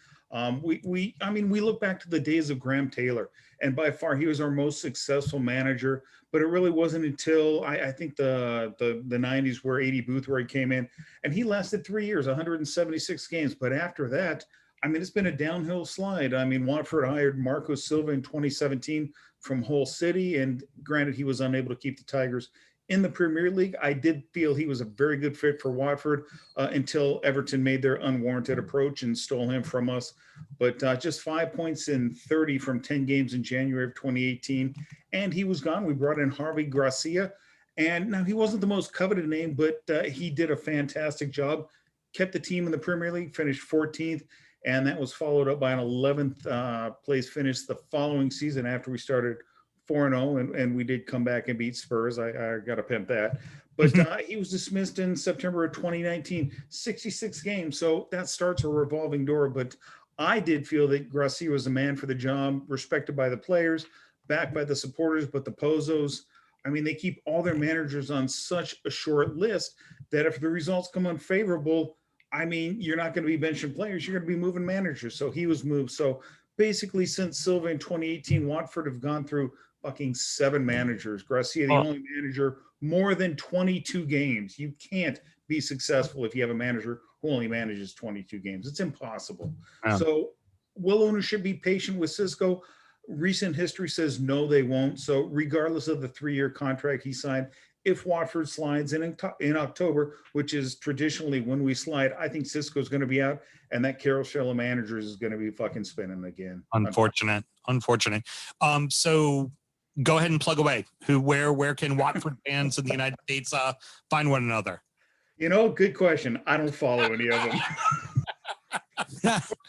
We look back to the days of Graham Taylor, and by far he was our most successful manager. But it really wasn't until I think the 90s where A.D. Boothroyd came in, and he lasted 3 years, 176 games. But after that, I mean, it's been a downhill slide. I mean, Watford hired Marco Silva in 2017 from Hull City, and granted, he was unable to keep the Tigers in the Premier League. I did feel he was a very good fit for Watford until Everton made their unwarranted approach and stole him from us. But just 5 points in 30 from 10 games in January of 2018, and he was gone. We brought in Harvey Gracia, and now he wasn't the most coveted name, but he did a fantastic job, kept the team in the Premier League, finished 14th, and that was followed up by an 11th place finish the following season after we started 4-0, and we did come back and beat Spurs. I got to pimp that. But he was dismissed in September of 2019, 66 games. So that starts a revolving door. But I did feel that Gracia was a man for the job, respected by the players, backed by the supporters, but the Pozos, I mean, they keep all their managers on such a short list that if the results come unfavorable, I mean, you're not going to be benching players. You're going to be moving managers. So he was moved. So basically, since Silva in 2018, Watford have gone through fucking 7 managers. Gracia, the only manager, more than 22 games. You can't be successful if you have a manager who only manages 22 games. It's impossible. So will ownership be patient with Cisco? Recent history says no, they won't. So regardless of the 3-year contract he signed, if Watford slides in October, which is traditionally when we slide, I think Cisco's going to be out, and that carousel of managers is going to be fucking spinning again. Unfortunate. So go ahead and plug away. Where can Watford fans in the United States find one another? You know, good question. I don't follow any of them.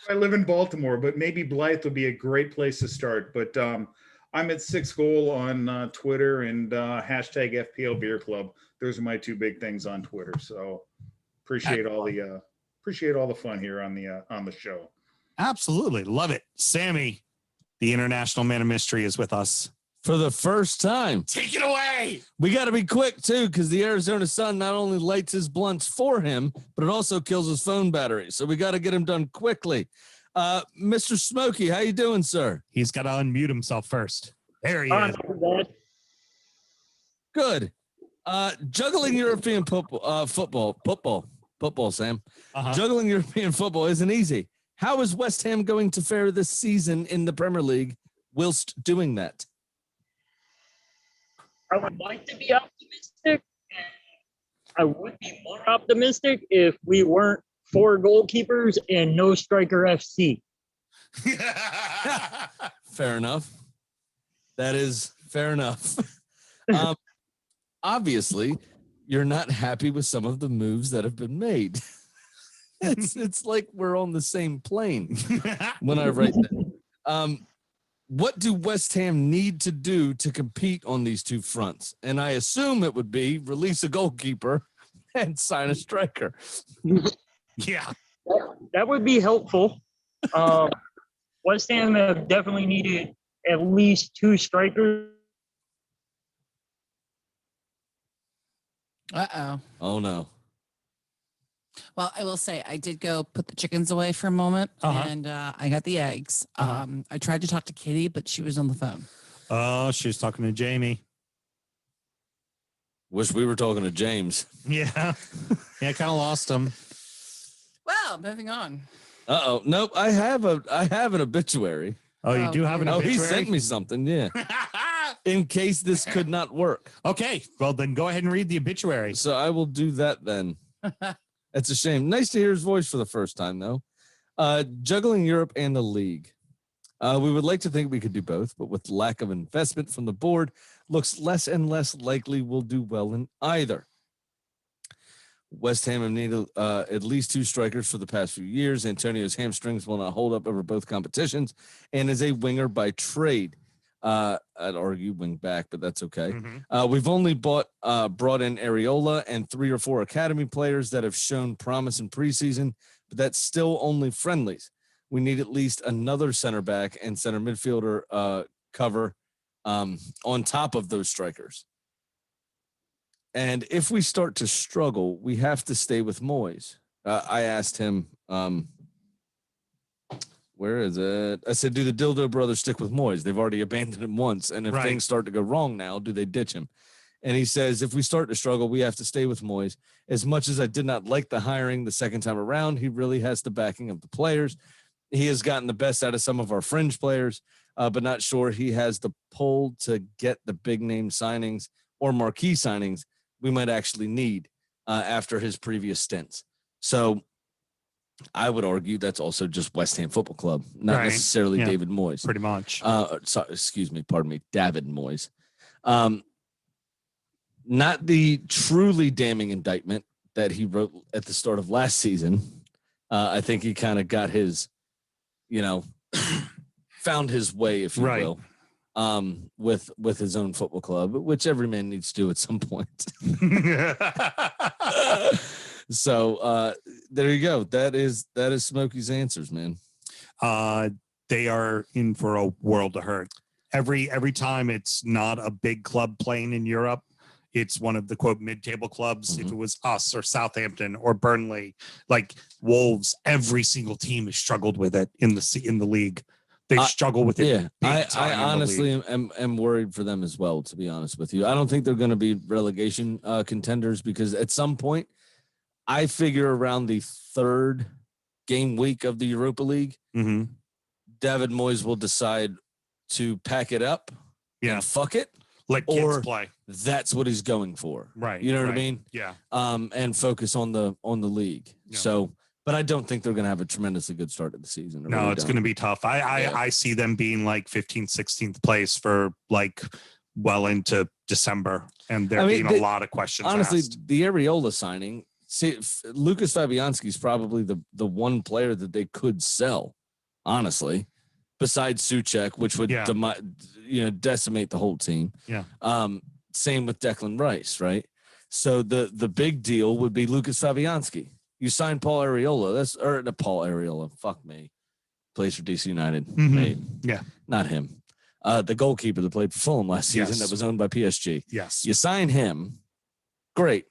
I live in Baltimore, but maybe Blythe would be a great place to start. But I'm at 6goal on Twitter and hashtag FPL Beer Club. Those are my 2 big things on Twitter. So appreciate all the fun here on the show. Absolutely love it. Sammy, the international man of mystery, is with us for the first time. Take it away. We got to be quick too, because the Arizona sun not only lights his blunts for him, but it also kills his phone battery. So we got to get him done quickly. Mr. Smokey, how you doing, sir? He's got to unmute himself first. There he is. Good. Juggling European football, Sam. Juggling European football isn't easy. How is West Ham going to fare this season in the Premier League whilst doing that? I would like to be optimistic. I would be more optimistic if we weren't 4 goalkeepers and no striker FC. Fair enough. That is fair enough. Obviously, you're not happy with some of the moves that have been made. It's like we're on the same plane when I write that. What do West Ham need to do to compete on these 2 fronts? And I assume it would be release a goalkeeper and sign a striker. Yeah. That would be helpful. West Ham have definitely needed at least 2 strikers. Uh-oh. Oh, no. Well, I will say I did go put the chickens away for a moment, and I got the eggs. I tried to talk to Kitty, but she was on the phone. Oh, she was talking to Jamie. Wish we were talking to James. Yeah. Yeah, I kind of lost him. Well, moving on. Uh-oh. Nope. I have an obituary. Oh, you do have an obituary? Oh, he sent me something. Yeah. in case this could not work. Okay, well then go ahead and read the obituary. So I will do that then. It's a shame. Nice to hear his voice for the first time, though. Juggling Europe and the league. We would like to think we could do both, but with lack of investment from the board, looks less and less likely we'll do well in either. West Ham have needed at least 2 strikers for the past few years. Antonio's hamstrings will not hold up over both competitions and is a winger by trade. I'd argue wing back, but that's okay. We've only brought in Areola and 3 or 4 academy players that have shown promise in preseason, but that's still only friendlies. We need at least another center back and center midfielder cover on top of those strikers. And if we start to struggle, we have to stay with Moyes. I asked him, where is it? I said, do the Dildo brothers stick with Moyes? They've already abandoned him once. And if things start to go wrong now, do they ditch him? And he says, if we start to struggle, we have to stay with Moyes. As much as I did not like the hiring the second time around, he really has the backing of the players. He has gotten the best out of some of our fringe players, but not sure he has the pull to get the big name signings or marquee signings we might actually need after his previous stints. So I would argue that's also just West Ham Football Club, not necessarily David Moyes. Pretty much. Pardon me, David Moyes. Not the truly damning indictment that he wrote at the start of last season. I think he kind of got his, found his way, if you will, with his own football club, which every man needs to do at some point. So there you go. That is Smokey's answers, man. They are in for a world of hurt. Every time it's not a big club playing in Europe, it's one of the quote mid-table clubs. If it was us or Southampton or Burnley, like Wolves, every single team has struggled with it in the league. They struggle with it. Yeah, I honestly am worried for them as well, to be honest with you. I don't think they're going to be relegation contenders because at some point, I figure around the 3rd game week of the Europa League, David Moyes will decide to pack it up and fuck it. Let kids play. That's what he's going for. Right. You know what I mean? Yeah. And focus on the league. Yeah. So, but I don't think they're going to have a tremendously good start of the season. No, really it's going to be tough. I see them being like 15th, 16th place for like well into December. And there being a lot of questions honestly, asked. The Areola signing, Lucas Fabianski is probably the one player that they could sell, honestly, besides Souček, which would decimate the whole team. Yeah. Same with Declan Rice, right? So the big deal would be Lucas Fabianski. You signed Paul Areola. Paul Areola. Fuck me. Plays for DC United. Yeah. Not him. The goalkeeper that played for Fulham last season that was owned by PSG. Yes. You sign him. Great.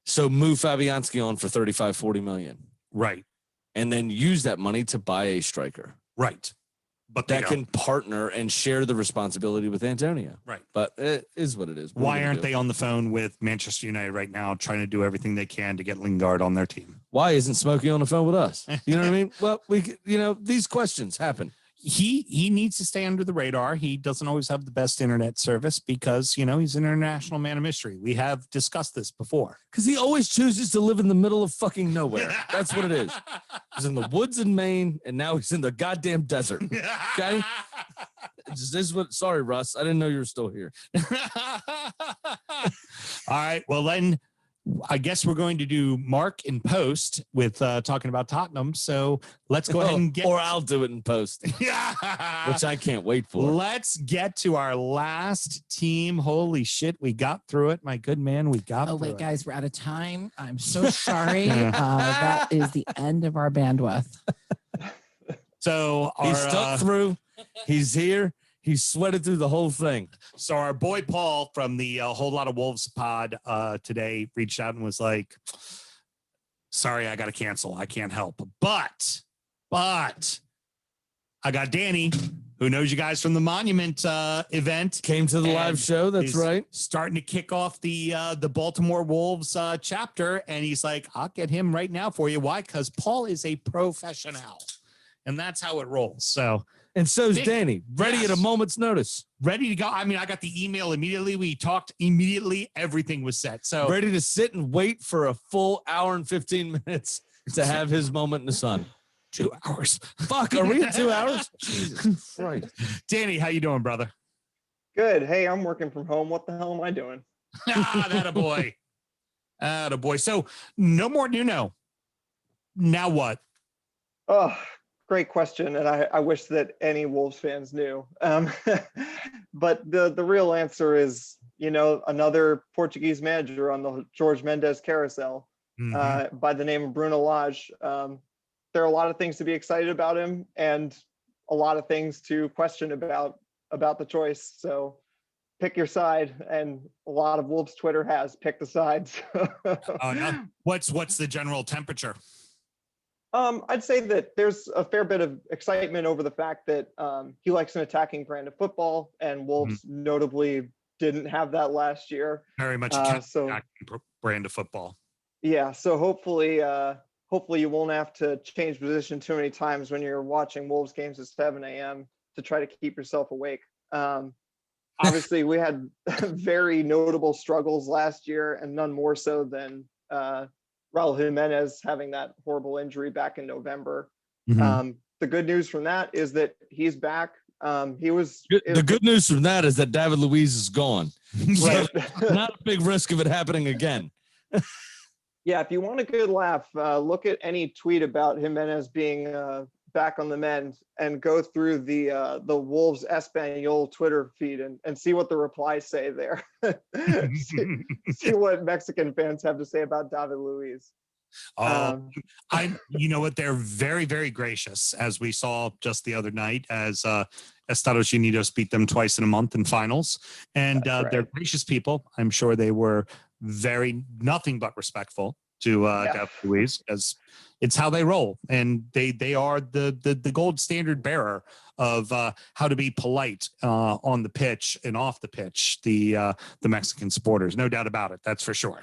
So move Fabianski on for 35, 40 million. Right. And then use that money to buy a striker. Right. But that can partner and share the responsibility with Antonio. Right. But it is what it is. Why aren't they on the phone with Manchester United right now trying to do everything they can to get Lingard on their team? Why isn't Smokey on the phone with us? You know what I mean? Well, these questions happen. He needs to stay under the radar. He doesn't always have the best internet service because, he's an international man of mystery. We have discussed this before. Because he always chooses to live in the middle of fucking nowhere. That's what it is. He's in the woods in Maine, and now he's in the goddamn desert. Okay? Sorry, Russ. I didn't know you were still here. All right. Well, then I guess we're going to do Mark in post with talking about Tottenham. So let's go ahead and get. Or I'll do it in post. Which I can't wait for. Let's get to our last team. Holy shit, we got through it. My good man, we got through it. Guys, we're out of time. I'm so sorry. That is the end of our bandwidth. So he's stuck through. He's here. He sweated through the whole thing. So our boy Paul from the Whole Lot of Wolves pod today reached out and was like, sorry, I got to cancel. I can't help. But I got Danny, who knows you guys from the Monument event. Came to the live show. That's right. Starting to kick off the Baltimore Wolves chapter. And he's like, I'll get him right now for you. Why? Because Paul is a professional. And that's how it rolls. So And so's Danny, ready at a Yes. moment's notice. Ready to go. I mean, I got the email immediately. We talked immediately. Everything was set. So Ready to sit and wait for a full hour and 15 minutes to have his moment in the sun. 2 hours. Fuck, are we at 2 hours? Jesus Christ. Danny, how you doing, brother? Good. Hey, I'm working from home. What the hell am I doing? That a boy. Atta boy. So no more Nuno. Now what? Oh, great question. And I wish that any Wolves fans knew. But the real answer is, another Portuguese manager on the George Mendes carousel by the name of Bruno Lage. There are a lot of things to be excited about him and a lot of things to question about the choice. So pick your side, and a lot of Wolves Twitter has picked the sides. Oh, no. What's the general temperature? I'd say that there's a fair bit of excitement over the fact that he likes an attacking brand of football, and Wolves notably didn't have that last year. Very much brand of football. Yeah, so hopefully you won't have to change position too many times when you're watching Wolves games at 7 a.m. to try to keep yourself awake. Obviously, we had very notable struggles last year, and none more so than Raul Jimenez having that horrible injury back in November. The good news from that is that he's back. The good news from that is that David Luiz is gone. Right. Not a big risk of it happening again. Yeah, if you want a good laugh, look at any tweet about Jimenez being back on the mend and go through the Wolves Espanol Twitter feed and see what the replies say there. see what Mexican fans have to say about David Luiz. You know what? They're very, very gracious, as we saw just the other night, as Estados Unidos beat them twice in a month in finals. And they're gracious people. I'm sure they were nothing but respectful to David Luiz, as it's how they roll. And they are the gold standard bearer of how to be polite on the pitch and off the pitch, the Mexican supporters. No doubt about it. That's for sure.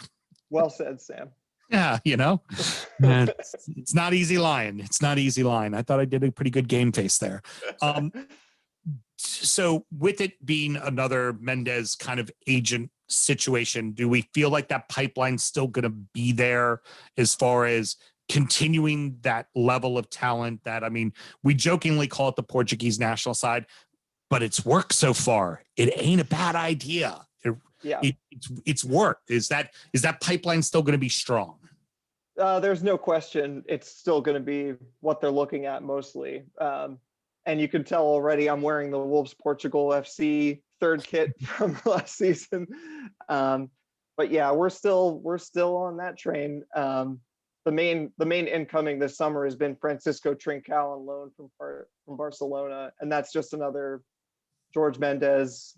Well said, Sam. Yeah, it's not easy lying. It's not easy lying. I thought I did a pretty good game face there. So with it being another Mendes kind of agent situation, do we feel like that pipeline's still going to be there as far as continuing that level of talent that, I mean, we jokingly call it the Portuguese national side, but it's worked so far. It ain't a bad idea. It's worked. Is that pipeline still going to be strong? There's no question it's still going to be what they're looking at mostly. And you can tell already I'm wearing the Wolves Portugal FC third kit from last season. But yeah, we're still on that train. The main incoming this summer has been Francisco Trincao on loan from Barcelona, and that's just another George Mendes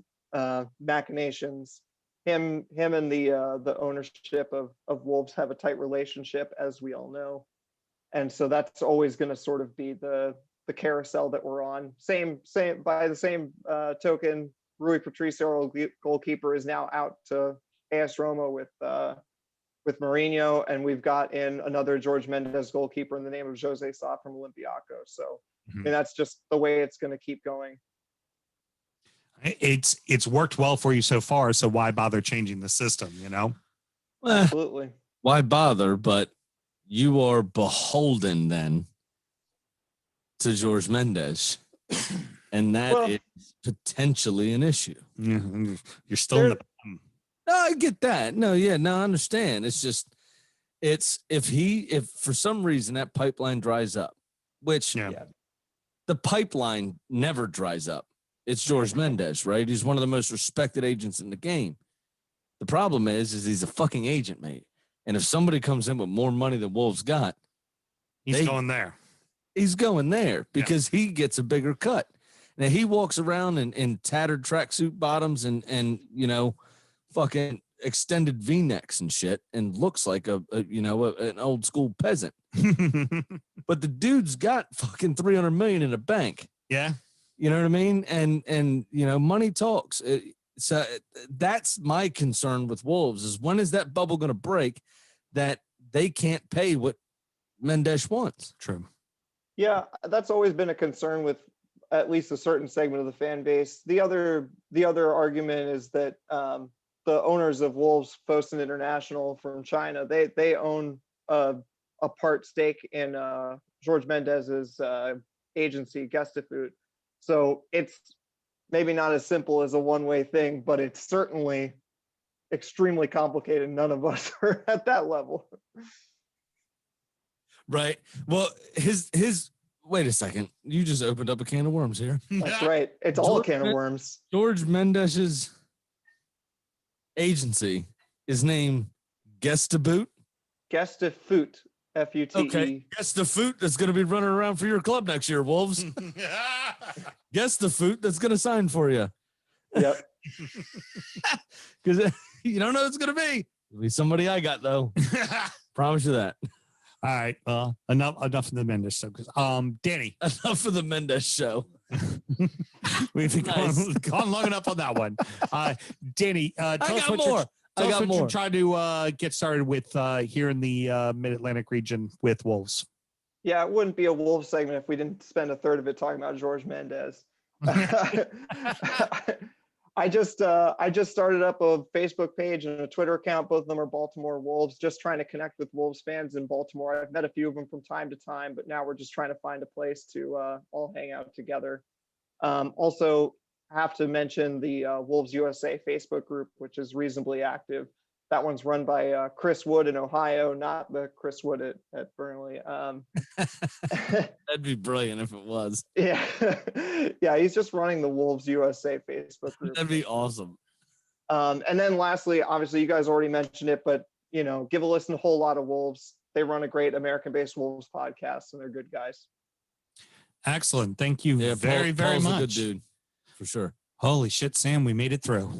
machinations. Him and the ownership of Wolves have a tight relationship, as we all know, and so that's always going to sort of be the carousel that we're on. Same by the same token, Rui Patricio, goalkeeper, is now out to AS Roma with Mourinho, and we've got in another George Mendes goalkeeper in the name of Jose Sa from Olympiacos. So I mean, that's just the way it's going to keep going. It's worked well for you so far, so why bother changing the system, Absolutely. Why bother? But you are beholden then to George Mendes, and that is potentially an issue. You're still in the. No, I get that. No, I understand. It's just, if for some reason that pipeline dries up, which the pipeline never dries up. It's George Mendes, right? He's one of the most respected agents in the game. The problem is he's a fucking agent, mate. And if somebody comes in with more money than Wolves got, he's going there. He's going there because he gets a bigger cut. Now he walks around in tattered tracksuit bottoms and fucking extended V-necks and shit, and looks like an old school peasant. But the dude's got fucking $300 million in the bank. Yeah. You know what I mean? And money talks. So that's my concern with Wolves is, when is that bubble going to break that they can't pay what Mendes wants? True. Yeah, that's always been a concern with at least a certain segment of the fan base. The other argument is that the owners of Wolves Fosun International from China, they own a part stake in George Mendez's agency, Gestafood. So it's maybe not as simple as a one-way thing, but it's certainly extremely complicated. None of us are at that level. Right. Well, his wait a second. You just opened up a can of worms here. That's right. It's all a can of worms. George Mendez's agency is named Gestaboot. Gestafoot, F-U-T-E. Okay. Gestafoot that's going to be running around for your club next year, Wolves. Gestafoot that's going to sign for you. Yep. Because you don't know who it's going to be. It'll be somebody I got, though. Promise you that. All right. Well, enough of the Mendes show. Danny. Enough of the Mendes show. We've gone long enough on that one. Danny, tell us what you're trying to get started with here in the Mid-Atlantic region with Wolves. Yeah, it wouldn't be a Wolves segment if we didn't spend a third of it talking about George Mendez. I just started up a Facebook page and a Twitter account. Both of them are Baltimore Wolves, just trying to connect with Wolves fans in Baltimore. I've met a few of them from time to time, but now we're just trying to find a place to all hang out together. Also, have to mention the Wolves USA Facebook group, which is reasonably active. That one's run by Chris Wood in Ohio, not the Chris Wood at Burnley. That'd be brilliant if it was. Yeah. Yeah, he's just running the Wolves USA Facebook group. That'd be awesome. And then lastly, obviously you guys already mentioned it, but give a listen to Whole Lot of Wolves. They run a great American-based Wolves podcast, and they're good guys. Excellent. Thank you very Paul's much. a good dude, for sure. Holy shit, Sam, we made it through.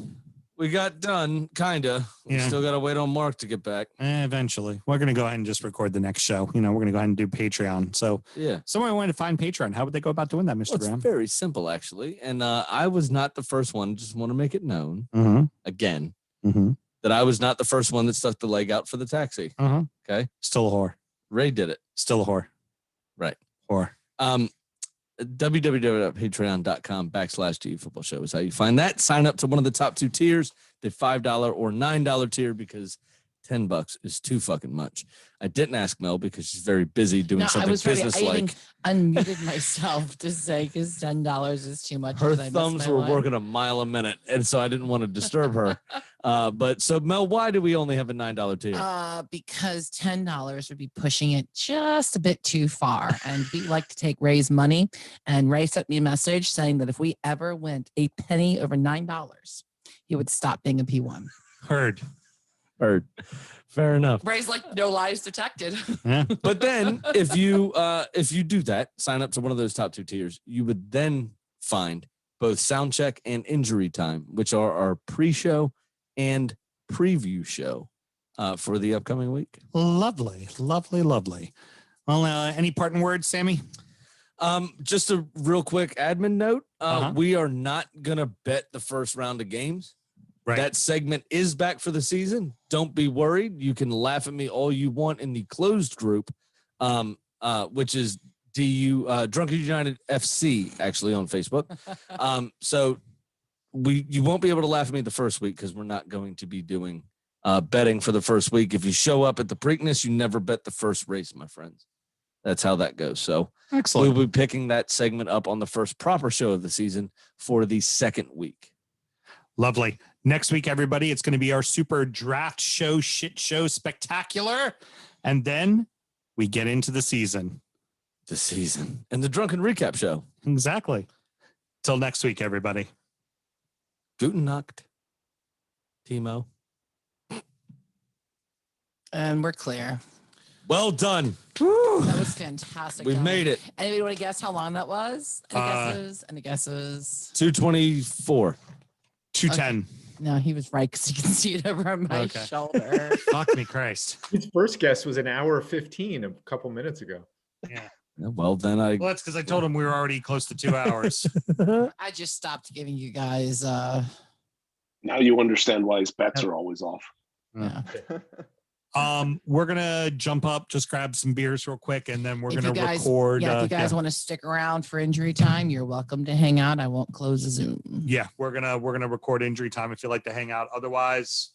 We got done, kinda. We still got to wait on Mark to get back. Eventually. We're going to go ahead and just record the next show. We're going to go ahead and do Patreon. So yeah, someone wanted to find Patreon. How would they go about doing that, Mr. Well, Graham? it's very simple, actually. And I was not the first one. Just want to make it known again that I was not the first one that stuck the leg out for the taxi. Okay. Still a whore. Ray did it. Still a whore. Right. Whore. www.patreon.com/GU Football Show is how you find that. Sign up to one of the top two tiers, the $5 or $9 tier, because $10 is too fucking much. I didn't ask Mel because she's very busy doing something business-like. I even unmuted myself to say because $10 is too much. Her thumbs were working a mile a minute, and so I didn't want to disturb her. But so Mel, why do we only have a $9 tier? Because $10 would be pushing it just a bit too far, and we like to take Ray's money. And Ray sent me a message saying that if we ever went a penny over $9, he would stop being a P1. Heard. Fair enough. Ray's like, no lies detected. Yeah. But then if you do that, sign up to one of those top two tiers, you would then find both Soundcheck and Injury Time, which are our pre-show and preview show for the upcoming week. Lovely. Well, any parting words, Sammy? Just a real quick admin note. We are not going to bet the first round of games. Right. That segment is back for the season. Don't be worried. You can laugh at me all you want in the closed group, which is Drunken United FC, actually, on Facebook. So you won't be able to laugh at me the first week because we're not going to be doing betting for the first week. If you show up at the Preakness, you never bet the first race, my friends. That's how that goes. So excellent. We'll be picking that segment up on the first proper show of the season for the second week. Lovely. Next week, everybody, it's going to be our super draft show, shit show spectacular. And then we get into the season. And the drunken recap show. Exactly. Till next week, everybody. Guten Nacht, Timo. And we're clear. Well done. That was fantastic. We've made it. Anybody want to guess how long that was? Any guesses? 224. 210. No, he was right because you can see it over my shoulder. Fuck me, Christ. His first guess was an hour 15 a couple minutes ago. Yeah. Well, then Well, that's because I told him we were already close to 2 hours. I just stopped giving you guys. Now you understand why his bets are always off. Yeah. We're gonna jump up, just grab some beers real quick, and then we're If gonna you guys, record. Yeah, if you guys want to stick around for injury time, you're welcome to hang out. I won't close the Zoom. Yeah, we're gonna record injury time if you'd like to hang out. Otherwise,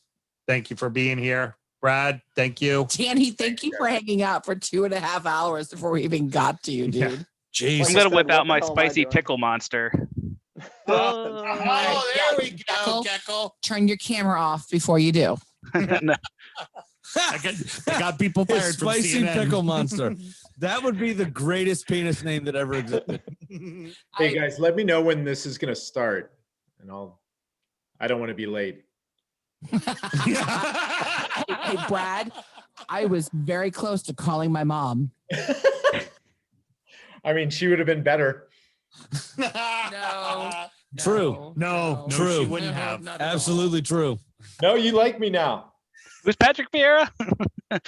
thank you for being here. Brad, thank you. Danny, thank you for hanging out for 2.5 hours before we even got to you, dude. Yeah. I'm Jeez. gonna whip out my What the hell am I spicy doing? pickle monster. Oh, there we go, Jekyll. Turn your camera off before you do. No. I got people His fired from spicy CNN. pickle monster. That would be the greatest penis name that ever existed. Hey guys, let me know when this is gonna start, and I don't want to be late. Hey, Brad, I was very close to calling my mom. I mean, she would have been better. No. True. No, True. she wouldn't have. Absolutely true. No, you like me now. Who's Patrick Vieira? You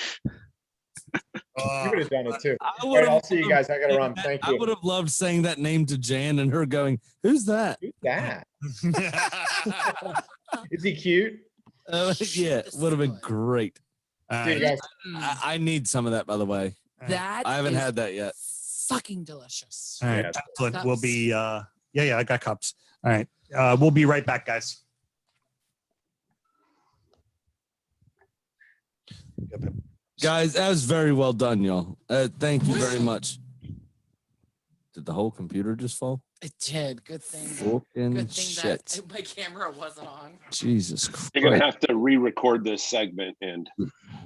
would have done it too. I All would right, have I'll see you guys. I gotta run. Thank I you. would have loved saying that name to Jan and her going, "Who's that?" Who's that? Is he cute? Yeah, would have been great. See you guys. I need some of that, by the way. That I haven't is had that yet. fucking delicious. All right, Yeah. excellent. We'll be yeah, I got cups. All right. We'll be right back, guys. Guys, that was very well done, y'all. Thank you very much. Did the whole computer just fall? It did. Good thing. Fucking Good thing shit. that my camera wasn't on. Jesus Christ. You're gonna have to re-record this segment, and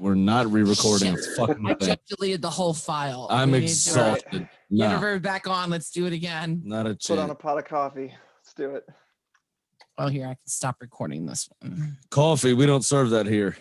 We're not re-recording a fucking I thing. just deleted the whole file. I'm We need to- exhausted. Get No, her back on. Let's do it again. not a Put on a chance. pot of coffee. Let's do it. Oh, here, I can stop recording this one. Coffee, we don't serve that here.